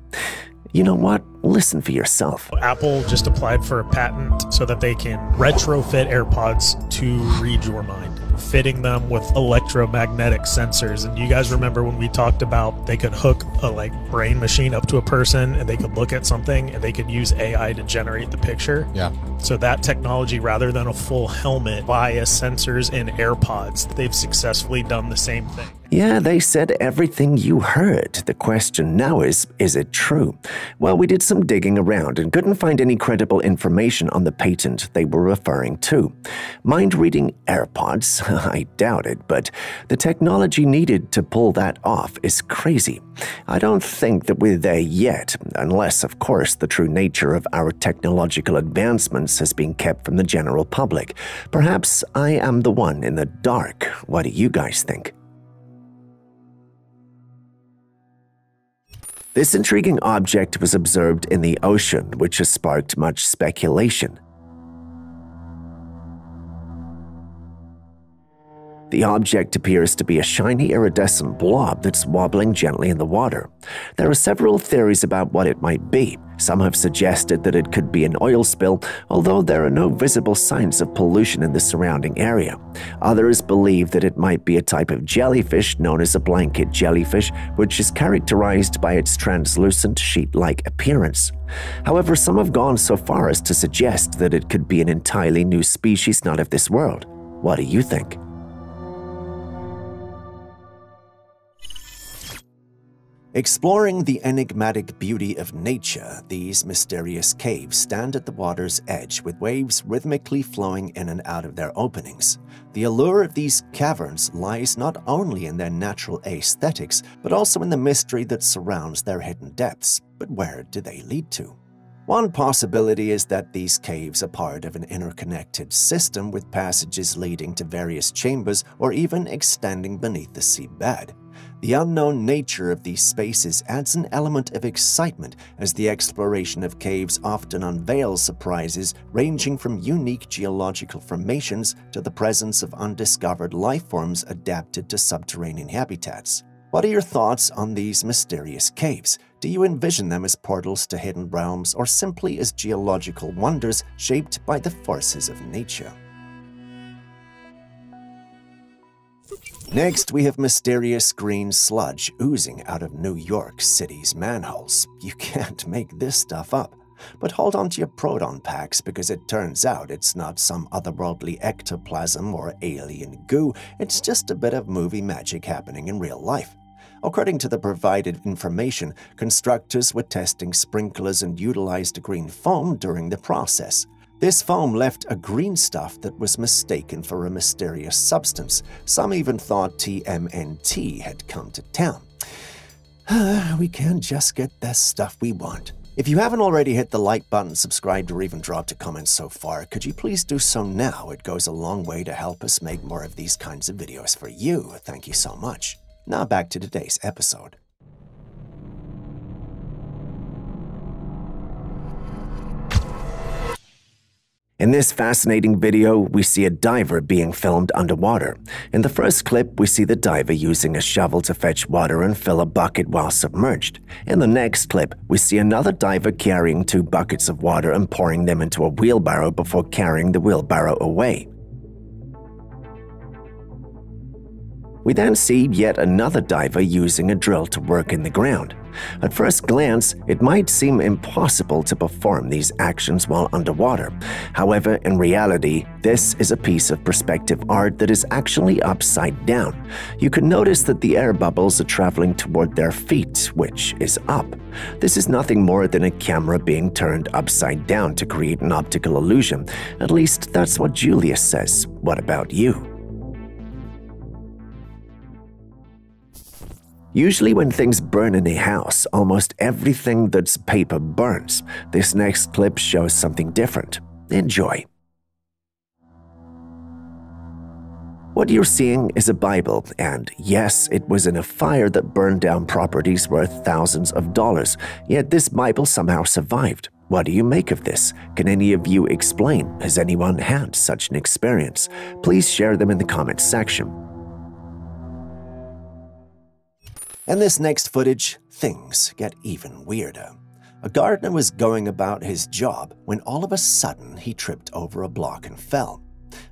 You know what? Listen for yourself. Apple just applied for a patent so that they can retrofit AirPods to read your mind, fitting them with electromagnetic sensors. And you guys remember when we talked about they could hook a brain machine up to a person and they could look at something and they could use AI to generate the picture? Yeah. So that technology, rather than a full helmet via sensors in AirPods, they've successfully done the same thing. Yeah, they said everything you heard. The question now is it true? Well, we did some digging around and couldn't find any credible information on the patent they were referring to. Mind-reading AirPods? I doubt it, but the technology needed to pull that off is crazy. I don't think that we're there yet, unless, of course, the true nature of our technological advancements has been kept from the general public. Perhaps I am the one in the dark. What do you guys think? This intriguing object was observed in the ocean, which has sparked much speculation. The object appears to be a shiny iridescent blob that's wobbling gently in the water. There are several theories about what it might be. Some have suggested that it could be an oil spill, although there are no visible signs of pollution in the surrounding area. Others believe that it might be a type of jellyfish known as a blanket jellyfish, which is characterized by its translucent sheet-like appearance. However, some have gone so far as to suggest that it could be an entirely new species not of this world. What do you think? Exploring the enigmatic beauty of nature, these mysterious caves stand at the water's edge with waves rhythmically flowing in and out of their openings. The allure of these caverns lies not only in their natural aesthetics, but also in the mystery that surrounds their hidden depths. But where do they lead to? One possibility is that these caves are part of an interconnected system with passages leading to various chambers or even extending beneath the seabed. The unknown nature of these spaces adds an element of excitement, as the exploration of caves often unveils surprises ranging from unique geological formations to the presence of undiscovered life forms adapted to subterranean habitats. What are your thoughts on these mysterious caves? Do you envision them as portals to hidden realms or simply as geological wonders shaped by the forces of nature? Next, we have mysterious green sludge oozing out of New York City's manholes. You can't make this stuff up. But hold on to your proton packs, because it turns out it's not some otherworldly ectoplasm or alien goo, it's just a bit of movie magic happening in real life. According to the provided information, constructors were testing sprinklers and utilized green foam during the process. This foam left a green stuff that was mistaken for a mysterious substance. Some even thought TMNT had come to town. We can't just get the stuff we want. If you haven't already hit the like button, subscribed, or even dropped a comment so far, could you please do so now? It goes a long way to help us make more of these kinds of videos for you. Thank you so much. Now back to today's episode. In this fascinating video, we see a diver being filmed underwater. In the first clip, we see the diver using a shovel to fetch water and fill a bucket while submerged. In the next clip, we see another diver carrying 2 buckets of water and pouring them into a wheelbarrow before carrying the wheelbarrow away. We then see yet another diver using a drill to work in the ground. At first glance, it might seem impossible to perform these actions while underwater. However, in reality, this is a piece of perspective art that is actually upside down. You can notice that the air bubbles are traveling toward their feet, which is up. This is nothing more than a camera being turned upside down to create an optical illusion. At least that's what Julius says. What about you? Usually when things burn in a house, almost everything that's paper burns. This next clip shows something different. Enjoy. What you're seeing is a Bible, and yes, it was in a fire that burned down properties worth thousands of dollars, yet this Bible somehow survived. What do you make of this? Can any of you explain? Has anyone had such an experience? Please share them in the comments section. In this next footage, things get even weirder. A gardener was going about his job when all of a sudden he tripped over a block and fell.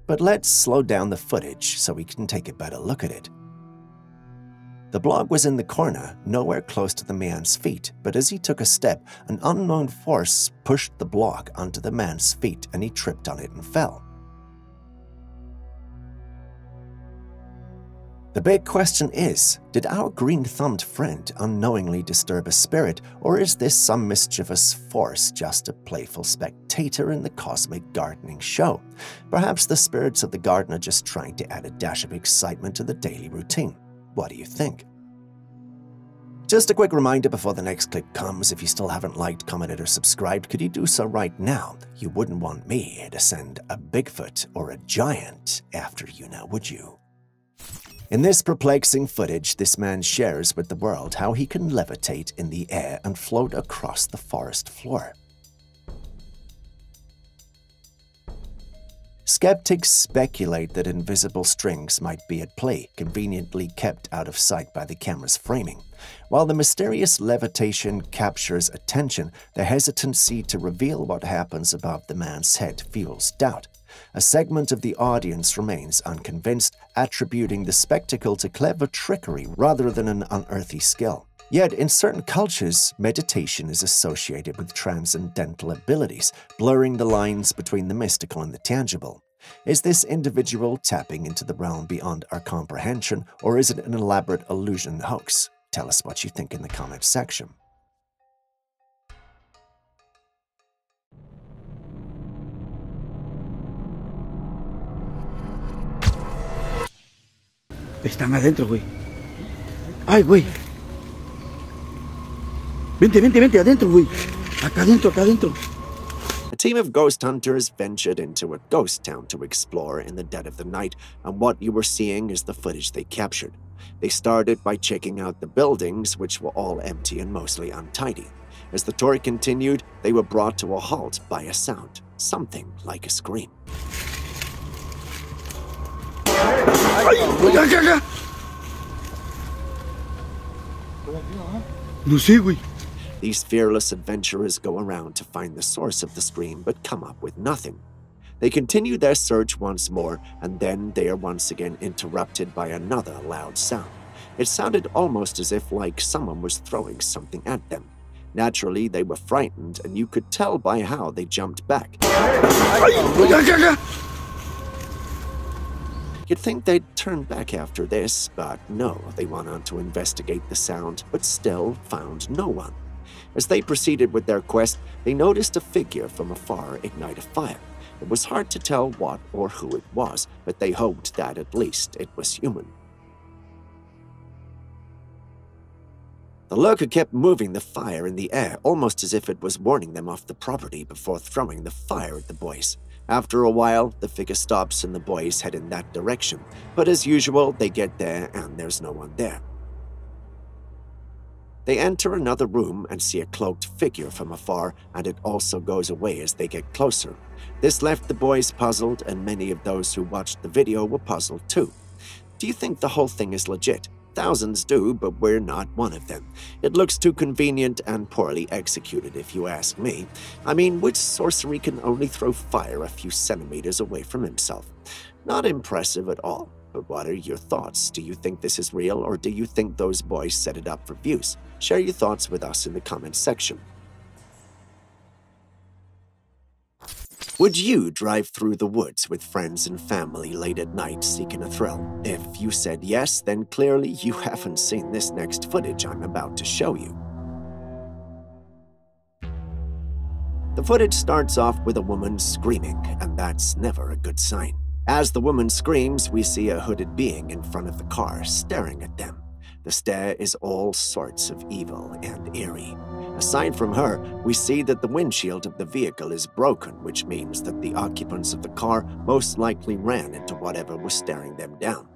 But let's slow down the footage so we can take a better look at it. The block was in the corner, nowhere close to the man's feet, but as he took a step, an unknown force pushed the block onto the man's feet and he tripped on it and fell. The big question is, did our green-thumbed friend unknowingly disturb a spirit, or is this some mischievous force just a playful spectator in the cosmic gardening show? Perhaps the spirits of the gardener just trying to add a dash of excitement to the daily routine. What do you think? Just a quick reminder before the next clip comes, if you still haven't liked, commented, or subscribed, could you do so right now? You wouldn't want me to send a Bigfoot or a giant after you now, would you? In this perplexing footage, this man shares with the world how he can levitate in the air and float across the forest floor. Skeptics speculate that invisible strings might be at play, conveniently kept out of sight by the camera's framing. While the mysterious levitation captures attention, the hesitancy to reveal what happens above the man's head fuels doubt. A segment of the audience remains unconvinced, attributing the spectacle to clever trickery rather than an unearthly skill. Yet, in certain cultures, meditation is associated with transcendental abilities, blurring the lines between the mystical and the tangible. Is this individual tapping into the realm beyond our comprehension, or is it an elaborate illusion hoax? Tell us what you think in the comments section. Están adentro, güey. Ay, güey. Vente, vente, vente, adentro, güey. Acá adentro, acá adentro. A team of ghost hunters ventured into a ghost town to explore in the dead of the night, and what you were seeing is the footage they captured. They started by checking out the buildings, which were all empty and mostly untidy. As the tour continued, they were brought to a halt by a sound, something like a scream. No sé, güey. These fearless adventurers go around to find the source of the scream but come up with nothing. They continue their search once more, and then they are once again interrupted by another loud sound. It sounded almost as if like someone was throwing something at them. Naturally, they were frightened, and you could tell by how they jumped back. You'd think they'd turn back after this, but no, they went on to investigate the sound, but still found no one. As they proceeded with their quest, they noticed a figure from afar ignite a fire. It was hard to tell what or who it was, but they hoped that at least it was human. The lurker kept moving the fire in the air, almost as if it was warning them off the property before throwing the fire at the boys. After a while, the figure stops and the boys head in that direction, but as usual, they get there and there's no one there. They enter another room and see a cloaked figure from afar, and it also goes away as they get closer. This left the boys puzzled, and many of those who watched the video were puzzled too. Do you think the whole thing is legit? Thousands do, but we're not one of them. It looks too convenient and poorly executed, if you ask me. I mean, which sorcery can only throw fire a few centimeters away from himself? Not impressive at all. But what are your thoughts? Do you think this is real, or do you think those boys set it up for views? Share your thoughts with us in the comments section. Would you drive through the woods with friends and family late at night seeking a thrill? If you said yes, then clearly you haven't seen this next footage I'm about to show you. The footage starts off with a woman screaming, and that's never a good sign. As the woman screams, we see a hooded being in front of the car staring at them. The stare is all sorts of evil and eerie. Aside from her, we see that the windshield of the vehicle is broken, which means that the occupants of the car most likely ran into whatever was staring them down.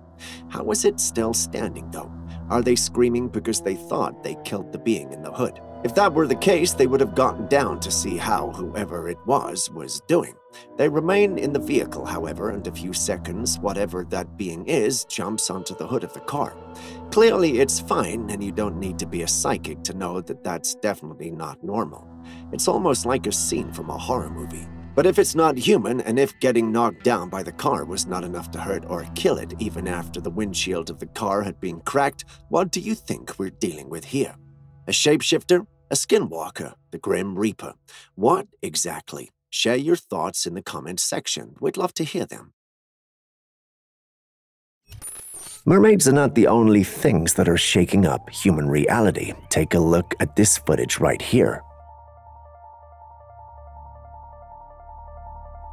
How is it still standing, though? Are they screaming because they thought they killed the being in the hood? If that were the case, they would have gotten down to see how whoever it was doing. They remain in the vehicle, however, and a few seconds, whatever that being is, jumps onto the hood of the car. Clearly, it's fine, and you don't need to be a psychic to know that that's definitely not normal. It's almost like a scene from a horror movie. But if it's not human, and if getting knocked down by the car was not enough to hurt or kill it, even after the windshield of the car had been cracked, what do you think we're dealing with here? A shapeshifter? A skinwalker? The Grim Reaper? What exactly? Share your thoughts in the comments section. We'd love to hear them. Mermaids are not the only things that are shaking up human reality. Take a look at this footage right here.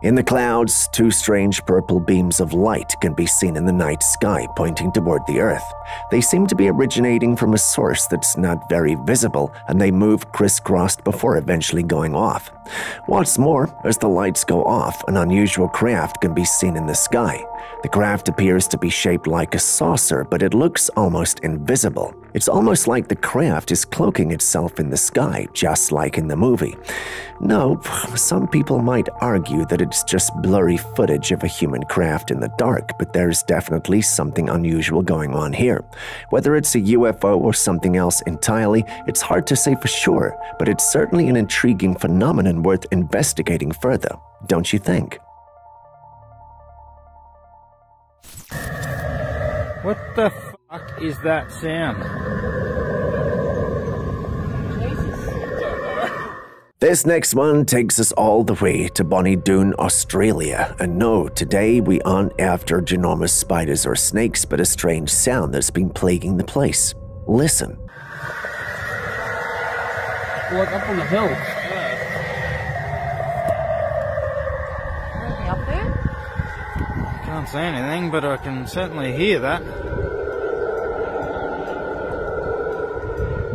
In the clouds, two strange purple beams of light can be seen in the night sky pointing toward the Earth. They seem to be originating from a source that's not very visible, and they move crisscrossed before eventually going off. What's more, as the lights go off, an unusual craft can be seen in the sky. The craft appears to be shaped like a saucer, but it looks almost invisible. It's almost like the craft is cloaking itself in the sky, just like in the movie. No, some people might argue that it's just blurry footage of a human craft in the dark, but there's definitely something unusual going on here. Whether it's a UFO or something else entirely, it's hard to say for sure, but it's certainly an intriguing phenomenon worth investigating further, don't you think? What the fuck is that sound? This next one takes us all the way to Bonnie Doon, Australia. And no, today we aren't after ginormous spiders or snakes, but a strange sound that's been plaguing the place. Listen. Look up on the hill. Anything up there? Can't see anything, but I can certainly hear that.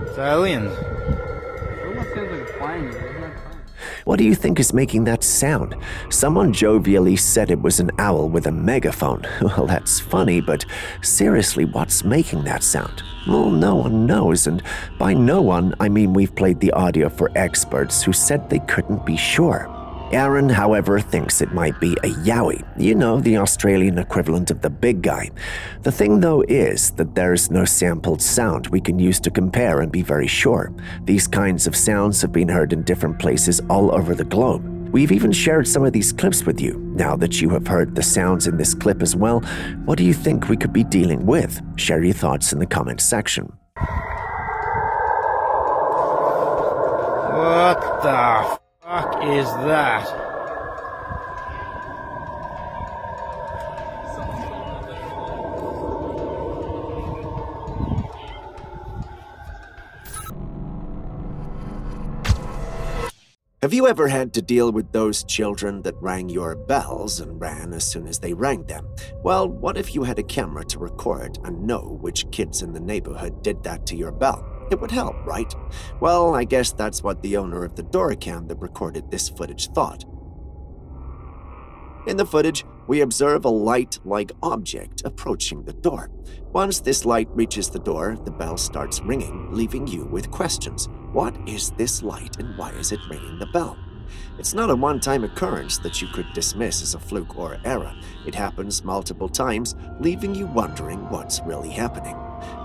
It's aliens. It almost sounds like a plane. What do you think is making that sound? Someone jovially said it was an owl with a megaphone. Well, that's funny, but seriously, what's making that sound? Well, no one knows, and by no one, I mean we've played the audio for experts who said they couldn't be sure. Aaron, however, thinks it might be a yowie, you know, the Australian equivalent of the big guy. The thing, though, is that there's no sampled sound we can use to compare and be very sure. These kinds of sounds have been heard in different places all over the globe. We've even shared some of these clips with you. Now that you have heard the sounds in this clip as well, what do you think we could be dealing with? Share your thoughts in the comments section. What the fuck is that? Have you ever had to deal with those children that rang your bells and ran as soon as they rang them? Well, what if you had a camera to record and know which kids in the neighborhood did that to your bell? It would help, right? Well, I guess that's what the owner of the Trailcam that recorded this footage thought. In the footage, we observe a light-like object approaching the door. Once this light reaches the door, the bell starts ringing, leaving you with questions. What is this light and why is it ringing the bell? It's not a one-time occurrence that you could dismiss as a fluke or error. It happens multiple times, leaving you wondering what's really happening.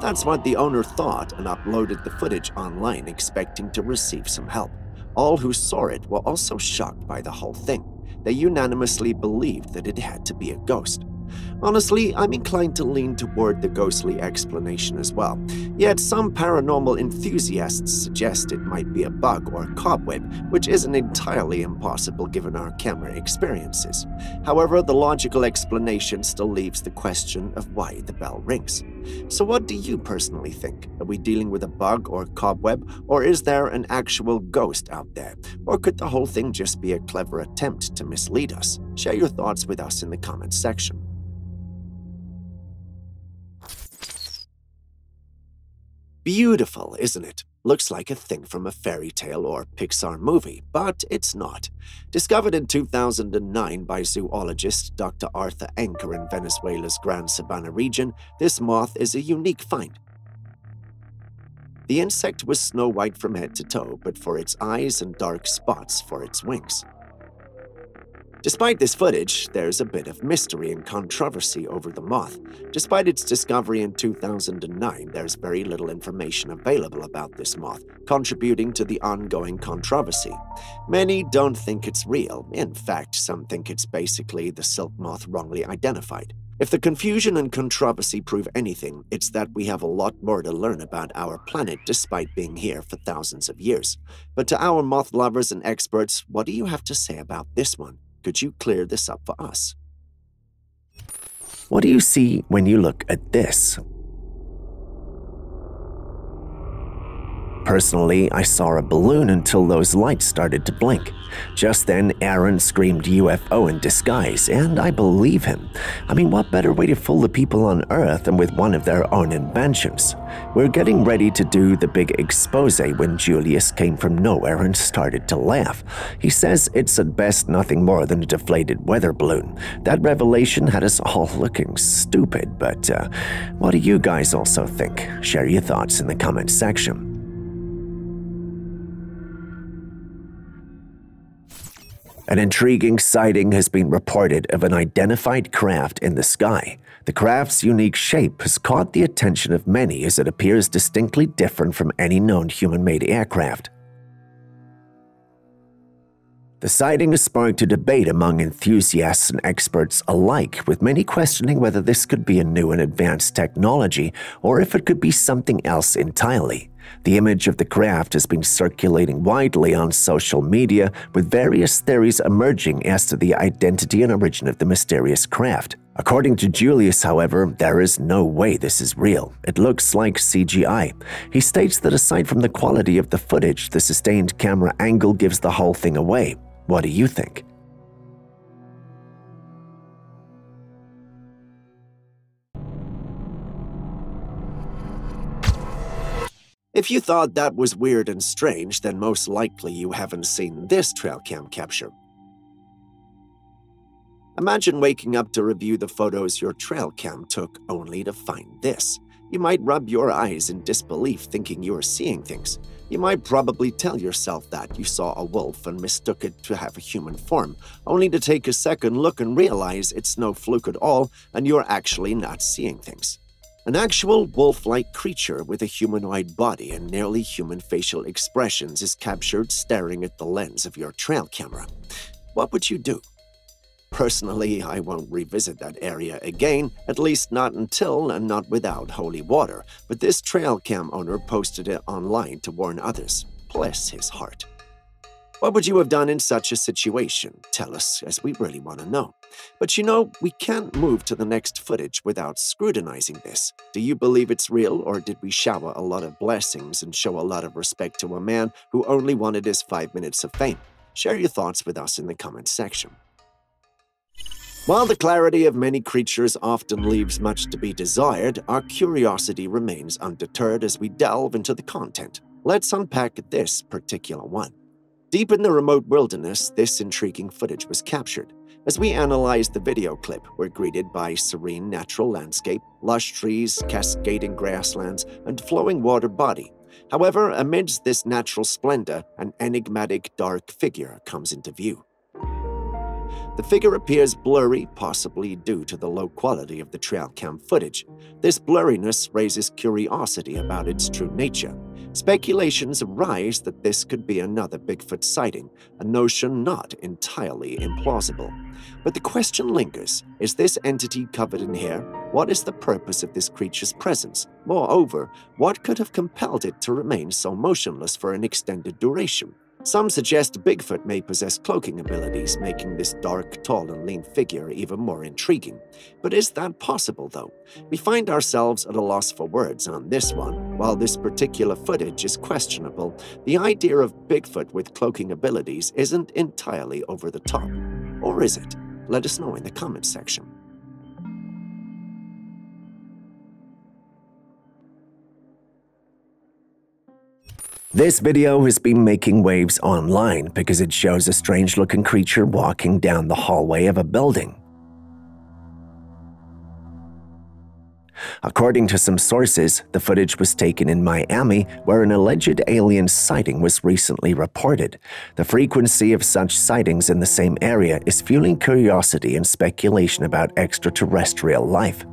That's what the owner thought and uploaded the footage online expecting to receive some help. All who saw it were also shocked by the whole thing. They unanimously believed that it had to be a ghost. Honestly, I'm inclined to lean toward the ghostly explanation as well. Yet some paranormal enthusiasts suggest it might be a bug or cobweb, which isn't entirely impossible given our camera experiences. However, the logical explanation still leaves the question of why the bell rings. So what do you personally think? Are we dealing with a bug or cobweb, or is there an actual ghost out there? Or could the whole thing just be a clever attempt to mislead us? Share your thoughts with us in the comments section. Beautiful, isn't it? Looks like a thing from a fairy tale or Pixar movie, but it's not. Discovered in 2009 by zoologist Dr. Arthur Anker in Venezuela's Gran Sabana region, this moth is a unique find. The insect was snow white from head to toe, but for its eyes and dark spots for its wings. Despite this footage, there's a bit of mystery and controversy over the moth. Despite its discovery in 2009, there's very little information available about this moth, contributing to the ongoing controversy. Many don't think it's real. In fact, some think it's basically the silk moth wrongly identified. If the confusion and controversy prove anything, it's that we have a lot more to learn about our planet despite being here for thousands of years. But to our moth lovers and experts, what do you have to say about this one? Could you clear this up for us? What do you see when you look at this? Personally, I saw a balloon until those lights started to blink. Just then, Aaron screamed UFO in disguise, and I believe him. I mean, what better way to fool the people on Earth than with one of their own inventions? We're getting ready to do the big expose when Julius came from nowhere and started to laugh. He says it's at best nothing more than a deflated weather balloon. That revelation had us all looking stupid, but what do you guys also think? Share your thoughts in the comments section. An intriguing sighting has been reported of an identified craft in the sky. The craft's unique shape has caught the attention of many as it appears distinctly different from any known human-made aircraft. The sighting has sparked a debate among enthusiasts and experts alike, with many questioning whether this could be a new and advanced technology or if it could be something else entirely. The image of the craft has been circulating widely on social media, with various theories emerging as to the identity and origin of the mysterious craft. According to Julius, however, there is no way this is real. It looks like CGI. He states that aside from the quality of the footage, the sustained camera angle gives the whole thing away. What do you think? If you thought that was weird and strange, then most likely you haven't seen this Trailcam capture. Imagine waking up to review the photos your Trailcam took only to find this. You might rub your eyes in disbelief thinking you are seeing things. You might probably tell yourself that you saw a wolf and mistook it to have a human form, only to take a second look and realize it's no fluke at all and you're actually not seeing things. An actual wolf-like creature with a humanoid body and nearly human facial expressions is captured staring at the lens of your trail camera. What would you do? Personally, I won't revisit that area again, at least not until and not without holy water, but this Trailcam owner posted it online to warn others. Bless his heart. What would you have done in such a situation? Tell us, as we really want to know. But you know, we can't move to the next footage without scrutinizing this. Do you believe it's real, or did we shower a lot of blessings and show a lot of respect to a man who only wanted his 5 minutes of fame? Share your thoughts with us in the comments section. While the clarity of many creatures often leaves much to be desired, our curiosity remains undeterred as we delve into the content. Let's unpack this particular one. Deep in the remote wilderness, this intriguing footage was captured. As we analyzed the video clip, we're greeted by serene natural landscape, lush trees, cascading grasslands, and flowing water body. However, amidst this natural splendor, an enigmatic dark figure comes into view. The figure appears blurry, possibly due to the low quality of the Trailcam footage. This blurriness raises curiosity about its true nature. Speculations arise that this could be another Bigfoot sighting, a notion not entirely implausible. But the question lingers, is this entity covered in hair? What is the purpose of this creature's presence? Moreover, what could have compelled it to remain so motionless for an extended duration? Some suggest Bigfoot may possess cloaking abilities, making this dark, tall, and lean figure even more intriguing. But is that possible, though? We find ourselves at a loss for words on this one. While this particular footage is questionable, the idea of Bigfoot with cloaking abilities isn't entirely over the top. Or is it? Let us know in the comments section. This video has been making waves online because it shows a strange-looking creature walking down the hallway of a building. According to some sources, the footage was taken in Miami, where an alleged alien sighting was recently reported. The frequency of such sightings in the same area is fueling curiosity and speculation about extraterrestrial life.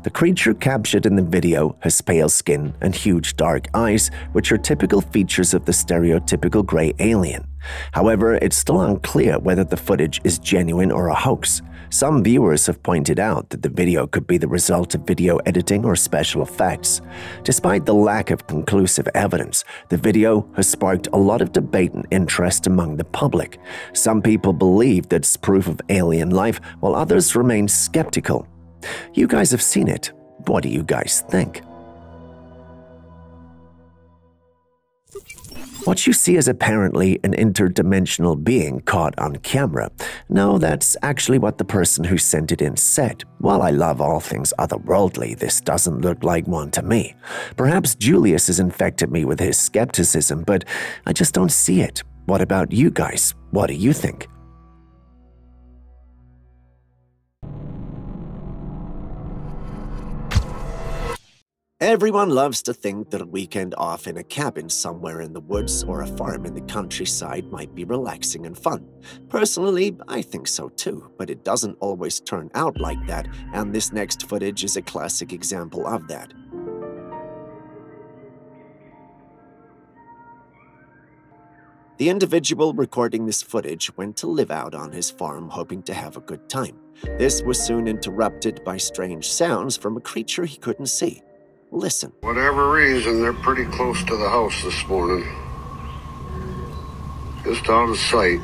The creature captured in the video has pale skin and huge dark eyes, which are typical features of the stereotypical gray alien. However, it's still unclear whether the footage is genuine or a hoax. Some viewers have pointed out that the video could be the result of video editing or special effects. Despite the lack of conclusive evidence, the video has sparked a lot of debate and interest among the public. Some people believe that it's proof of alien life, while others remain skeptical. You guys have seen it. What do you guys think? What you see is apparently an interdimensional being caught on camera. No, that's actually what the person who sent it in said. While I love all things otherworldly, this doesn't look like one to me. Perhaps Julius has infected me with his skepticism, but I just don't see it. What about you guys? What do you think? Everyone loves to think that a weekend off in a cabin somewhere in the woods or a farm in the countryside might be relaxing and fun. Personally, I think so too, but it doesn't always turn out like that, and this next footage is a classic example of that. The individual recording this footage went to live out on his farm hoping to have a good time. This was soon interrupted by strange sounds from a creature he couldn't see. Listen. Whatever reason, they're pretty close to the house this morning. Just out of sight,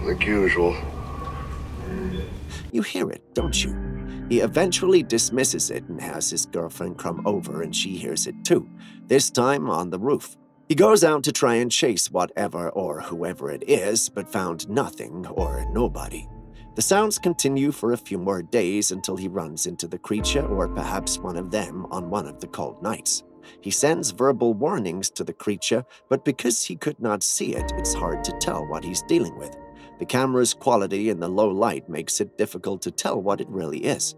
like usual. You hear it, don't you? He eventually dismisses it and has his girlfriend come over, and she hears it too, this time on the roof. He goes out to try and chase whatever or whoever it is, but found nothing or nobody. The sounds continue for a few more days until he runs into the creature or perhaps one of them on one of the cold nights. He sends verbal warnings to the creature, but because he could not see it, it's hard to tell what he's dealing with. The camera's quality in the low light makes it difficult to tell what it really is.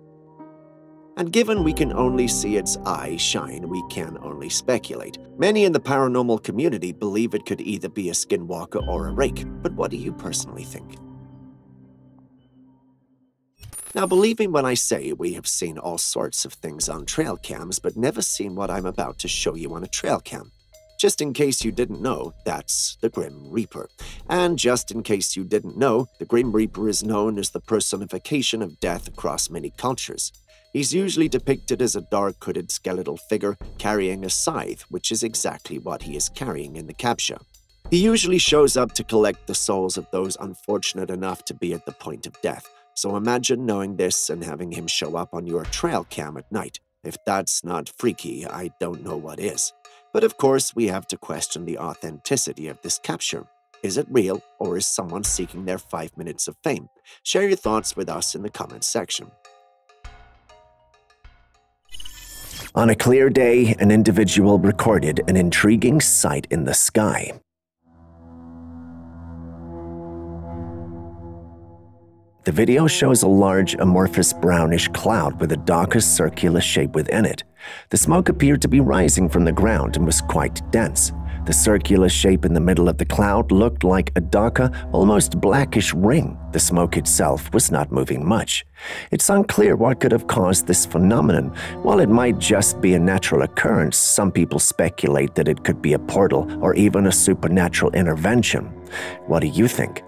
And given we can only see its eye shine, we can only speculate. Many in the paranormal community believe it could either be a skinwalker or a rake, but what do you personally think? Now, believe me when I say we have seen all sorts of things on trail cams, but never seen what I'm about to show you on a trail cam. Just in case you didn't know, that's the Grim Reaper. And just in case you didn't know, the Grim Reaper is known as the personification of death across many cultures. He's usually depicted as a dark hooded skeletal figure carrying a scythe, which is exactly what he is carrying in the capture. He usually shows up to collect the souls of those unfortunate enough to be at the point of death. So imagine knowing this and having him show up on your trail cam at night. If that's not freaky, I don't know what is. But of course, we have to question the authenticity of this capture. Is it real, or is someone seeking their 5 minutes of fame? Share your thoughts with us in the comments section. On a clear day, an individual recorded an intriguing sight in the sky. The video shows a large amorphous brownish cloud with a darker circular shape within it. The smoke appeared to be rising from the ground and was quite dense. The circular shape in the middle of the cloud looked like a darker, almost blackish ring. The smoke itself was not moving much. It's unclear what could have caused this phenomenon. While it might just be a natural occurrence, some people speculate that it could be a portal or even a supernatural intervention. What do you think?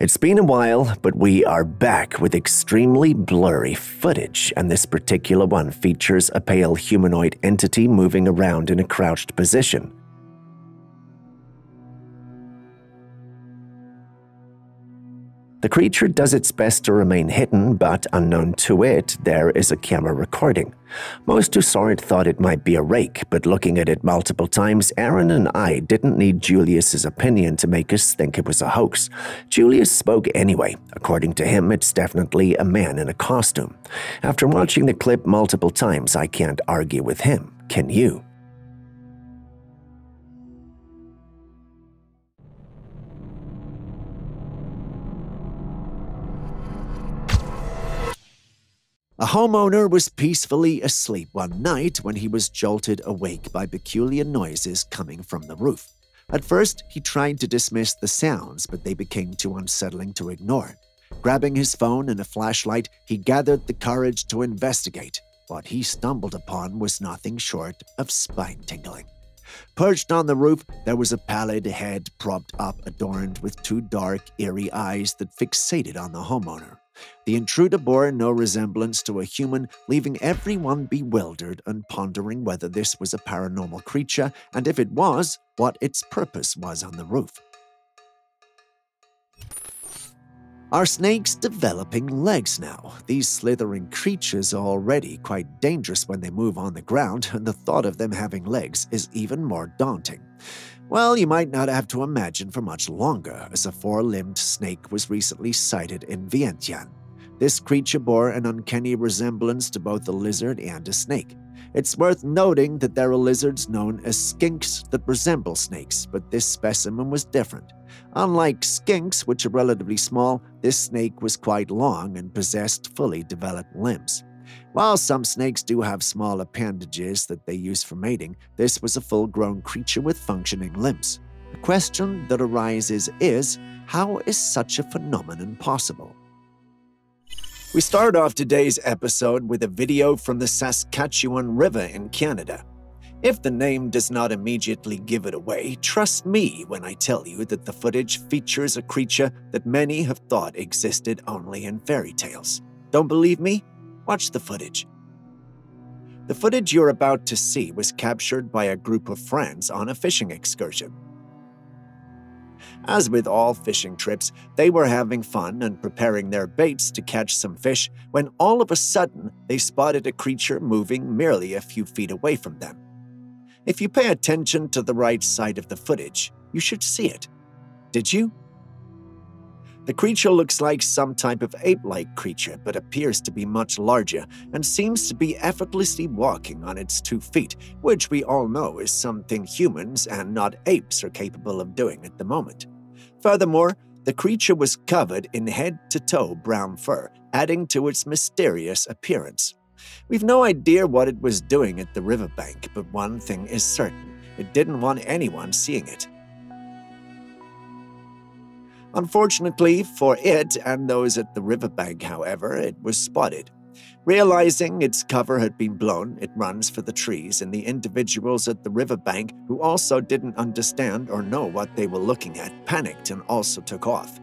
It's been a while, but we are back with extremely blurry footage, and this particular one features a pale humanoid entity moving around in a crouched position. The creature does its best to remain hidden, but unknown to it, there is a camera recording. Most who saw it thought it might be a rake, but looking at it multiple times, Aaron and I didn't need Julius's opinion to make us think it was a hoax. Julius spoke anyway. According to him, it's definitely a man in a costume. After watching the clip multiple times, I can't argue with him. Can you? A homeowner was peacefully asleep one night when he was jolted awake by peculiar noises coming from the roof. At first, he tried to dismiss the sounds, but they became too unsettling to ignore. Grabbing his phone and a flashlight, he gathered the courage to investigate. What he stumbled upon was nothing short of spine-tingling. Perched on the roof, there was a pallid head propped up, adorned with two dark, eerie eyes that fixated on the homeowner. The intruder bore no resemblance to a human, leaving everyone bewildered and pondering whether this was a paranormal creature, and if it was, what its purpose was on the roof. Are snakes developing legs now? These slithering creatures are already quite dangerous when they move on the ground, and the thought of them having legs is even more daunting. Well, you might not have to imagine for much longer, as a four-limbed snake was recently sighted in Vientiane. This creature bore an uncanny resemblance to both a lizard and a snake. It's worth noting that there are lizards known as skinks that resemble snakes, but this specimen was different. Unlike skinks, which are relatively small, this snake was quite long and possessed fully developed limbs. While some snakes do have small appendages that they use for mating, this was a full-grown creature with functioning limbs. The question that arises is, how is such a phenomenon possible? We start off today's episode with a video from the Saskatchewan River in Canada. If the name does not immediately give it away, trust me when I tell you that the footage features a creature that many have thought existed only in fairy tales. Don't believe me? Watch the footage. The footage you're about to see was captured by a group of friends on a fishing excursion. As with all fishing trips, they were having fun and preparing their baits to catch some fish when all of a sudden they spotted a creature moving merely a few feet away from them. If you pay attention to the right side of the footage, you should see it. Did you? The creature looks like some type of ape-like creature, but appears to be much larger and seems to be effortlessly walking on its 2 feet, which we all know is something humans and not apes are capable of doing at the moment. Furthermore, the creature was covered in head-to-toe brown fur, adding to its mysterious appearance. We've no idea what it was doing at the riverbank, but one thing is certain: it didn't want anyone seeing it. Unfortunately for it and those at the riverbank, however, it was spotted. Realizing its cover had been blown, it runs for the trees, and the individuals at the riverbank, who also didn't understand or know what they were looking at, panicked and also took off.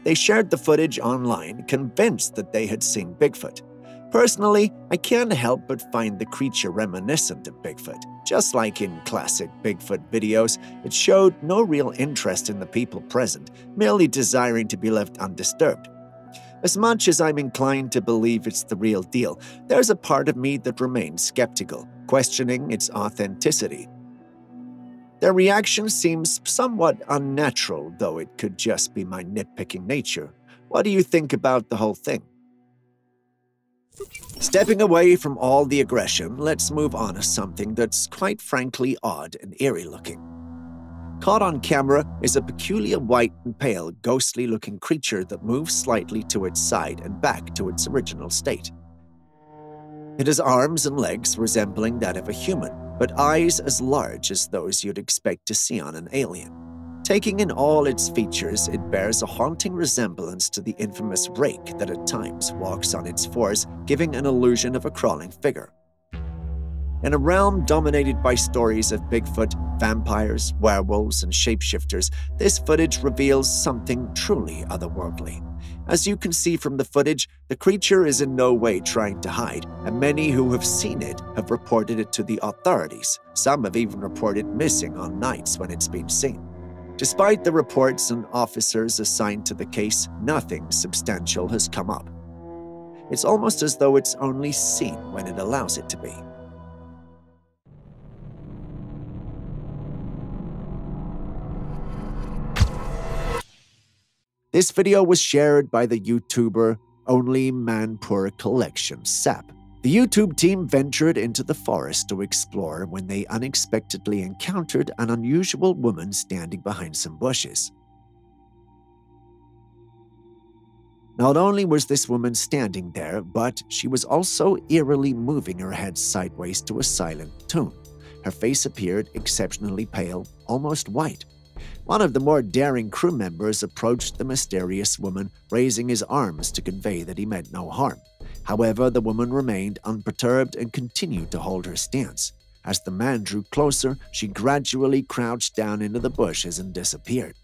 They shared the footage online, convinced that they had seen Bigfoot. Personally, I can't help but find the creature reminiscent of Bigfoot. Just like in classic Bigfoot videos, it showed no real interest in the people present, merely desiring to be left undisturbed. As much as I'm inclined to believe it's the real deal, there's a part of me that remains skeptical, questioning its authenticity. Their reaction seems somewhat unnatural, though it could just be my nitpicking nature. What do you think about the whole thing? Stepping away from all the aggression, let's move on to something that's quite frankly odd and eerie looking. Caught on camera is a peculiar white and pale, ghostly-looking creature that moves slightly to its side and back to its original state. It has arms and legs resembling that of a human, but eyes as large as those you'd expect to see on an alien. Taking in all its features, it bears a haunting resemblance to the infamous rake that at times walks on its fours, giving an illusion of a crawling figure. In a realm dominated by stories of Bigfoot, vampires, werewolves, and shapeshifters, this footage reveals something truly otherworldly. As you can see from the footage, the creature is in no way trying to hide, and many who have seen it have reported it to the authorities. Some have even reported missing on nights when it's been seen. Despite the reports and officers assigned to the case, nothing substantial has come up. It's almost as though it's only seen when it allows it to be. This video was shared by the YouTuber Only Manpur Collection Sap. The YouTube team ventured into the forest to explore when they unexpectedly encountered an unusual woman standing behind some bushes. Not only was this woman standing there, but she was also eerily moving her head sideways to a silent tune. Her face appeared exceptionally pale, almost white. One of the more daring crew members approached the mysterious woman, raising his arms to convey that he meant no harm. However, the woman remained unperturbed and continued to hold her stance. As the man drew closer, she gradually crouched down into the bushes and disappeared.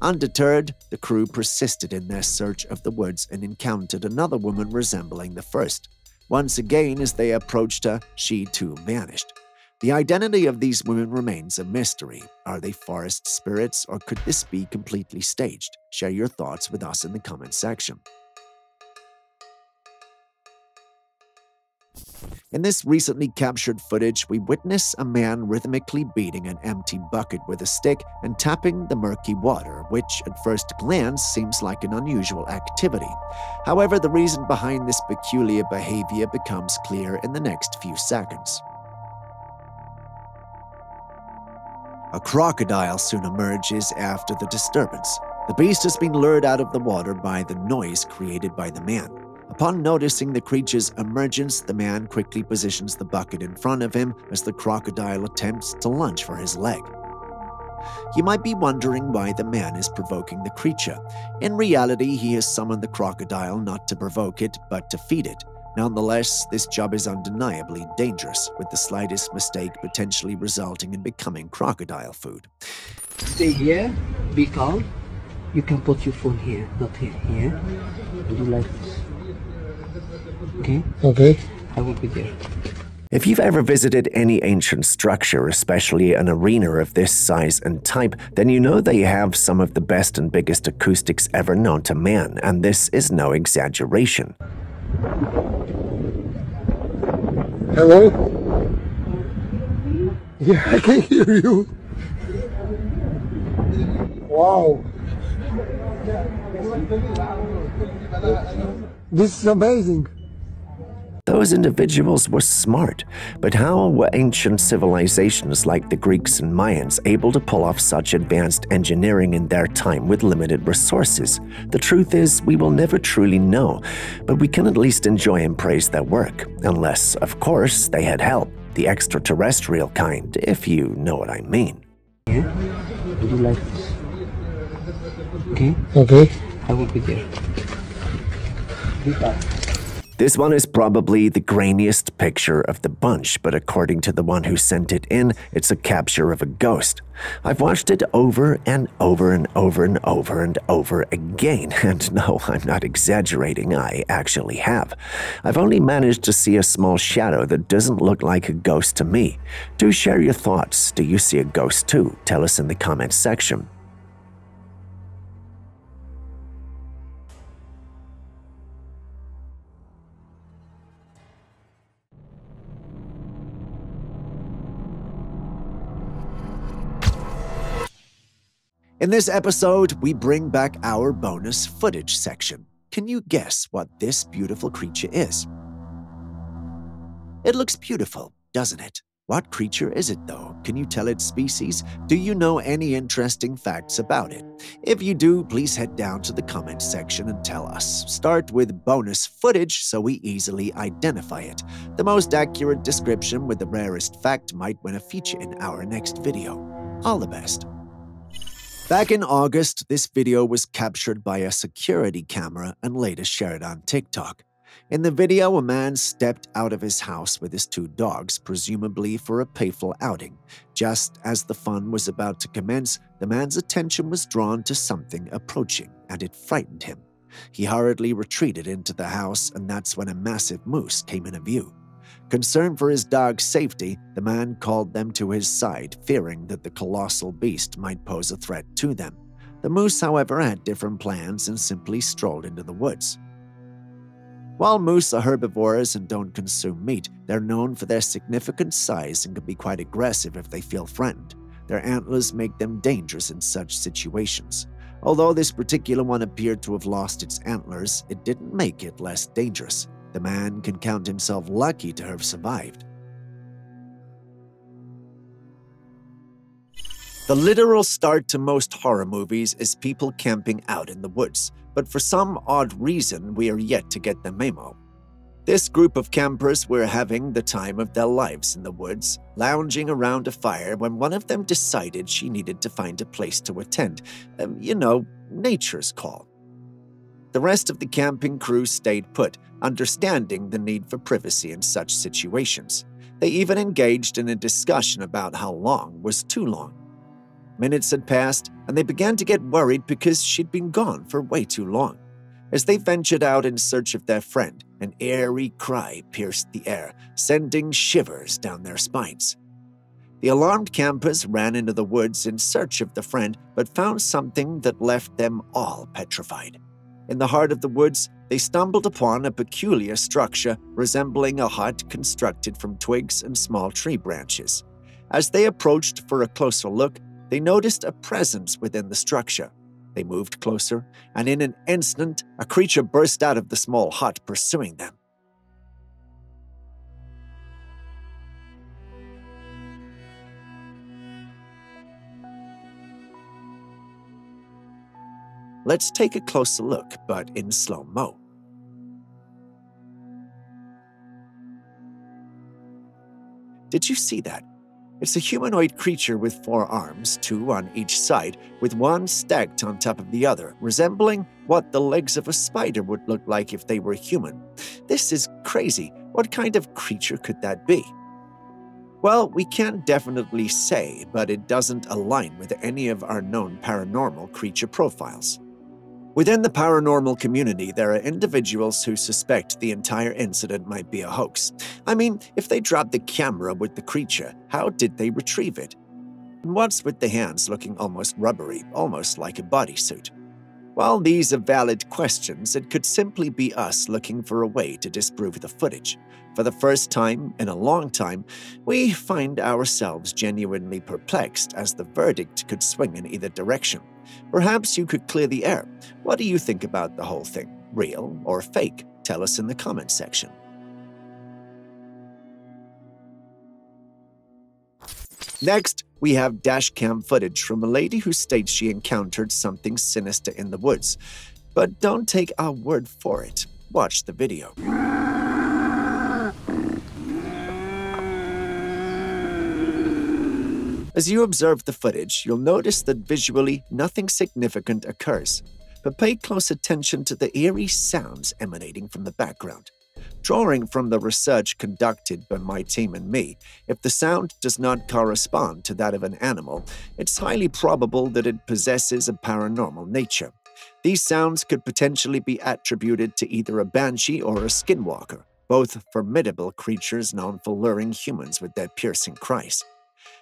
Undeterred, the crew persisted in their search of the woods and encountered another woman resembling the first. Once again, as they approached her, she too vanished. The identity of these women remains a mystery. Are they forest spirits, or could this be completely staged? Share your thoughts with us in the comment section. In this recently captured footage, we witness a man rhythmically beating an empty bucket with a stick and tapping the murky water, which at first glance seems like an unusual activity. However, the reason behind this peculiar behavior becomes clear in the next few seconds. A crocodile soon emerges after the disturbance. The beast has been lured out of the water by the noise created by the man. Upon noticing the creature's emergence, the man quickly positions the bucket in front of him as the crocodile attempts to lunge for his leg. You might be wondering why the man is provoking the creature. In reality, he has summoned the crocodile not to provoke it, but to feed it. Nonetheless, this job is undeniably dangerous, with the slightest mistake potentially resulting in becoming crocodile food. Stay here, be calm. You can put your phone here, not here, here. And do like this. Okay? Okay. I will be there. If you've ever visited any ancient structure, especially an arena of this size and type, then you know they have some of the best and biggest acoustics ever known to man, and this is no exaggeration. Hello? Yeah, I can hear you. Wow. This is amazing. Those individuals were smart, but how were ancient civilizations like the Greeks and Mayans able to pull off such advanced engineering in their time with limited resources? The truth is, we will never truly know, but we can at least enjoy and praise their work, unless, of course, they had help, the extraterrestrial kind, if you know what I mean. Yeah? Would you like this? Okay? Okay. I will be there. Goodbye. This one is probably the grainiest picture of the bunch, but according to the one who sent it in, it's a capture of a ghost. I've watched it over and over and over and over and over again, and no, I'm not exaggerating, I actually have. I've only managed to see a small shadow that doesn't look like a ghost to me. Do share your thoughts. Do you see a ghost too? Tell us in the comments section. In this episode, we bring back our bonus footage section. Can you guess what this beautiful creature is? It looks beautiful, doesn't it? What creature is it, though? Can you tell its species? Do you know any interesting facts about it? If you do, please head down to the comments section and tell us. Start with bonus footage so we easily identify it. The most accurate description with the rarest fact might win a feature in our next video. All the best. Back in August, this video was captured by a security camera and later shared on TikTok. In the video, a man stepped out of his house with his 2 dogs, presumably for a playful outing. Just as the fun was about to commence, the man's attention was drawn to something approaching, and it frightened him. He hurriedly retreated into the house, and that's when a massive moose came into view. Concerned for his dog's safety, the man called them to his side, fearing that the colossal beast might pose a threat to them. The moose, however, had different plans and simply strolled into the woods. While moose are herbivores and don't consume meat, they're known for their significant size and can be quite aggressive if they feel threatened. Their antlers make them dangerous in such situations. Although this particular one appeared to have lost its antlers, it didn't make it less dangerous. The man can count himself lucky to have survived. The literal start to most horror movies is people camping out in the woods, but for some odd reason we are yet to get the memo. This group of campers were having the time of their lives in the woods, lounging around a fire when one of them decided she needed to find a place to attend. Nature's call. The rest of the camping crew stayed put, understanding the need for privacy in such situations. They even engaged in a discussion about how long was too long. Minutes had passed, and they began to get worried because she'd been gone for way too long. As they ventured out in search of their friend, an eerie cry pierced the air, sending shivers down their spines. The alarmed campers ran into the woods in search of the friend, but found something that left them all petrified. In the heart of the woods, they stumbled upon a peculiar structure resembling a hut constructed from twigs and small tree branches. As they approached for a closer look, they noticed a presence within the structure. They moved closer, and in an instant, a creature burst out of the small hut, pursuing them. Let's take a closer look, but in slow-mo. Did you see that? It's a humanoid creature with 4 arms, 2 on each side, with one stacked on top of the other, resembling what the legs of a spider would look like if they were human. This is crazy. What kind of creature could that be? Well, we can't definitely say, but it doesn't align with any of our known paranormal creature profiles. Within the paranormal community, there are individuals who suspect the entire incident might be a hoax. I mean, if they dropped the camera with the creature, how did they retrieve it? And what's with the hands looking almost rubbery, almost like a bodysuit? While these are valid questions, it could simply be us looking for a way to disprove the footage. For the first time in a long time, we find ourselves genuinely perplexed as the verdict could swing in either direction. Perhaps you could clear the air. What do you think about the whole thing? Real or fake? Tell us in the comments section. Next, we have dashcam footage from a lady who states she encountered something sinister in the woods. But don't take our word for it. Watch the video. As you observe the footage, you'll notice that visually nothing significant occurs. But pay close attention to the eerie sounds emanating from the background. Drawing from the research conducted by my team and me, if the sound does not correspond to that of an animal, it's highly probable that it possesses a paranormal nature. These sounds could potentially be attributed to either a banshee or a skinwalker, both formidable creatures known for luring humans with their piercing cries.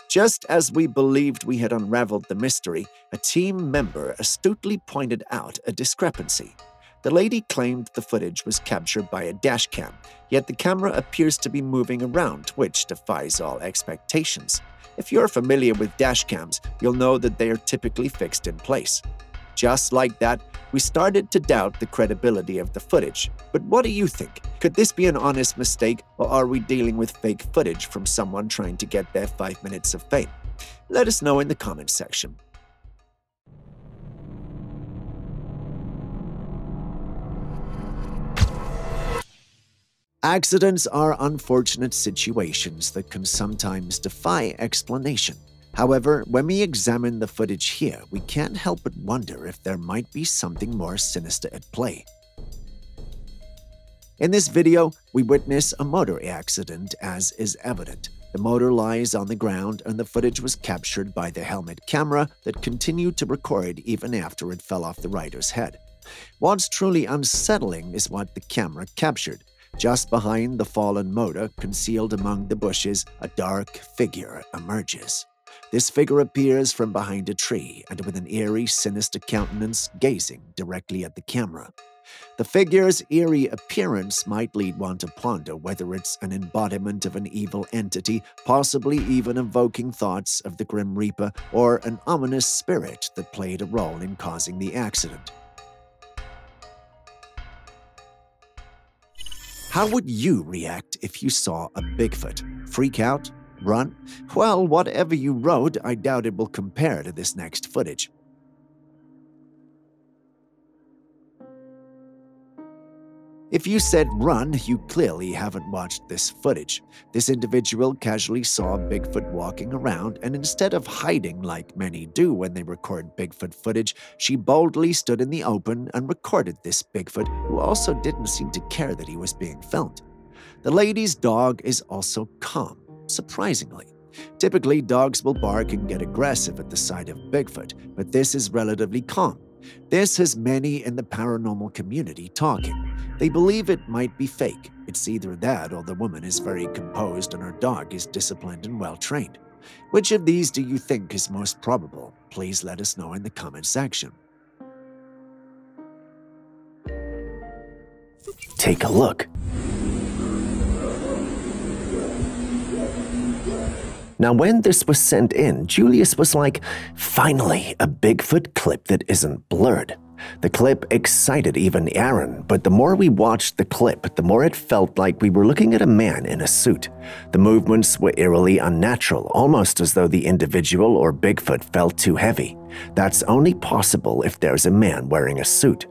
Just as we believed we had unraveled the mystery, a team member astutely pointed out a discrepancy. The lady claimed the footage was captured by a dashcam, yet the camera appears to be moving around, which defies all expectations. If you're familiar with dashcams, you'll know that they are typically fixed in place. Just like that, we started to doubt the credibility of the footage. But what do you think? Could this be an honest mistake, or are we dealing with fake footage from someone trying to get their 5 minutes of fame? Let us know in the comments section. Accidents are unfortunate situations that can sometimes defy explanation. However, when we examine the footage here, we can't help but wonder if there might be something more sinister at play. In this video, we witness a motor accident, as is evident. The motor lies on the ground, and the footage was captured by the helmet camera that continued to record even after it fell off the rider's head. What's truly unsettling is what the camera captured. Just behind the fallen motor, concealed among the bushes, a dark figure emerges. This figure appears from behind a tree and with an eerie, sinister countenance gazing directly at the camera. The figure's eerie appearance might lead one to ponder whether it's an embodiment of an evil entity, possibly even evoking thoughts of the Grim Reaper, or an ominous spirit that played a role in causing the accident. How would you react if you saw a Bigfoot? Freak out? Run? Well, whatever you wrote, I doubt it will compare to this next footage. If you said run, you clearly haven't watched this footage. This individual casually saw Bigfoot walking around, and instead of hiding like many do when they record Bigfoot footage, she boldly stood in the open and recorded this Bigfoot, who also didn't seem to care that he was being filmed. The lady's dog is also calm, surprisingly. Typically, dogs will bark and get aggressive at the sight of Bigfoot, but this is relatively calm. This has many in the paranormal community talking. They believe it might be fake. It's either that or the woman is very composed and her dog is disciplined and well-trained. Which of these do you think is most probable? Please let us know in the comment section. Take a look. Now, when this was sent in, Julius was like, finally, a Bigfoot clip that isn't blurred. The clip excited even Aaron, but the more we watched the clip, the more it felt like we were looking at a man in a suit. The movements were eerily unnatural, almost as though the individual or Bigfoot felt too heavy. That's only possible if there's a man wearing a suit.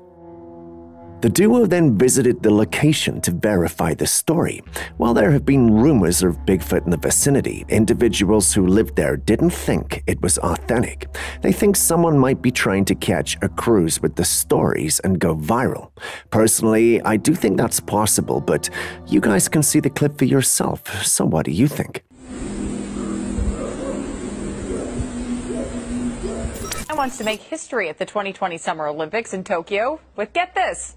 The duo then visited the location to verify the story. While there have been rumors of Bigfoot in the vicinity, individuals who lived there didn't think it was authentic. They think someone might be trying to catch a cruise with the stories and go viral. Personally, I do think that's possible, but you guys can see the clip for yourself, so what do you think? Wants to make history at the 2020 Summer Olympics in Tokyo with, get this,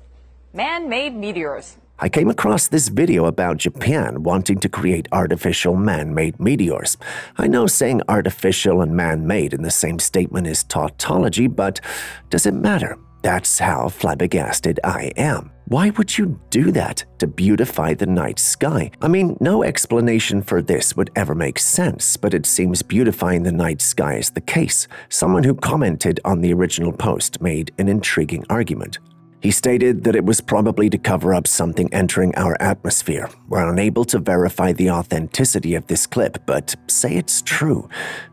man-made meteors. I came across this video about Japan wanting to create artificial man-made meteors. I know saying artificial and man-made in the same statement is tautology, but does it matter? That's how flabbergasted I am. Why would you do that to beautify the night sky? I mean, no explanation for this would ever make sense, but it seems beautifying the night sky is the case. Someone who commented on the original post made an intriguing argument. He stated that it was probably to cover up something entering our atmosphere. We're unable to verify the authenticity of this clip, but say it's true.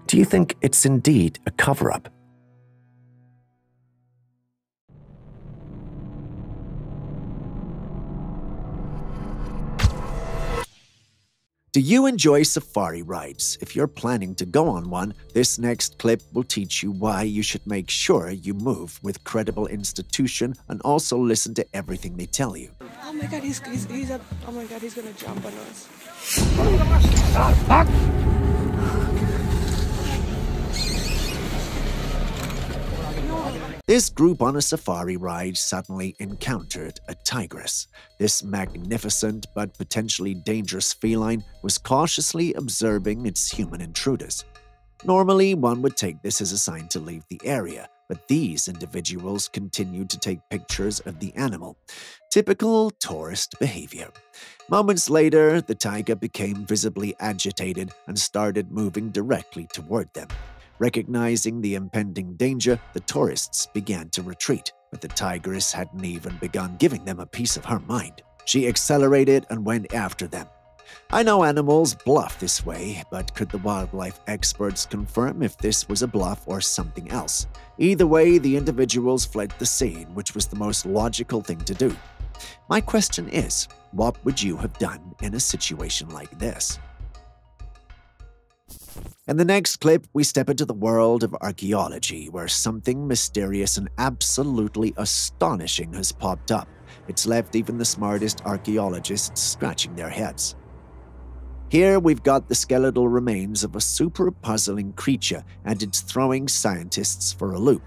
Do you think it's indeed a cover-up? Do you enjoy safari rides? If you're planning to go on one, this next clip will teach you why you should make sure you move with credible institution and also listen to everything they tell you. Oh my god, he's up. Oh my god, he's gonna jump on us. This group on a safari ride suddenly encountered a tigress. This magnificent but potentially dangerous feline was cautiously observing its human intruders. Normally, one would take this as a sign to leave the area, but these individuals continued to take pictures of the animal. Typical tourist behavior. Moments later, the tiger became visibly agitated and started moving directly toward them. Recognizing the impending danger, the tourists began to retreat, but the tigress hadn't even begun giving them a piece of her mind. She accelerated and went after them. I know animals bluff this way, but could the wildlife experts confirm if this was a bluff or something else? Either way, the individuals fled the scene, which was the most logical thing to do. My question is, what would you have done in a situation like this? In the next clip, we step into the world of archaeology, where something mysterious and absolutely astonishing has popped up. It's left even the smartest archaeologists scratching their heads. Here we've got the skeletal remains of a super puzzling creature, and it's throwing scientists for a loop.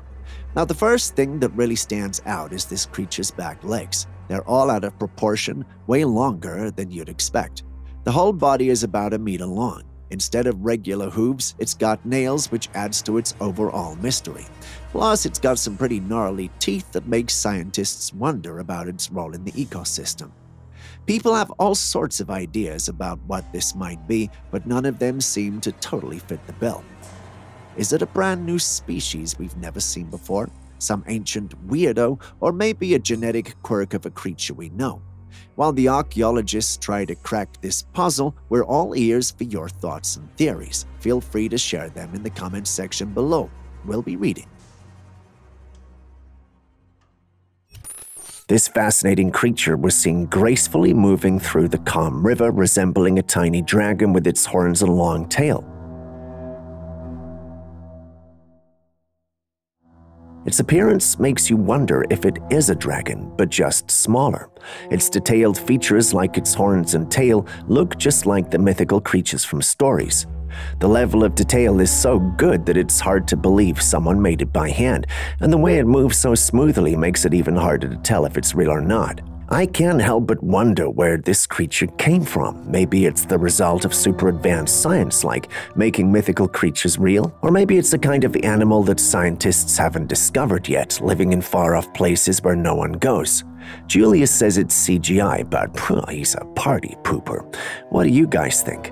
Now, the first thing that really stands out is this creature's back legs. They're all out of proportion, way longer than you'd expect. The whole body is about 1 meter long. Instead of regular hooves, it's got nails, which adds to its overall mystery. Plus, it's got some pretty gnarly teeth that makes scientists wonder about its role in the ecosystem. People have all sorts of ideas about what this might be, but none of them seem to totally fit the bill. Is it a brand new species we've never seen before? Some ancient weirdo? Or maybe a genetic quirk of a creature we know? While the archaeologists try to crack this puzzle, we're all ears for your thoughts and theories. Feel free to share them in the comments section below. We'll be reading. This fascinating creature was seen gracefully moving through the calm river, resembling a tiny dragon with its horns and long tail. Its appearance makes you wonder if it is a dragon, but just smaller. Its detailed features, like its horns and tail, look just like the mythical creatures from stories. The level of detail is so good that it's hard to believe someone made it by hand, and the way it moves so smoothly makes it even harder to tell if it's real or not. I can't help but wonder where this creature came from. Maybe it's the result of super advanced science, like making mythical creatures real? Or maybe it's the kind of animal that scientists haven't discovered yet, living in far-off places where no one goes. Julius says it's CGI, but he's a party pooper. What do you guys think?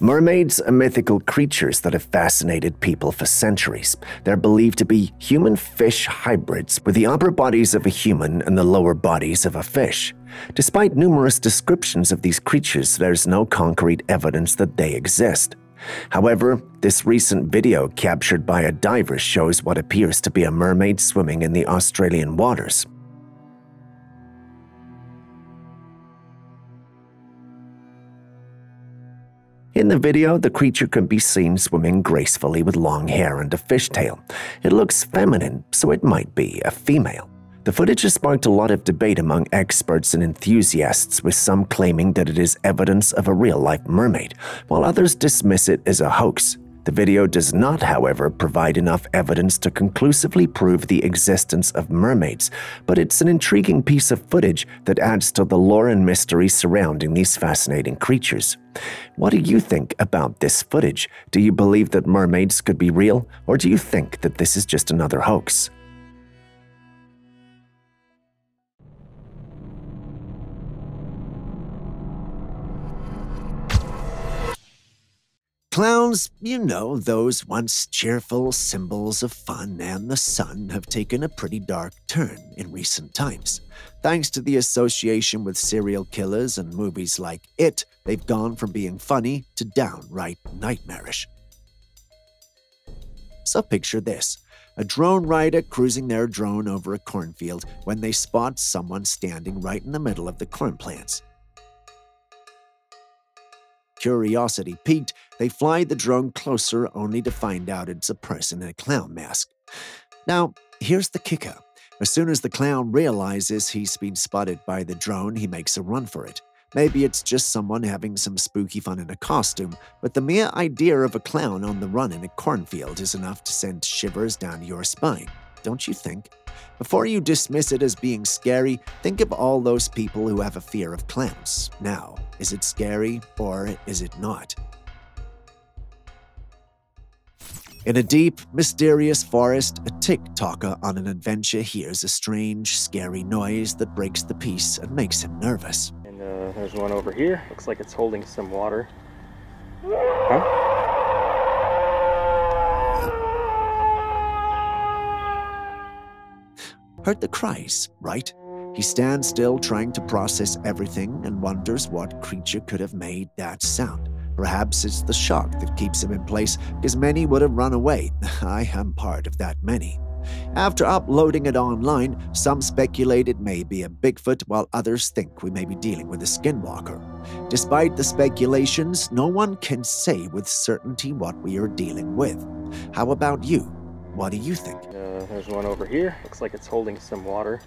Mermaids are mythical creatures that have fascinated people for centuries. They're believed to be human-fish hybrids with the upper bodies of a human and the lower bodies of a fish. Despite numerous descriptions of these creatures, there's no concrete evidence that they exist. However, this recent video captured by a diver shows what appears to be a mermaid swimming in the Australian waters. In the video, the creature can be seen swimming gracefully with long hair and a fishtail. It looks feminine, so it might be a female. The footage has sparked a lot of debate among experts and enthusiasts, with some claiming that it is evidence of a real-life mermaid, while others dismiss it as a hoax. The video does not, however, provide enough evidence to conclusively prove the existence of mermaids, but it's an intriguing piece of footage that adds to the lore and mystery surrounding these fascinating creatures. What do you think about this footage? Do you believe that mermaids could be real, or do you think that this is just another hoax? Clowns, you know, those once cheerful symbols of fun and the sun, have taken a pretty dark turn in recent times. Thanks to the association with serial killers and movies like It, they've gone from being funny to downright nightmarish. So picture this: a drone rider cruising their drone over a cornfield when they spot someone standing right in the middle of the corn plants. Curiosity piqued, they fly the drone closer only to find out it's a person in a clown mask. Now, here's the kicker. As soon as the clown realizes he's been spotted by the drone, he makes a run for it. Maybe it's just someone having some spooky fun in a costume, but the mere idea of a clown on the run in a cornfield is enough to send shivers down your spine, don't you think? Before you dismiss it as being scary, think of all those people who have a fear of clowns. Now, is it scary or is it not? In a deep, mysterious forest, a TikToker on an adventure hears a strange, scary noise that breaks the peace and makes him nervous. And There's one over here. Looks like it's holding some water. Huh? Heard the cries, right? He stands still trying to process everything and wonders what creature could have made that sound. Perhaps it's the shock that keeps him in place, because many would have run away. I am part of that many. After uploading it online, some speculate it may be a Bigfoot, while others think we may be dealing with a skinwalker. Despite the speculations, no one can say with certainty what we are dealing with. How about you? What do you think? There's one over here. Looks like it's holding some water.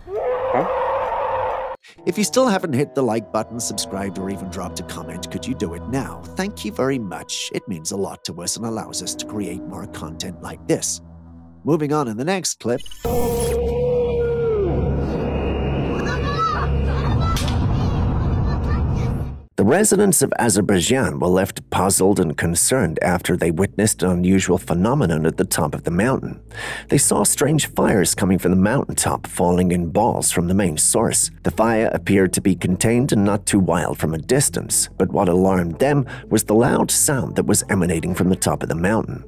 Huh? If you still haven't hit the like button, subscribed, or even dropped a comment, could you do it now? Thank you very much. It means a lot to us and allows us to create more content like this. Moving on in the next clip. The residents of Azerbaijan were left puzzled and concerned after they witnessed an unusual phenomenon at the top of the mountain. They saw strange fires coming from the mountaintop, falling in balls from the main source. The fire appeared to be contained and not too wild from a distance, but what alarmed them was the loud sound that was emanating from the top of the mountain.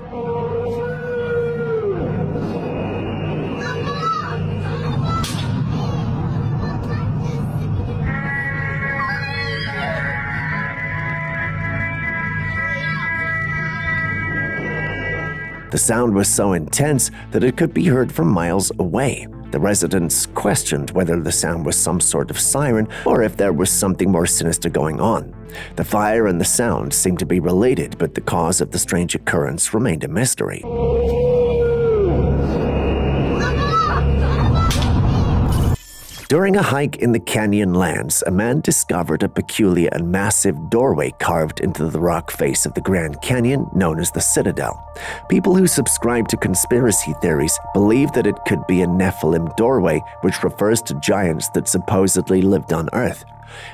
The sound was so intense that it could be heard from miles away. The residents questioned whether the sound was some sort of siren or if there was something more sinister going on. The fire and the sound seemed to be related, but the cause of the strange occurrence remained a mystery. During a hike in the canyon lands, a man discovered a peculiar and massive doorway carved into the rock face of the Grand Canyon known as the Citadel. People who subscribe to conspiracy theories believe that it could be a Nephilim doorway, which refers to giants that supposedly lived on Earth.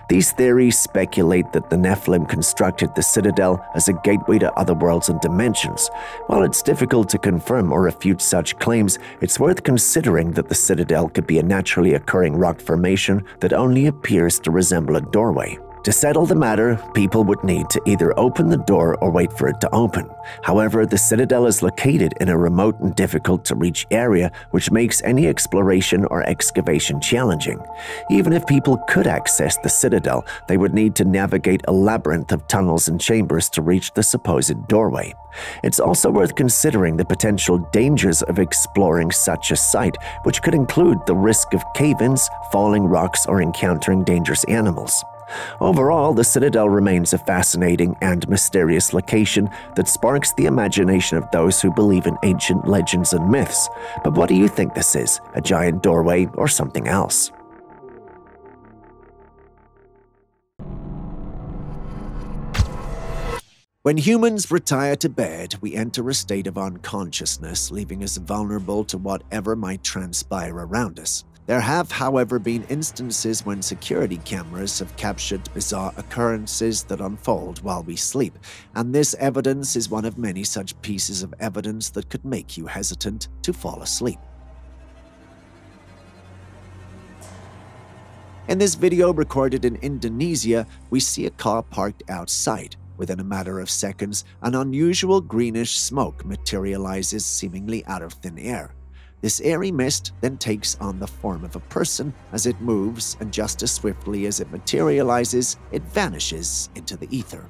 These theories speculate that the Nephilim constructed the Citadel as a gateway to other worlds and dimensions. While it's difficult to confirm or refute such claims, it's worth considering that the Citadel could be a naturally occurring rock formation that only appears to resemble a doorway. To settle the matter, people would need to either open the door or wait for it to open. However, the Citadel is located in a remote and difficult-to-reach area, which makes any exploration or excavation challenging. Even if people could access the Citadel, they would need to navigate a labyrinth of tunnels and chambers to reach the supposed doorway. It's also worth considering the potential dangers of exploring such a site, which could include the risk of cave-ins, falling rocks, or encountering dangerous animals. Overall, the Citadel remains a fascinating and mysterious location that sparks the imagination of those who believe in ancient legends and myths. But what do you think this is? A giant doorway or something else? When humans retire to bed, we enter a state of unconsciousness, leaving us vulnerable to whatever might transpire around us. There have, however, been instances when security cameras have captured bizarre occurrences that unfold while we sleep, and this evidence is one of many such pieces of evidence that could make you hesitant to fall asleep. In this video recorded in Indonesia, we see a car parked outside. Within a matter of seconds, an unusual greenish smoke materializes seemingly out of thin air. This airy mist then takes on the form of a person as it moves, and just as swiftly as it materializes, it vanishes into the ether.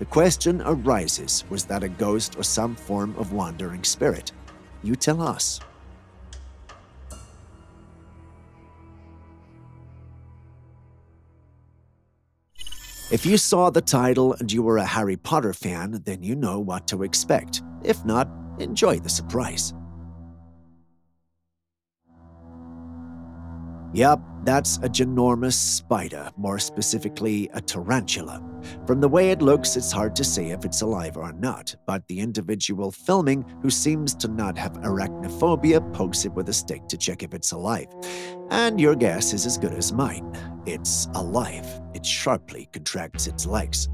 The question arises, was that a ghost or some form of wandering spirit? You tell us. If you saw the title and you were a Harry Potter fan, then you know what to expect. If not, enjoy the surprise. Yup, that's a ginormous spider, more specifically a tarantula. From the way it looks, it's hard to say if it's alive or not, but the individual filming, who seems to not have arachnophobia, pokes it with a stick to check if it's alive. And your guess is as good as mine. It's alive. It sharply contracts its legs.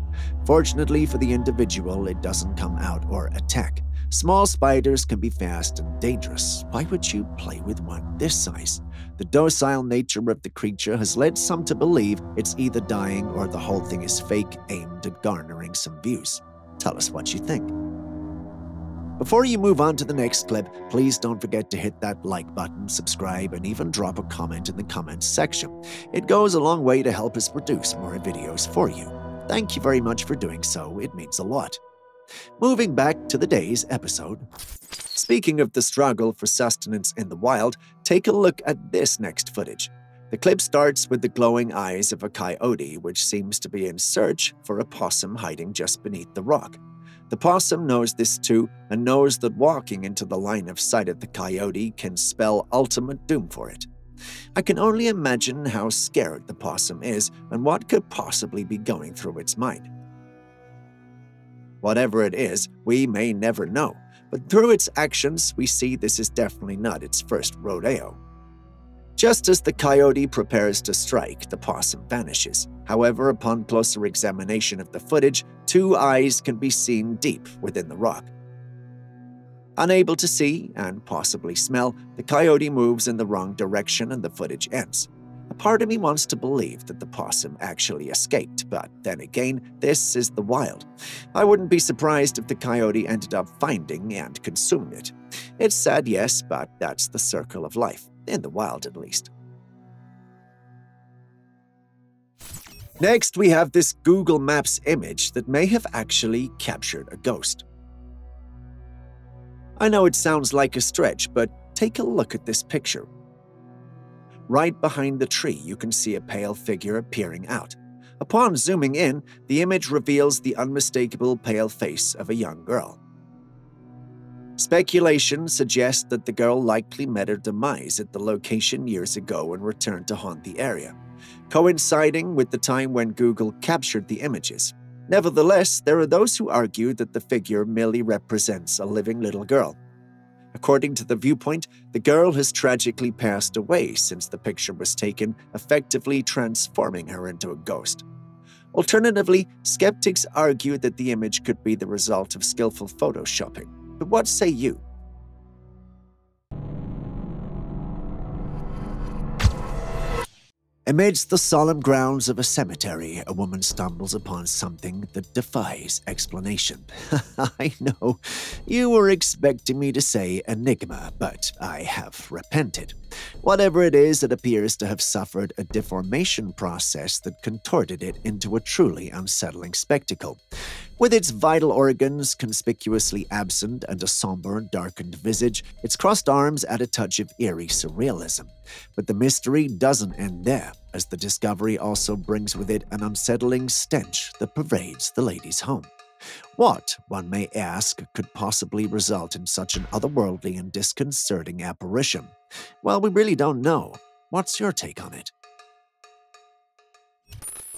Fortunately for the individual, it doesn't come out or attack. Small spiders can be fast and dangerous. Why would you play with one this size? The docile nature of the creature has led some to believe it's either dying or the whole thing is fake, aimed at garnering some views. Tell us what you think. Before you move on to the next clip, please don't forget to hit that like button, subscribe, and even drop a comment in the comments section. It goes a long way to help us produce more videos for you. Thank you very much for doing so, it means a lot. Moving back to the day's episode. Speaking of the struggle for sustenance in the wild, take a look at this next footage. The clip starts with the glowing eyes of a coyote, which seems to be in search for a possum hiding just beneath the rock. The possum knows this too, and knows that walking into the line of sight of the coyote can spell ultimate doom for it. I can only imagine how scared the possum is and what could possibly be going through its mind. Whatever it is, we may never know, but through its actions, we see this is definitely not its first rodeo. Just as the coyote prepares to strike, the possum vanishes. However, upon closer examination of the footage, two eyes can be seen deep within the rock. Unable to see and possibly smell, the coyote moves in the wrong direction and the footage ends. A part of me wants to believe that the possum actually escaped, but then again, this is the wild. I wouldn't be surprised if the coyote ended up finding and consuming it. It's sad, yes, but that's the circle of life, in the wild at least. Next, we have this Google Maps image that may have actually captured a ghost. I know it sounds like a stretch, but take a look at this picture. Right behind the tree, you can see a pale figure peering out. Upon zooming in, the image reveals the unmistakable pale face of a young girl. Speculation suggests that the girl likely met her demise at the location years ago and returned to haunt the area, coinciding with the time when Google captured the images. Nevertheless, there are those who argue that the figure merely represents a living little girl. According to the viewpoint, the girl has tragically passed away since the picture was taken, effectively transforming her into a ghost. Alternatively, skeptics argue that the image could be the result of skillful photoshopping. But what say you? Amidst the solemn grounds of a cemetery, a woman stumbles upon something that defies explanation. I know, you were expecting me to say enigma, but I have repented. Whatever it is, it appears to have suffered a deformation process that contorted it into a truly unsettling spectacle. With its vital organs conspicuously absent and a somber, darkened visage, its crossed arms add a touch of eerie surrealism. But the mystery doesn't end there, as the discovery also brings with it an unsettling stench that pervades the lady's home. What, one may ask, could possibly result in such an otherworldly and disconcerting apparition? Well, we really don't know. What's your take on it?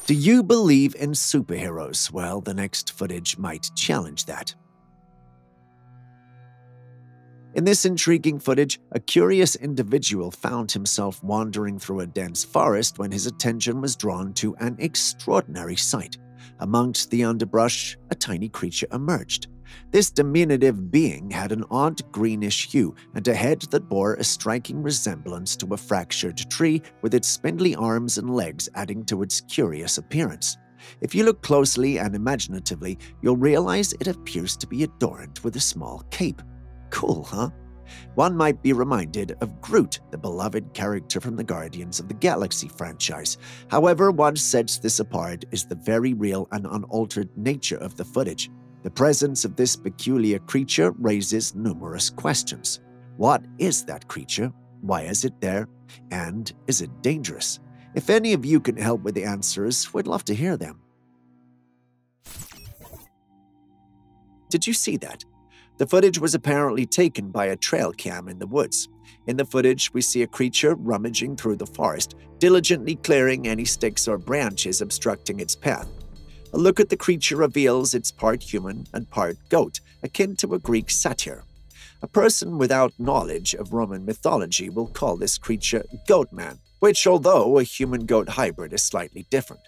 Do you believe in superheroes? Well, the next footage might challenge that. In this intriguing footage, a curious individual found himself wandering through a dense forest when his attention was drawn to an extraordinary sight. Amongst the underbrush, a tiny creature emerged. This diminutive being had an odd greenish hue and a head that bore a striking resemblance to a fractured tree, with its spindly arms and legs adding to its curious appearance. If you look closely and imaginatively, you'll realize it appears to be adorned with a small cape. Cool, huh? One might be reminded of Groot, the beloved character from the Guardians of the Galaxy franchise. However, what sets this apart is the very real and unaltered nature of the footage. The presence of this peculiar creature raises numerous questions. What is that creature? Why is it there? And is it dangerous? If any of you can help with the answers, we'd love to hear them. Did you see that? The footage was apparently taken by a Trailcam in the woods. In the footage, we see a creature rummaging through the forest, diligently clearing any sticks or branches obstructing its path. A look at the creature reveals it's part human and part goat, akin to a Greek satyr. A person without knowledge of Roman mythology will call this creature Goatman, which, although a human-goat hybrid, is slightly different.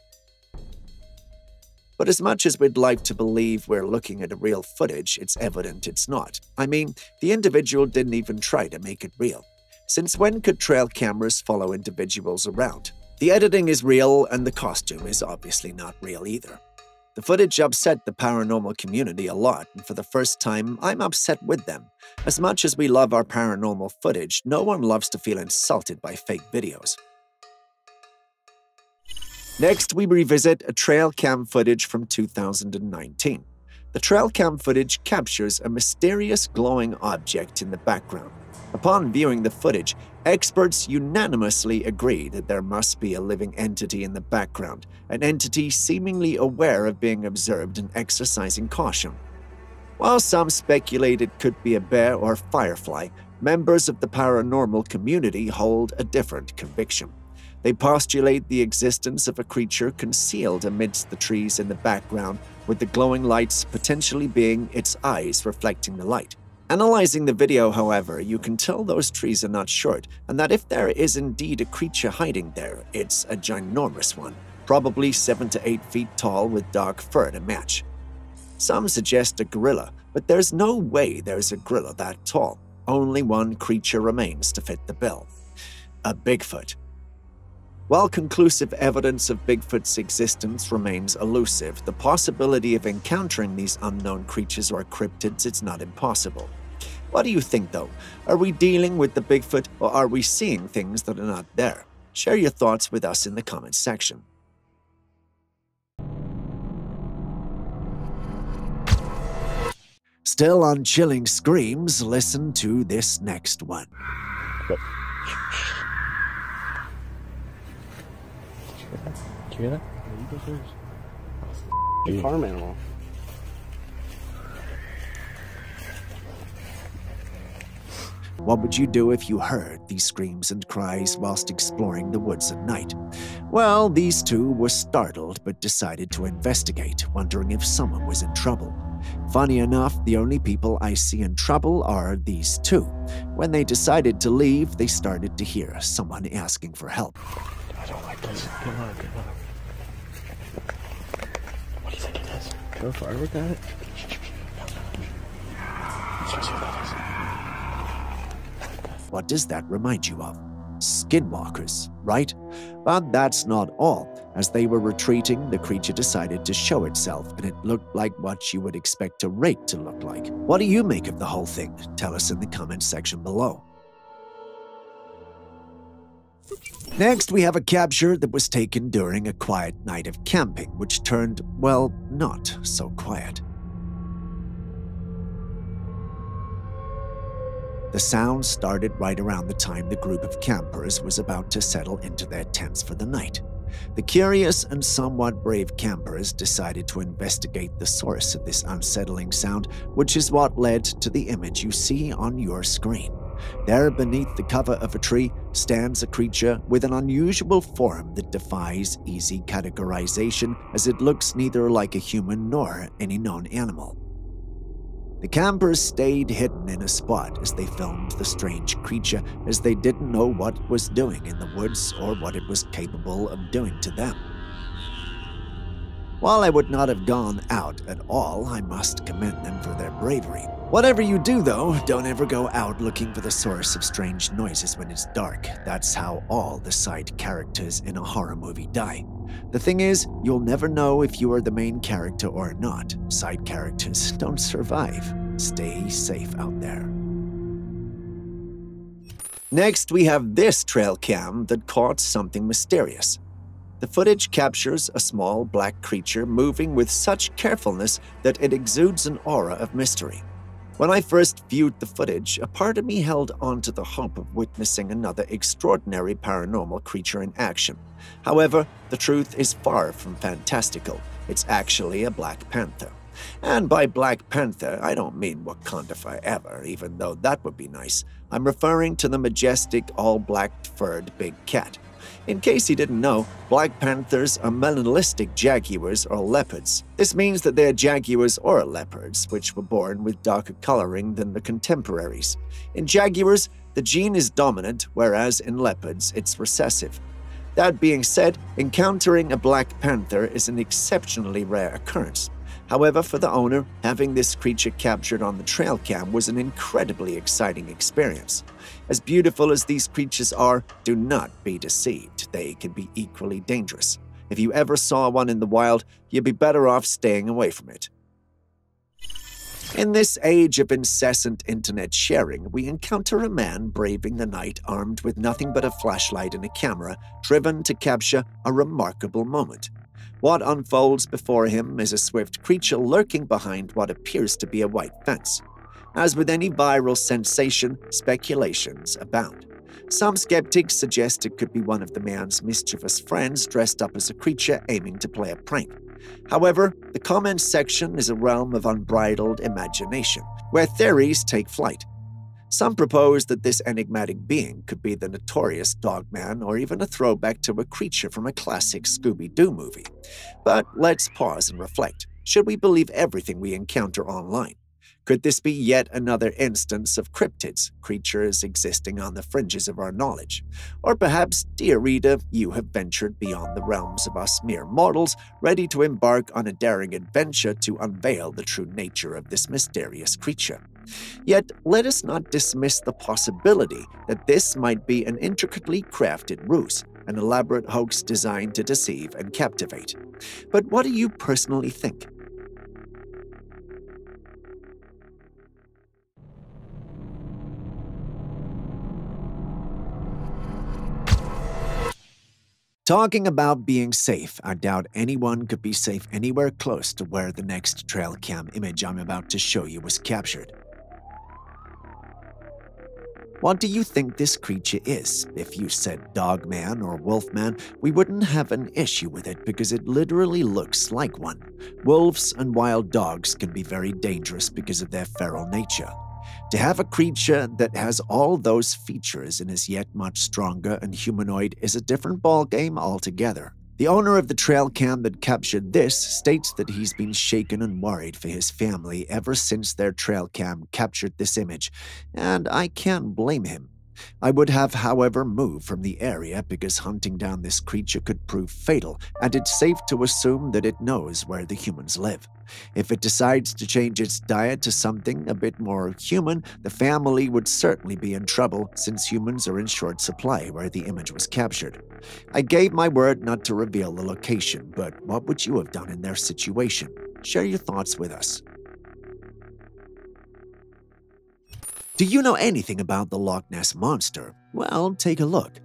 But as much as we'd like to believe we're looking at a real footage, it's evident it's not. I mean, the individual didn't even try to make it real. Since when could trail cameras follow individuals around? The editing is real, and the costume is obviously not real either. The footage upset the paranormal community a lot, and for the first time, I'm upset with them. As much as we love our paranormal footage, no one loves to feel insulted by fake videos. Next, we revisit a Trailcam footage from 2019. The Trailcam footage captures a mysterious glowing object in the background. Upon viewing the footage, experts unanimously agree that there must be a living entity in the background, an entity seemingly aware of being observed and exercising caution. While some speculate it could be a bear or firefly, members of the paranormal community hold a different conviction. They postulate the existence of a creature concealed amidst the trees in the background, with the glowing lights potentially being its eyes reflecting the light. Analyzing the video, however, you can tell those trees are not short, and that if there is indeed a creature hiding there, it's a ginormous one, probably 7 to 8 feet tall with dark fur to match. Some suggest a gorilla, but there's no way there's a gorilla that tall. Only one creature remains to fit the bill: a Bigfoot. While conclusive evidence of Bigfoot's existence remains elusive, the possibility of encountering these unknown creatures or cryptids is not impossible. What do you think, though? Are we dealing with the Bigfoot, or are we seeing things that are not there? Share your thoughts with us in the comments section. Still on chilling screams, listen to this next one. Did you hear that? You go first. A farm animal. What would you do if you heard these screams and cries whilst exploring the woods at night? Well, these two were startled but decided to investigate, wondering if someone was in trouble. Funny enough, the only people I see in trouble are these two. When they decided to leave, they started to hear someone asking for help. I don't like this. Get low, get low. What do you think it is? Throw a firework at it? What does that remind you of? Skinwalkers, right? But that's not all. As they were retreating, the creature decided to show itself, and it looked like what you would expect a rake to look like. What do you make of the whole thing? Tell us in the comments section below. Next, we have a capture that was taken during a quiet night of camping, which turned, well, not so quiet. The sound started right around the time the group of campers was about to settle into their tents for the night. The curious and somewhat brave campers decided to investigate the source of this unsettling sound, which is what led to the image you see on your screen. There, beneath the cover of a tree, stands a creature with an unusual form that defies easy categorization, as it looks neither like a human nor any known animal. The campers stayed hidden in a spot as they filmed the strange creature, as they didn't know what it was doing in the woods or what it was capable of doing to them. While I would not have gone out at all, I must commend them for their bravery. Whatever you do, though, don't ever go out looking for the source of strange noises when it's dark. That's how all the side characters in a horror movie die. The thing is, you'll never know if you are the main character or not. Side characters don't survive. Stay safe out there. Next, we have this trail cam that caught something mysterious. The footage captures a small black creature moving with such carefulness that it exudes an aura of mystery. When I first viewed the footage, a part of me held on to the hope of witnessing another extraordinary paranormal creature in action. However, the truth is far from fantastical. It's actually a Black Panther. And by Black Panther, I don't mean Wakanda forever, even though that would be nice. I'm referring to the majestic, all-black furred big cat. In case you didn't know, Black Panthers are melanistic jaguars or leopards. This means that they are jaguars or leopards, which were born with darker coloring than the contemporaries. In jaguars, the gene is dominant, whereas in leopards, it's recessive. That being said, encountering a Black Panther is an exceptionally rare occurrence. However, for the owner, having this creature captured on the trail cam was an incredibly exciting experience. As beautiful as these creatures are, do not be deceived. They can be equally dangerous. If you ever saw one in the wild, you'd be better off staying away from it. In this age of incessant internet sharing, we encounter a man braving the night armed with nothing but a flashlight and a camera, driven to capture a remarkable moment. What unfolds before him is a swift creature lurking behind what appears to be a white fence. As with any viral sensation, speculations abound. Some skeptics suggest it could be one of the man's mischievous friends dressed up as a creature aiming to play a prank. However, the comments section is a realm of unbridled imagination, where theories take flight. Some propose that this enigmatic being could be the notorious Dogman or even a throwback to a creature from a classic Scooby-Doo movie. But let's pause and reflect. Should we believe everything we encounter online? Could this be yet another instance of cryptids, creatures existing on the fringes of our knowledge? Or perhaps, dear reader, you have ventured beyond the realms of us mere mortals, ready to embark on a daring adventure to unveil the true nature of this mysterious creature. Yet, let us not dismiss the possibility that this might be an intricately crafted ruse, an elaborate hoax designed to deceive and captivate. But what do you personally think? Talking about being safe, I doubt anyone could be safe anywhere close to where the next trail cam image I'm about to show you was captured. What do you think this creature is? If you said Dogman or Wolfman, we wouldn't have an issue with it because it literally looks like one. Wolves and wild dogs can be very dangerous because of their feral nature. To have a creature that has all those features and is yet much stronger and humanoid is a different ballgame altogether. The owner of the trail cam that captured this states that he's been shaken and worried for his family ever since their trail cam captured this image, and I can't blame him. I would have, however, moved from the area because hunting down this creature could prove fatal, and it's safe to assume that it knows where the humans live. If it decides to change its diet to something a bit more human, the family would certainly be in trouble since humans are in short supply where the image was captured. I gave my word not to reveal the location, but what would you have done in their situation? Share your thoughts with us. Do you know anything about the Loch Ness Monster? Well, take a look.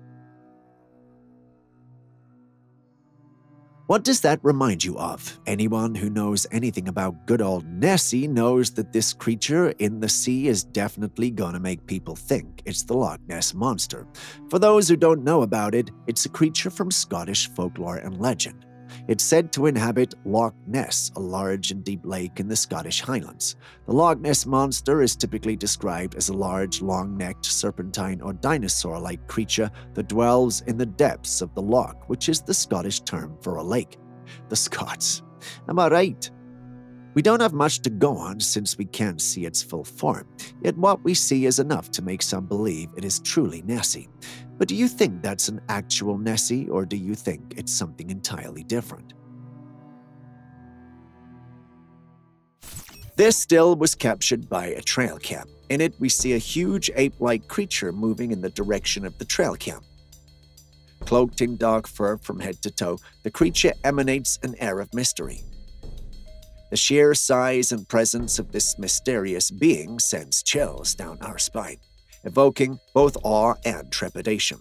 What does that remind you of? Anyone who knows anything about good old Nessie knows that this creature in the sea is definitely gonna make people think it's the Loch Ness Monster. For those who don't know about it, it's a creature from Scottish folklore and legend. It's said to inhabit Loch Ness, a large and deep lake in the Scottish Highlands. The Loch Ness Monster is typically described as a large, long-necked, serpentine or dinosaur-like creature that dwells in the depths of the loch, which is the Scottish term for a lake. The Scots. Am I right? We don't have much to go on since we can't see its full form, yet what we see is enough to make some believe it is truly Nessie. But do you think that's an actual Nessie, or do you think it's something entirely different? This still was captured by a trail cam. In it, we see a huge ape-like creature moving in the direction of the trail cam. Cloaked in dark fur from head to toe, the creature emanates an air of mystery. The sheer size and presence of this mysterious being sends chills down our spine, evoking both awe and trepidation.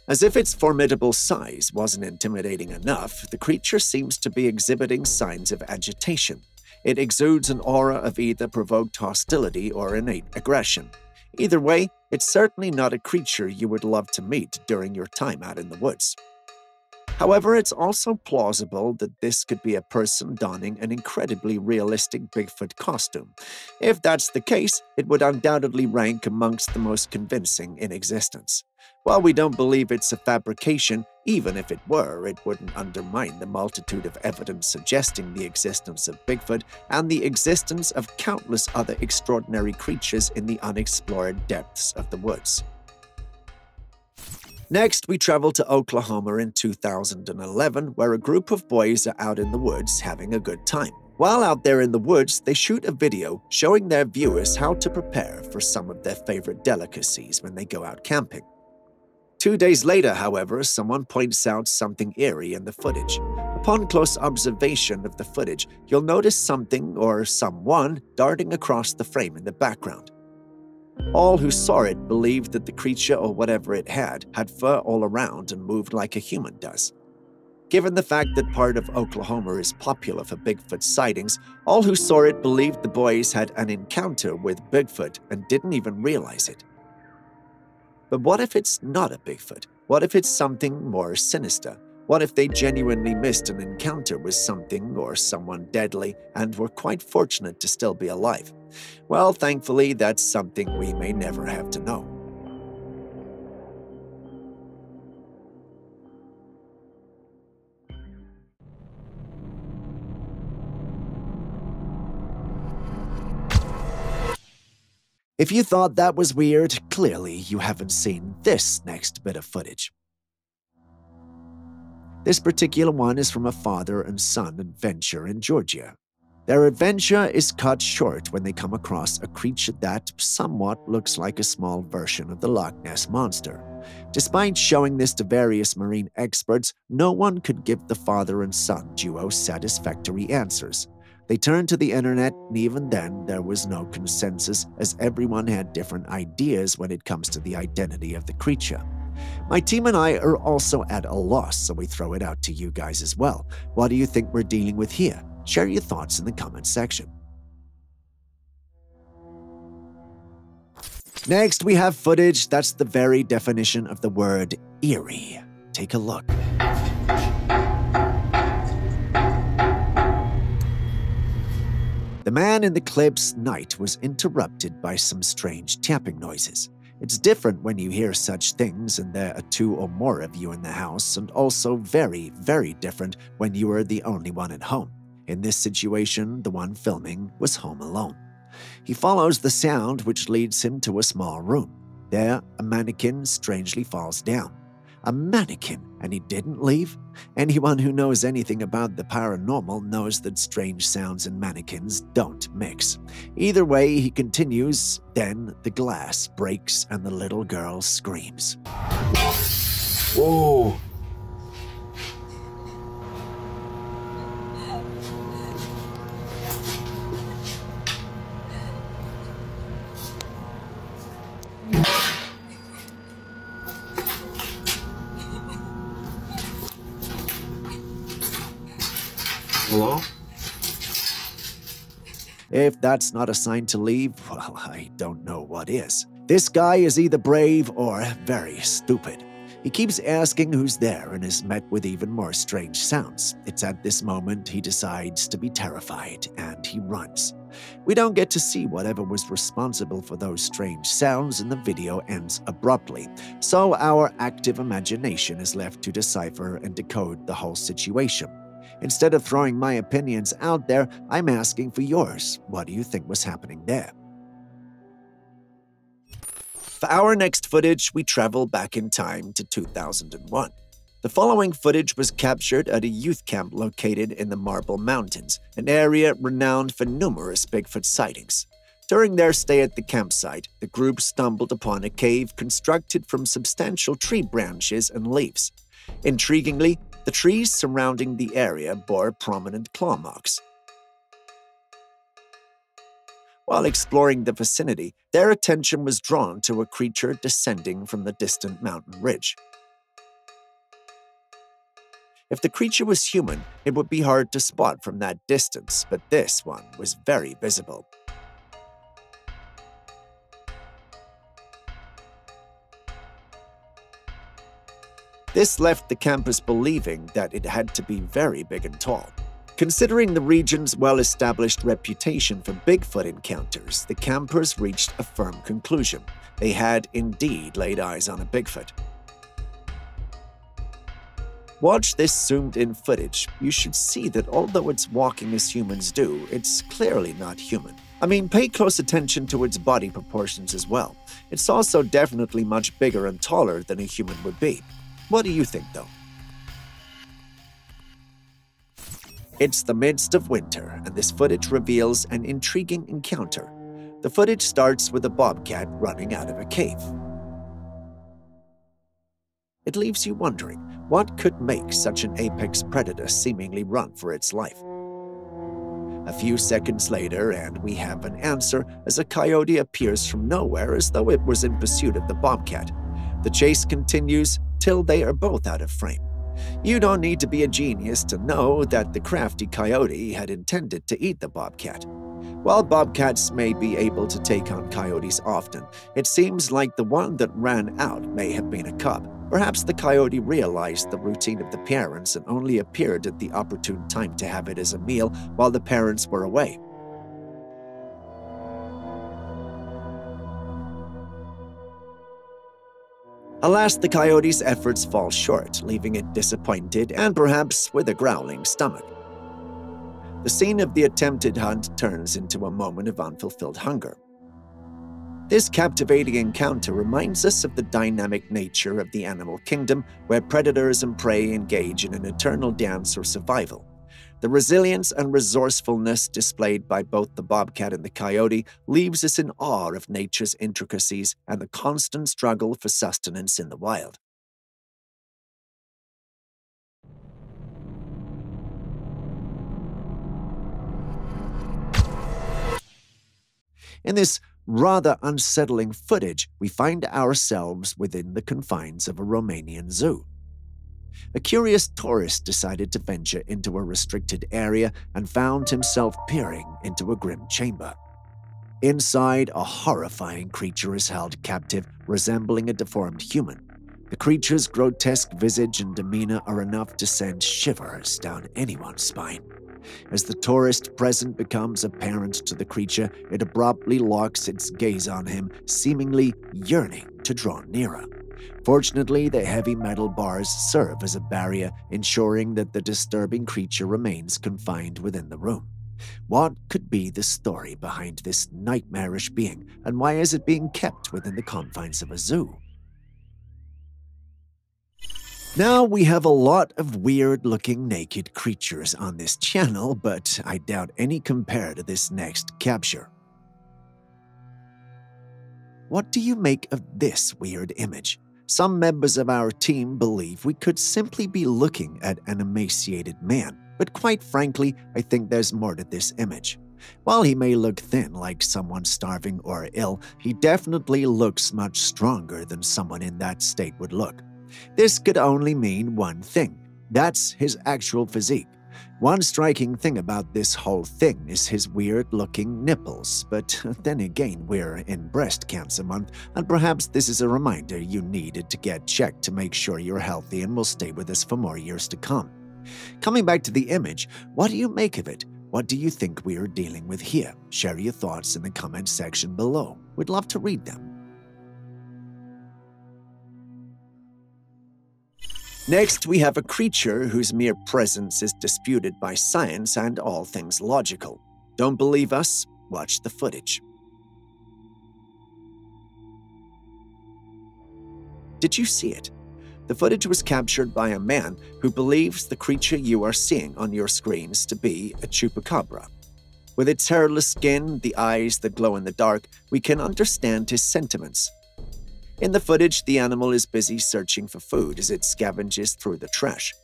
As if its formidable size wasn't intimidating enough, the creature seems to be exhibiting signs of agitation. It exudes an aura of either provoked hostility or innate aggression. Either way, it's certainly not a creature you would love to meet during your time out in the woods. However, it's also plausible that this could be a person donning an incredibly realistic Bigfoot costume. If that's the case, it would undoubtedly rank amongst the most convincing in existence. While we don't believe it's a fabrication, even if it were, it wouldn't undermine the multitude of evidence suggesting the existence of Bigfoot and the existence of countless other extraordinary creatures in the unexplored depths of the woods. Next, we travel to Oklahoma in 2011, where a group of boys are out in the woods having a good time. While out there in the woods, they shoot a video showing their viewers how to prepare for some of their favorite delicacies when they go out camping. 2 days later, however, someone points out something eerie in the footage. Upon close observation of the footage, you'll notice something or someone darting across the frame in the background. All who saw it believed that the creature or whatever it had fur all around and moved like a human does. Given the fact that part of Oklahoma is popular for Bigfoot sightings, all who saw it believed the boys had an encounter with Bigfoot and didn't even realize it. But what if it's not a Bigfoot? What if it's something more sinister? What if they genuinely missed an encounter with something or someone deadly and were quite fortunate to still be alive? Well, thankfully, that's something we may never have to know. If you thought that was weird, clearly you haven't seen this next bit of footage. This particular one is from a father and son adventure in Georgia. Their adventure is cut short when they come across a creature that somewhat looks like a small version of the Loch Ness Monster. Despite showing this to various marine experts, no one could give the father and son duo satisfactory answers. They turned to the internet, and even then, there was no consensus, as everyone had different ideas when it comes to the identity of the creature. My team and I are also at a loss, so we throw it out to you guys as well. What do you think we're dealing with here? Share your thoughts in the comment section. Next, we have footage that's the very definition of the word eerie. Take a look. The man in the clip's night was interrupted by some strange tapping noises. It's different when you hear such things and there are 2 or more of you in the house, and also very, very different when you are the only one at home. In this situation, the one filming was home alone. He follows the sound, which leads him to a small room. There, a mannequin strangely falls down. A mannequin, and he didn't leave? Anyone who knows anything about the paranormal knows that strange sounds and mannequins don't mix. Either way, he continues, then the glass breaks and the little girl screams. Whoa! Hello? If that's not a sign to leave, well, I don't know what is. This guy is either brave or very stupid. He keeps asking who's there and is met with even more strange sounds. It's at this moment he decides to be terrified and he runs. We don't get to see whatever was responsible for those strange sounds, and the video ends abruptly. So our active imagination is left to decipher and decode the whole situation. Instead of throwing my opinions out there, I'm asking for yours. What do you think was happening there? For our next footage, we travel back in time to 2001. The following footage was captured at a youth camp located in the Marble Mountains, an area renowned for numerous Bigfoot sightings. During their stay at the campsite, the group stumbled upon a cave constructed from substantial tree branches and leaves. Intriguingly, the trees surrounding the area bore prominent claw marks. While exploring the vicinity, their attention was drawn to a creature descending from the distant mountain ridge. If the creature was human, it would be hard to spot from that distance, but this one was very visible. This left the campers believing that it had to be very big and tall. Considering the region's well-established reputation for Bigfoot encounters, the campers reached a firm conclusion. They had indeed laid eyes on a Bigfoot. Watch this zoomed-in footage. You should see that although it's walking as humans do, it's clearly not human. I mean, pay close attention to its body proportions as well. It's also definitely much bigger and taller than a human would be. What do you think, though? It's the midst of winter, and this footage reveals an intriguing encounter. The footage starts with a bobcat running out of a cave. It leaves you wondering, what could make such an apex predator seemingly run for its life? A few seconds later, and we have an answer as a coyote appears from nowhere as though it was in pursuit of the bobcat. The chase continues till they are both out of frame. You don't need to be a genius to know that the crafty coyote had intended to eat the bobcat. While bobcats may be able to take on coyotes often, it seems like the one that ran out may have been a cub. Perhaps the coyote realized the routine of the parents and only appeared at the opportune time to have it as a meal while the parents were away. Alas, the coyote's efforts fall short, leaving it disappointed and perhaps with a growling stomach. The scene of the attempted hunt turns into a moment of unfulfilled hunger. This captivating encounter reminds us of the dynamic nature of the animal kingdom, where predators and prey engage in an eternal dance for survival. The resilience and resourcefulness displayed by both the bobcat and the coyote leaves us in awe of nature's intricacies and the constant struggle for sustenance in the wild. In this rather unsettling footage, we find ourselves within the confines of a Romanian zoo. A curious tourist decided to venture into a restricted area and found himself peering into a grim chamber. Inside, a horrifying creature is held captive, resembling a deformed human. The creature's grotesque visage and demeanor are enough to send shivers down anyone's spine. As the tourist present becomes apparent to the creature, it abruptly locks its gaze on him, seemingly yearning to draw nearer. Fortunately, the heavy metal bars serve as a barrier, ensuring that the disturbing creature remains confined within the room. What could be the story behind this nightmarish being, and why is it being kept within the confines of a zoo? Now, we have a lot of weird-looking naked creatures on this channel, but I doubt any compare to this next capture. What do you make of this weird image? Some members of our team believe we could simply be looking at an emaciated man, but quite frankly, I think there's more to this image. While he may look thin like someone starving or ill, he definitely looks much stronger than someone in that state would look. This could only mean one thing. That's his actual physique. One striking thing about this whole thing is his weird-looking nipples, but then again, we're in breast cancer month, and perhaps this is a reminder you needed to get checked to make sure you're healthy and will stay with us for more years to come. Coming back to the image, what do you make of it? What do you think we are dealing with here? Share your thoughts in the comment section below. We'd love to read them. Next, we have a creature whose mere presence is disputed by science and all things logical. Don't believe us? Watch the footage. Did you see it? The footage was captured by a man who believes the creature you are seeing on your screens to be a chupacabra. With its hairless skin, the eyes that glow in the dark, we can understand his sentiments. In the footage, the animal is busy searching for food as it scavenges through the trash.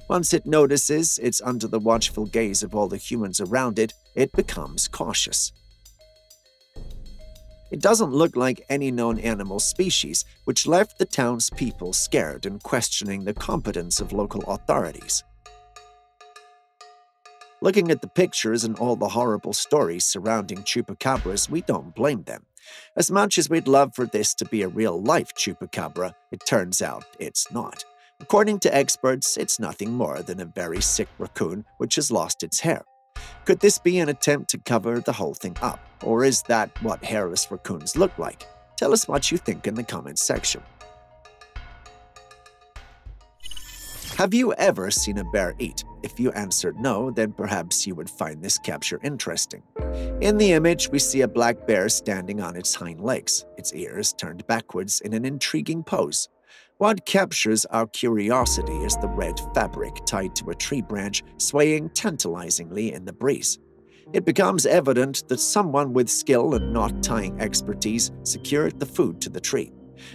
Once it notices it's under the watchful gaze of all the humans around it, it becomes cautious. It doesn't look like any known animal species, which left the townspeople scared and questioning the competence of local authorities. Looking at the pictures and all the horrible stories surrounding chupacabras, we don't blame them. As much as we'd love for this to be a real-life chupacabra, it turns out it's not. According to experts, it's nothing more than a very sick raccoon which has lost its hair. Could this be an attempt to cover the whole thing up, or is that what hairless raccoons look like? Tell us what you think in the comments section. Have you ever seen a bear eat? If you answered no, then perhaps you would find this capture interesting. In the image, we see a black bear standing on its hind legs, its ears turned backwards in an intriguing pose. What captures our curiosity is the red fabric tied to a tree branch swaying tantalizingly in the breeze. It becomes evident that someone with skill and knot-tying expertise secured the food to the tree.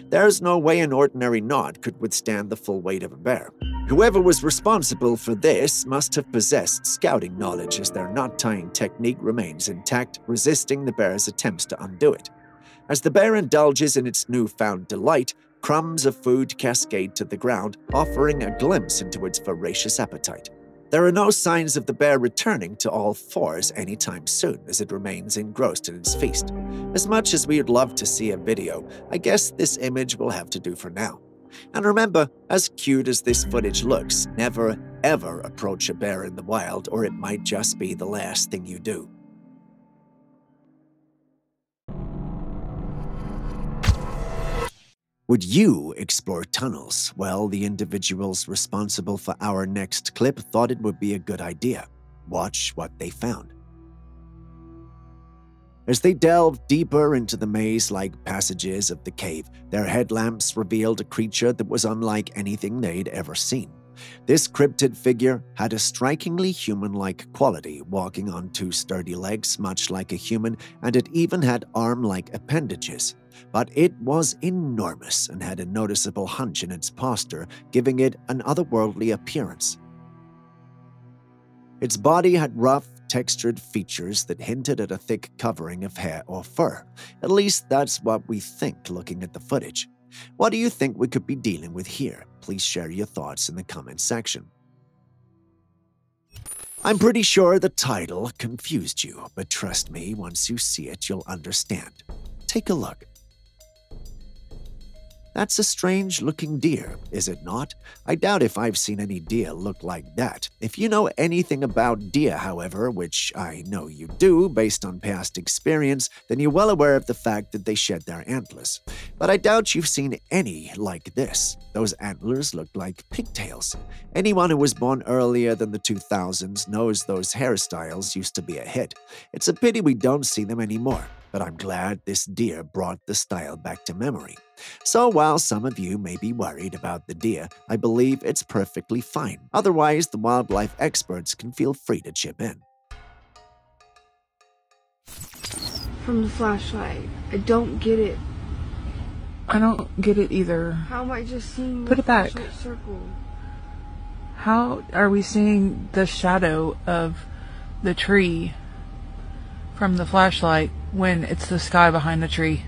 There's no way an ordinary knot could withstand the full weight of a bear. Whoever was responsible for this must have possessed scouting knowledge, as their knot-tying technique remains intact, resisting the bear's attempts to undo it. As the bear indulges in its newfound delight, crumbs of food cascade to the ground, offering a glimpse into its voracious appetite. There are no signs of the bear returning to all fours anytime soon, as it remains engrossed in its feast. As much as we would love to see a video, I guess this image will have to do for now. And remember, as cute as this footage looks, never ever approach a bear in the wild, or it might just be the last thing you do. Would you explore tunnels? Well, the individuals responsible for our next clip thought it would be a good idea. Watch what they found. As they delved deeper into the maze-like passages of the cave, their headlamps revealed a creature that was unlike anything they'd ever seen. This cryptid figure had a strikingly human-like quality, walking on two sturdy legs much like a human, and it even had arm-like appendages. But it was enormous and had a noticeable hunch in its posture, giving it an otherworldly appearance. Its body had rough, textured features that hinted at a thick covering of hair or fur. At least that's what we think looking at the footage. What do you think we could be dealing with here? Please share your thoughts in the comment section. I'm pretty sure the title confused you, but trust me, once you see it, you'll understand. Take a look. That's a strange-looking deer, is it not? I doubt if I've seen any deer look like that. If you know anything about deer, however, which I know you do based on past experience, then you're well aware of the fact that they shed their antlers. But I doubt you've seen any like this. Those antlers look like pigtails. Anyone who was born earlier than the 2000s knows those hairstyles used to be a hit. It's a pity we don't see them anymore, but I'm glad this deer brought the style back to memory. So while some of you may be worried about the deer, I believe it's perfectly fine. Otherwise, the wildlife experts can feel free to chip in. From the flashlight. I don't get it. I don't get it either. How am I just seeing Put the it back. flashlight circle? How are we seeing the shadow of the tree from the flashlight when it's the sky behind the tree?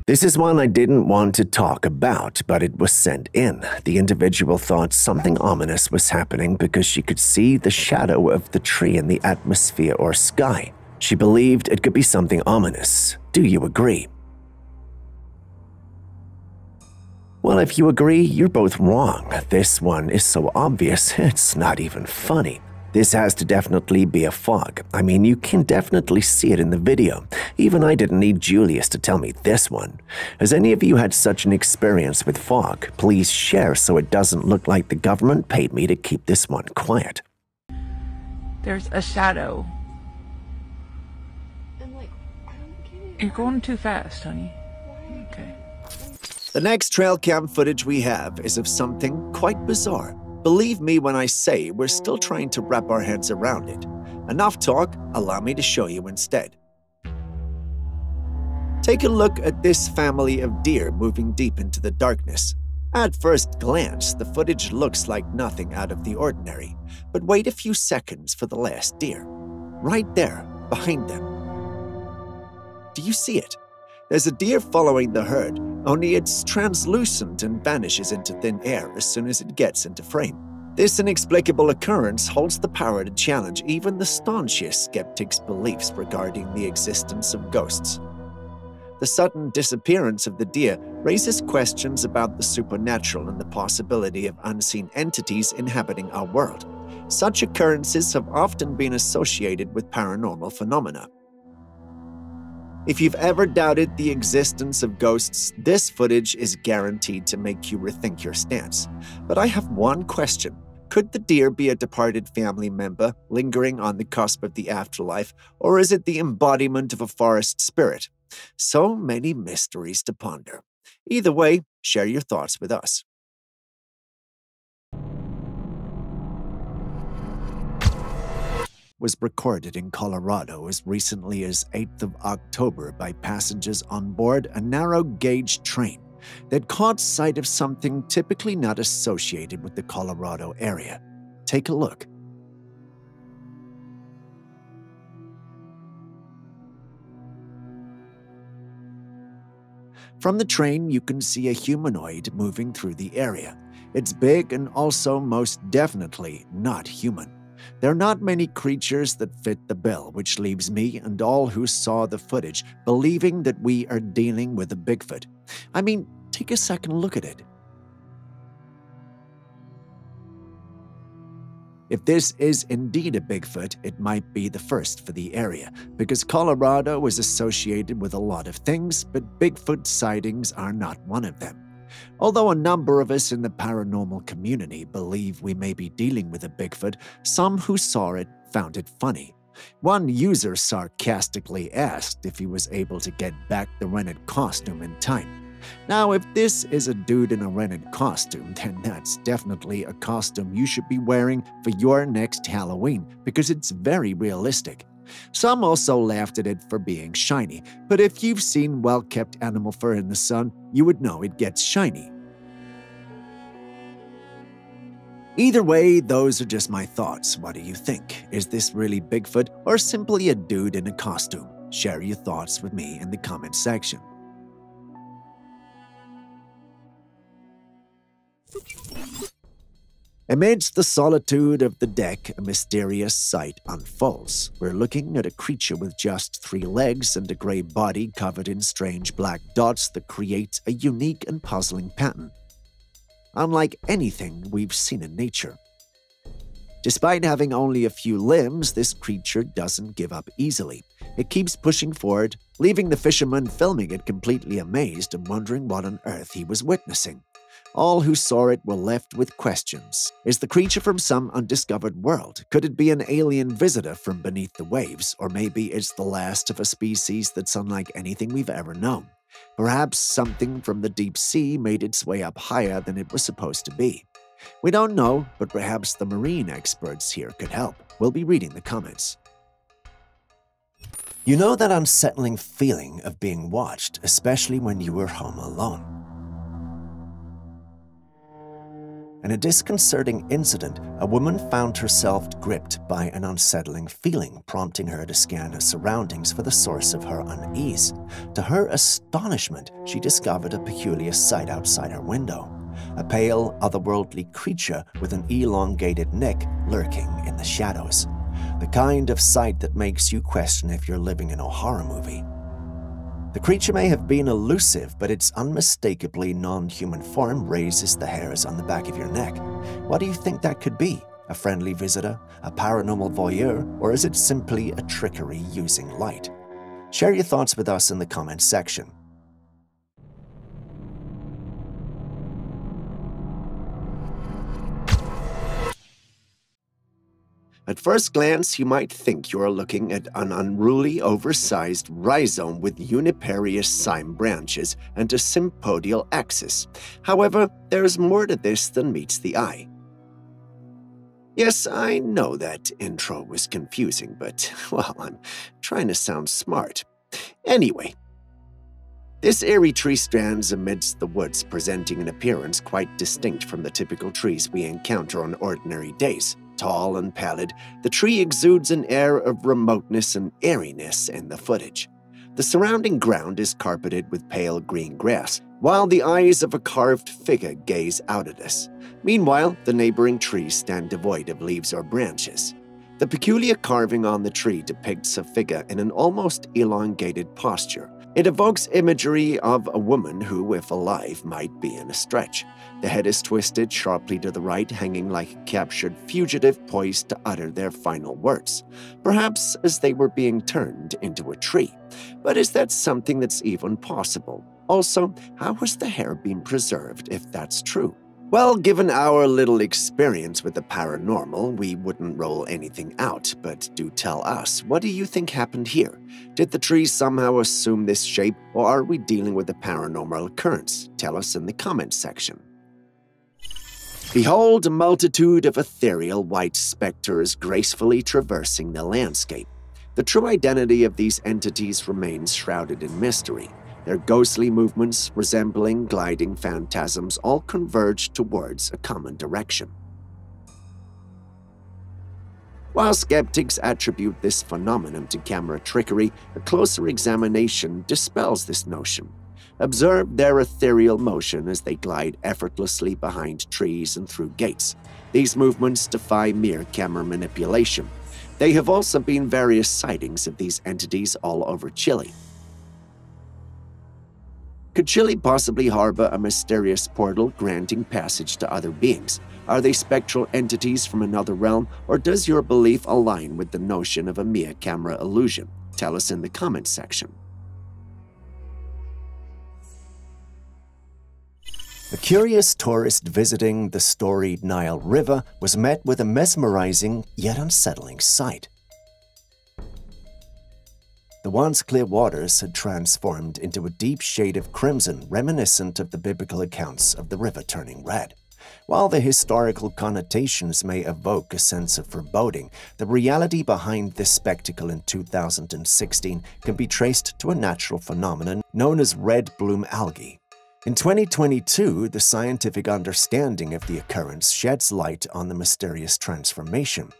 This is one I didn't want to talk about, but it was sent in. The individual thought something ominous was happening because she could see the shadow of the tree in the atmosphere or sky. She believed it could be something ominous. Do you agree? Well, if you agree, you're both wrong. This one is so obvious, it's not even funny. This has to definitely be a fog. I mean, you can definitely see it in the video. Even I didn't need Julius to tell me this one. Has any of you had such an experience with fog? Please share so it doesn't look like the government paid me to keep this one quiet. There's a shadow. You're going too fast, honey. Okay. The next trail cam footage we have is of something quite bizarre. Believe me when I say we're still trying to wrap our heads around it. Enough talk, allow me to show you instead. Take a look at this family of deer moving deep into the darkness. At first glance, the footage looks like nothing out of the ordinary, but wait a few seconds for the last deer. Right there, behind them. Do you see it? There's a deer following the herd, only it's translucent and vanishes into thin air as soon as it gets into frame. This inexplicable occurrence holds the power to challenge even the staunchest skeptics' beliefs regarding the existence of ghosts. The sudden disappearance of the deer raises questions about the supernatural and the possibility of unseen entities inhabiting our world. Such occurrences have often been associated with paranormal phenomena. If you've ever doubted the existence of ghosts, this footage is guaranteed to make you rethink your stance. But I have one question. Could the deer be a departed family member lingering on the cusp of the afterlife, or is it the embodiment of a forest spirit? So many mysteries to ponder. Either way, share your thoughts with us. Was recorded in Colorado as recently as 8th of October by passengers on board a narrow-gauge train that caught sight of something typically not associated with the Colorado area. Take a look. From the train, you can see a humanoid moving through the area. It's big and also most definitely not human. There are not many creatures that fit the bill, which leaves me and all who saw the footage believing that we are dealing with a Bigfoot. I mean, take a second look at it. If this is indeed a Bigfoot, it might be the first for the area, because Colorado is associated with a lot of things, but Bigfoot sightings are not one of them. Although a number of us in the paranormal community believe we may be dealing with a Bigfoot, some who saw it found it funny. One user sarcastically asked if he was able to get back the rented costume in time. Now, if this is a dude in a rented costume, then that's definitely a costume you should be wearing for your next Halloween, because it's very realistic. Some also laughed at it for being shiny, but if you've seen well-kept animal fur in the sun, you would know it gets shiny. Either way, those are just my thoughts. What do you think? Is this really Bigfoot or simply a dude in a costume? Share your thoughts with me in the comment section. Amidst the solitude of the deck, a mysterious sight unfolds. We're looking at a creature with just 3 legs and a gray body covered in strange black dots that creates a unique and puzzling pattern, unlike anything we've seen in nature. Despite having only a few limbs, this creature doesn't give up easily. It keeps pushing forward, leaving the fisherman filming it completely amazed and wondering what on earth he was witnessing. All who saw it were left with questions. Is the creature from some undiscovered world? Could it be an alien visitor from beneath the waves? Or maybe it's the last of a species that's unlike anything we've ever known. Perhaps something from the deep sea made its way up higher than it was supposed to be. We don't know, but perhaps the marine experts here could help. We'll be reading the comments. You know that unsettling feeling of being watched, especially when you were home alone? In a disconcerting incident, a woman found herself gripped by an unsettling feeling, prompting her to scan her surroundings for the source of her unease. To her astonishment, she discovered a peculiar sight outside her window. A pale, otherworldly creature with an elongated neck lurking in the shadows. The kind of sight that makes you question if you're living in a horror movie. The creature may have been elusive, but its unmistakably non-human form raises the hairs on the back of your neck. What do you think that could be? A friendly visitor? A paranormal voyeur? Or is it simply a trickery using light? Share your thoughts with us in the comments section. At first glance, you might think you are looking at an unruly, oversized rhizome with uniparious cyme branches and a sympodial axis. However, there's more to this than meets the eye. Yes, I know that intro was confusing, but, well, I'm trying to sound smart. Anyway, this airy tree stands amidst the woods, presenting an appearance quite distinct from the typical trees we encounter on ordinary days. Tall and pallid, the tree exudes an air of remoteness and airiness in the footage. The surrounding ground is carpeted with pale green grass, while the eyes of a carved figure gaze out at us. Meanwhile, the neighboring trees stand devoid of leaves or branches. The peculiar carving on the tree depicts a figure in an almost elongated posture. It evokes imagery of a woman who, if alive, might be in a stretch. The head is twisted sharply to the right, hanging like a captured fugitive poised to utter their final words, perhaps as they were being turned into a tree. But is that something that's even possible? Also, how has the hair been preserved if that's true? Well, given our little experience with the paranormal, we wouldn't roll anything out, but do tell us, what do you think happened here? Did the tree somehow assume this shape, or are we dealing with a paranormal occurrence? Tell us in the comments section. Behold, a multitude of ethereal white specters gracefully traversing the landscape. The true identity of these entities remains shrouded in mystery. Their ghostly movements, resembling gliding phantasms, all converge towards a common direction. While skeptics attribute this phenomenon to camera trickery, a closer examination dispels this notion. Observe their ethereal motion as they glide effortlessly behind trees and through gates. These movements defy mere camera manipulation. There have also been various sightings of these entities all over Chile. Could Chile possibly harbor a mysterious portal granting passage to other beings? Are they spectral entities from another realm, or does your belief align with the notion of a mere camera illusion? Tell us in the comments section. A curious tourist visiting the storied Nile River was met with a mesmerizing yet unsettling sight. The once clear waters had transformed into a deep shade of crimson reminiscent of the biblical accounts of the river turning red. While the historical connotations may evoke a sense of foreboding, the reality behind this spectacle in 2016 can be traced to a natural phenomenon known as red bloom algae. In 2022, the scientific understanding of the occurrence sheds light on the mysterious transformation.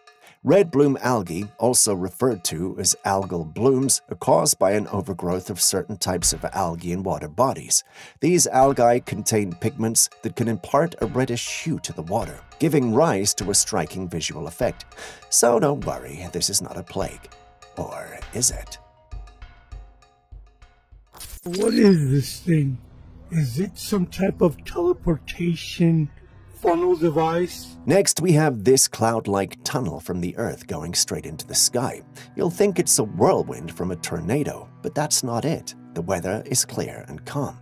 Red bloom algae, also referred to as algal blooms, are caused by an overgrowth of certain types of algae in water bodies. These algae contain pigments that can impart a reddish hue to the water, giving rise to a striking visual effect. So don't worry, this is not a plague. Or is it? What is this thing? Is it some type of teleportation funnel device? Next, we have this cloud-like tunnel from the Earth going straight into the sky. You'll think it's a whirlwind from a tornado, but that's not it. The weather is clear and calm.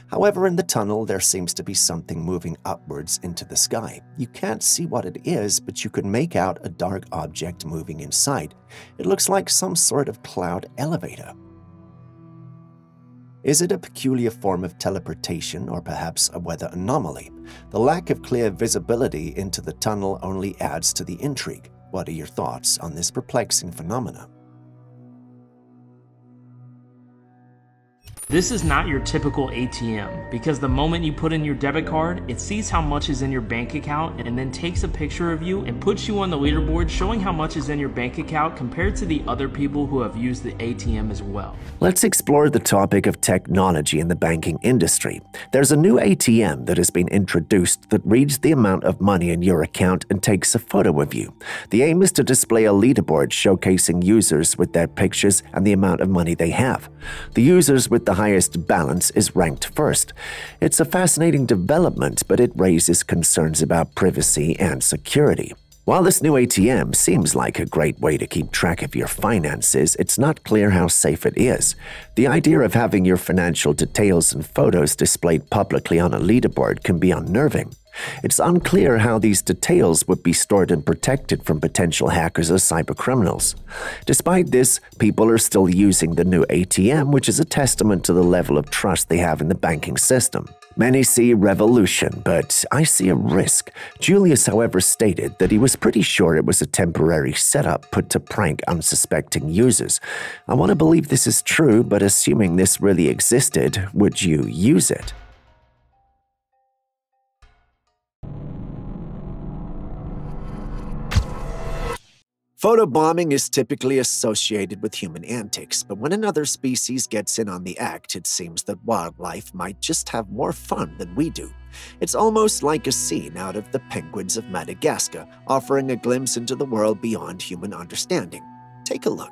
However, in the tunnel, there seems to be something moving upwards into the sky. You can't see what it is, but you can make out a dark object moving inside. It looks like some sort of cloud elevator. Is it a peculiar form of teleportation or perhaps a weather anomaly? The lack of clear visibility into the tunnel only adds to the intrigue. What are your thoughts on this perplexing phenomena? This is not your typical ATM because the moment you put in your debit card, it sees how much is in your bank account and then takes a picture of you and puts you on the leaderboard showing how much is in your bank account compared to the other people who have used the ATM as well. Let's explore the topic of technology in the banking industry. There's a new ATM that has been introduced that reads the amount of money in your account and takes a photo of you. The aim is to display a leaderboard showcasing users with their pictures and the amount of money they have. The users with the highest balance is ranked first. It's a fascinating development, but it raises concerns about privacy and security. While this new ATM seems like a great way to keep track of your finances, it's not clear how safe it is. The idea of having your financial details and photos displayed publicly on a leaderboard can be unnerving. It's unclear how these details would be stored and protected from potential hackers or cybercriminals. Despite this, people are still using the new ATM, which is a testament to the level of trust they have in the banking system. Many see revolution, but I see a risk. Julius, however, stated that he was pretty sure it was a temporary setup put to prank unsuspecting users. I want to believe this is true, but assuming this really existed, would you use it? Photobombing is typically associated with human antics, but when another species gets in on the act, it seems that wildlife might just have more fun than we do. It's almost like a scene out of The Penguins of Madagascar, offering a glimpse into the world beyond human understanding. Take a look.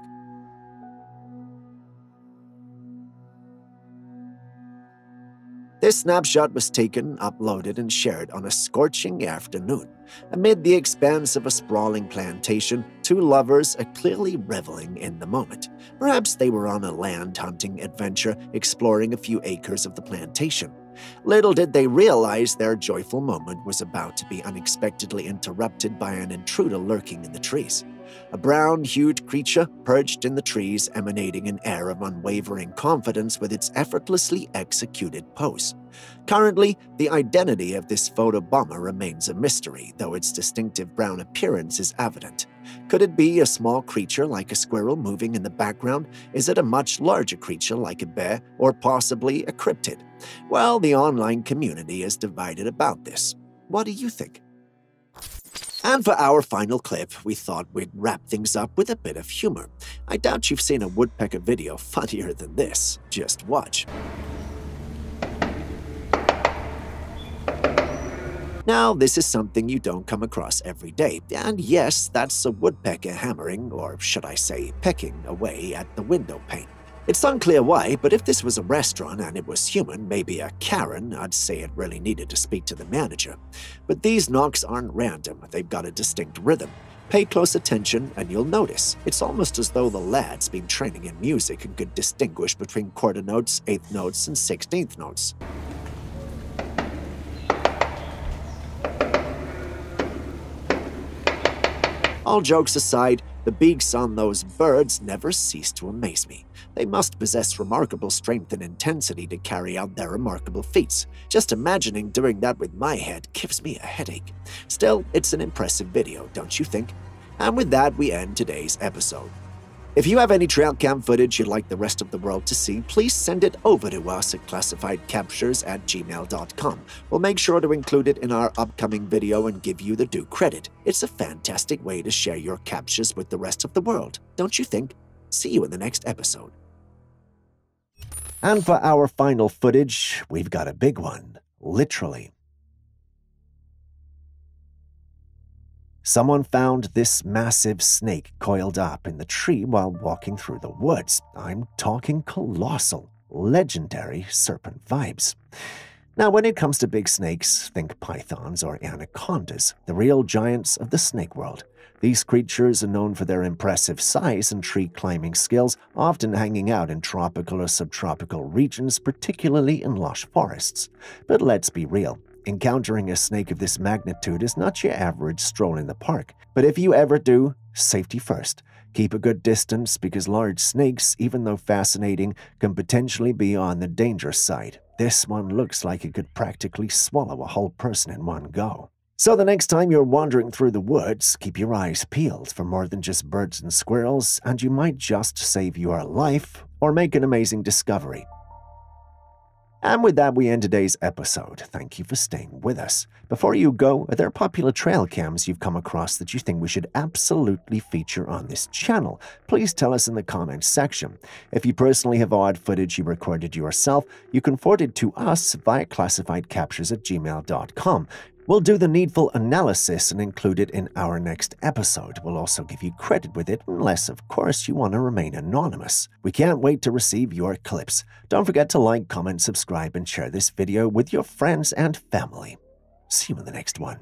This snapshot was taken, uploaded, and shared on a scorching afternoon. Amid the expanse of a sprawling plantation, two lovers are clearly reveling in the moment. Perhaps they were on a land-hunting adventure, exploring a few acres of the plantation. Little did they realize their joyful moment was about to be unexpectedly interrupted by an intruder lurking in the trees. A brown-hued creature perched in the trees, emanating an air of unwavering confidence with its effortlessly executed pose. Currently, the identity of this photobomber remains a mystery, though its distinctive brown appearance is evident. Could it be a small creature like a squirrel moving in the background? Is it a much larger creature like a bear, or possibly a cryptid? Well, the online community is divided about this. What do you think? And for our final clip, we thought we'd wrap things up with a bit of humor. I doubt you've seen a woodpecker video funnier than this. Just watch. Now, this is something you don't come across every day, and yes, that's a woodpecker hammering, or should I say, pecking away at the window pane. It's unclear why, but if this was a restaurant and it was human, maybe a Karen, I'd say it really needed to speak to the manager. But these knocks aren't random, they've got a distinct rhythm. Pay close attention and you'll notice. It's almost as though the lad's been training in music and could distinguish between quarter notes, eighth notes, and 16th notes. All jokes aside, the beaks on those birds never cease to amaze me. They must possess remarkable strength and intensity to carry out their remarkable feats. Just imagining doing that with my head gives me a headache. Still, it's an impressive video, don't you think? And with that, we end today's episode. If you have any Trailcam footage you'd like the rest of the world to see, please send it over to us at classifiedcaptures@gmail.com. We'll make sure to include it in our upcoming video and give you the due credit. It's a fantastic way to share your captures with the rest of the world, don't you think? See you in the next episode. And for our final footage, we've got a big one, literally. Someone found this massive snake coiled up in the tree while walking through the woods. I'm talking colossal, legendary serpent vibes. Now, when it comes to big snakes, think pythons or anacondas, the real giants of the snake world. These creatures are known for their impressive size and tree-climbing skills, often hanging out in tropical or subtropical regions, particularly in lush forests. But let's be real. Encountering a snake of this magnitude is not your average stroll in the park. But if you ever do, safety first. Keep a good distance because large snakes, even though fascinating, can potentially be on the dangerous side. This one looks like it could practically swallow a whole person in one go. So the next time you're wandering through the woods, keep your eyes peeled for more than just birds and squirrels, and you might just save your life or make an amazing discovery. And with that, we end today's episode. Thank you for staying with us. Before you go, are there popular trail cams you've come across that you think we should absolutely feature on this channel? Please tell us in the comments section. If you personally have odd footage you recorded yourself, you can forward it to us via classifiedcaptures@gmail.com. We'll do the needful analysis and include it in our next episode. We'll also give you credit with it, unless, of course, you want to remain anonymous. We can't wait to receive your clips. Don't forget to like, comment, subscribe, and share this video with your friends and family. See you in the next one.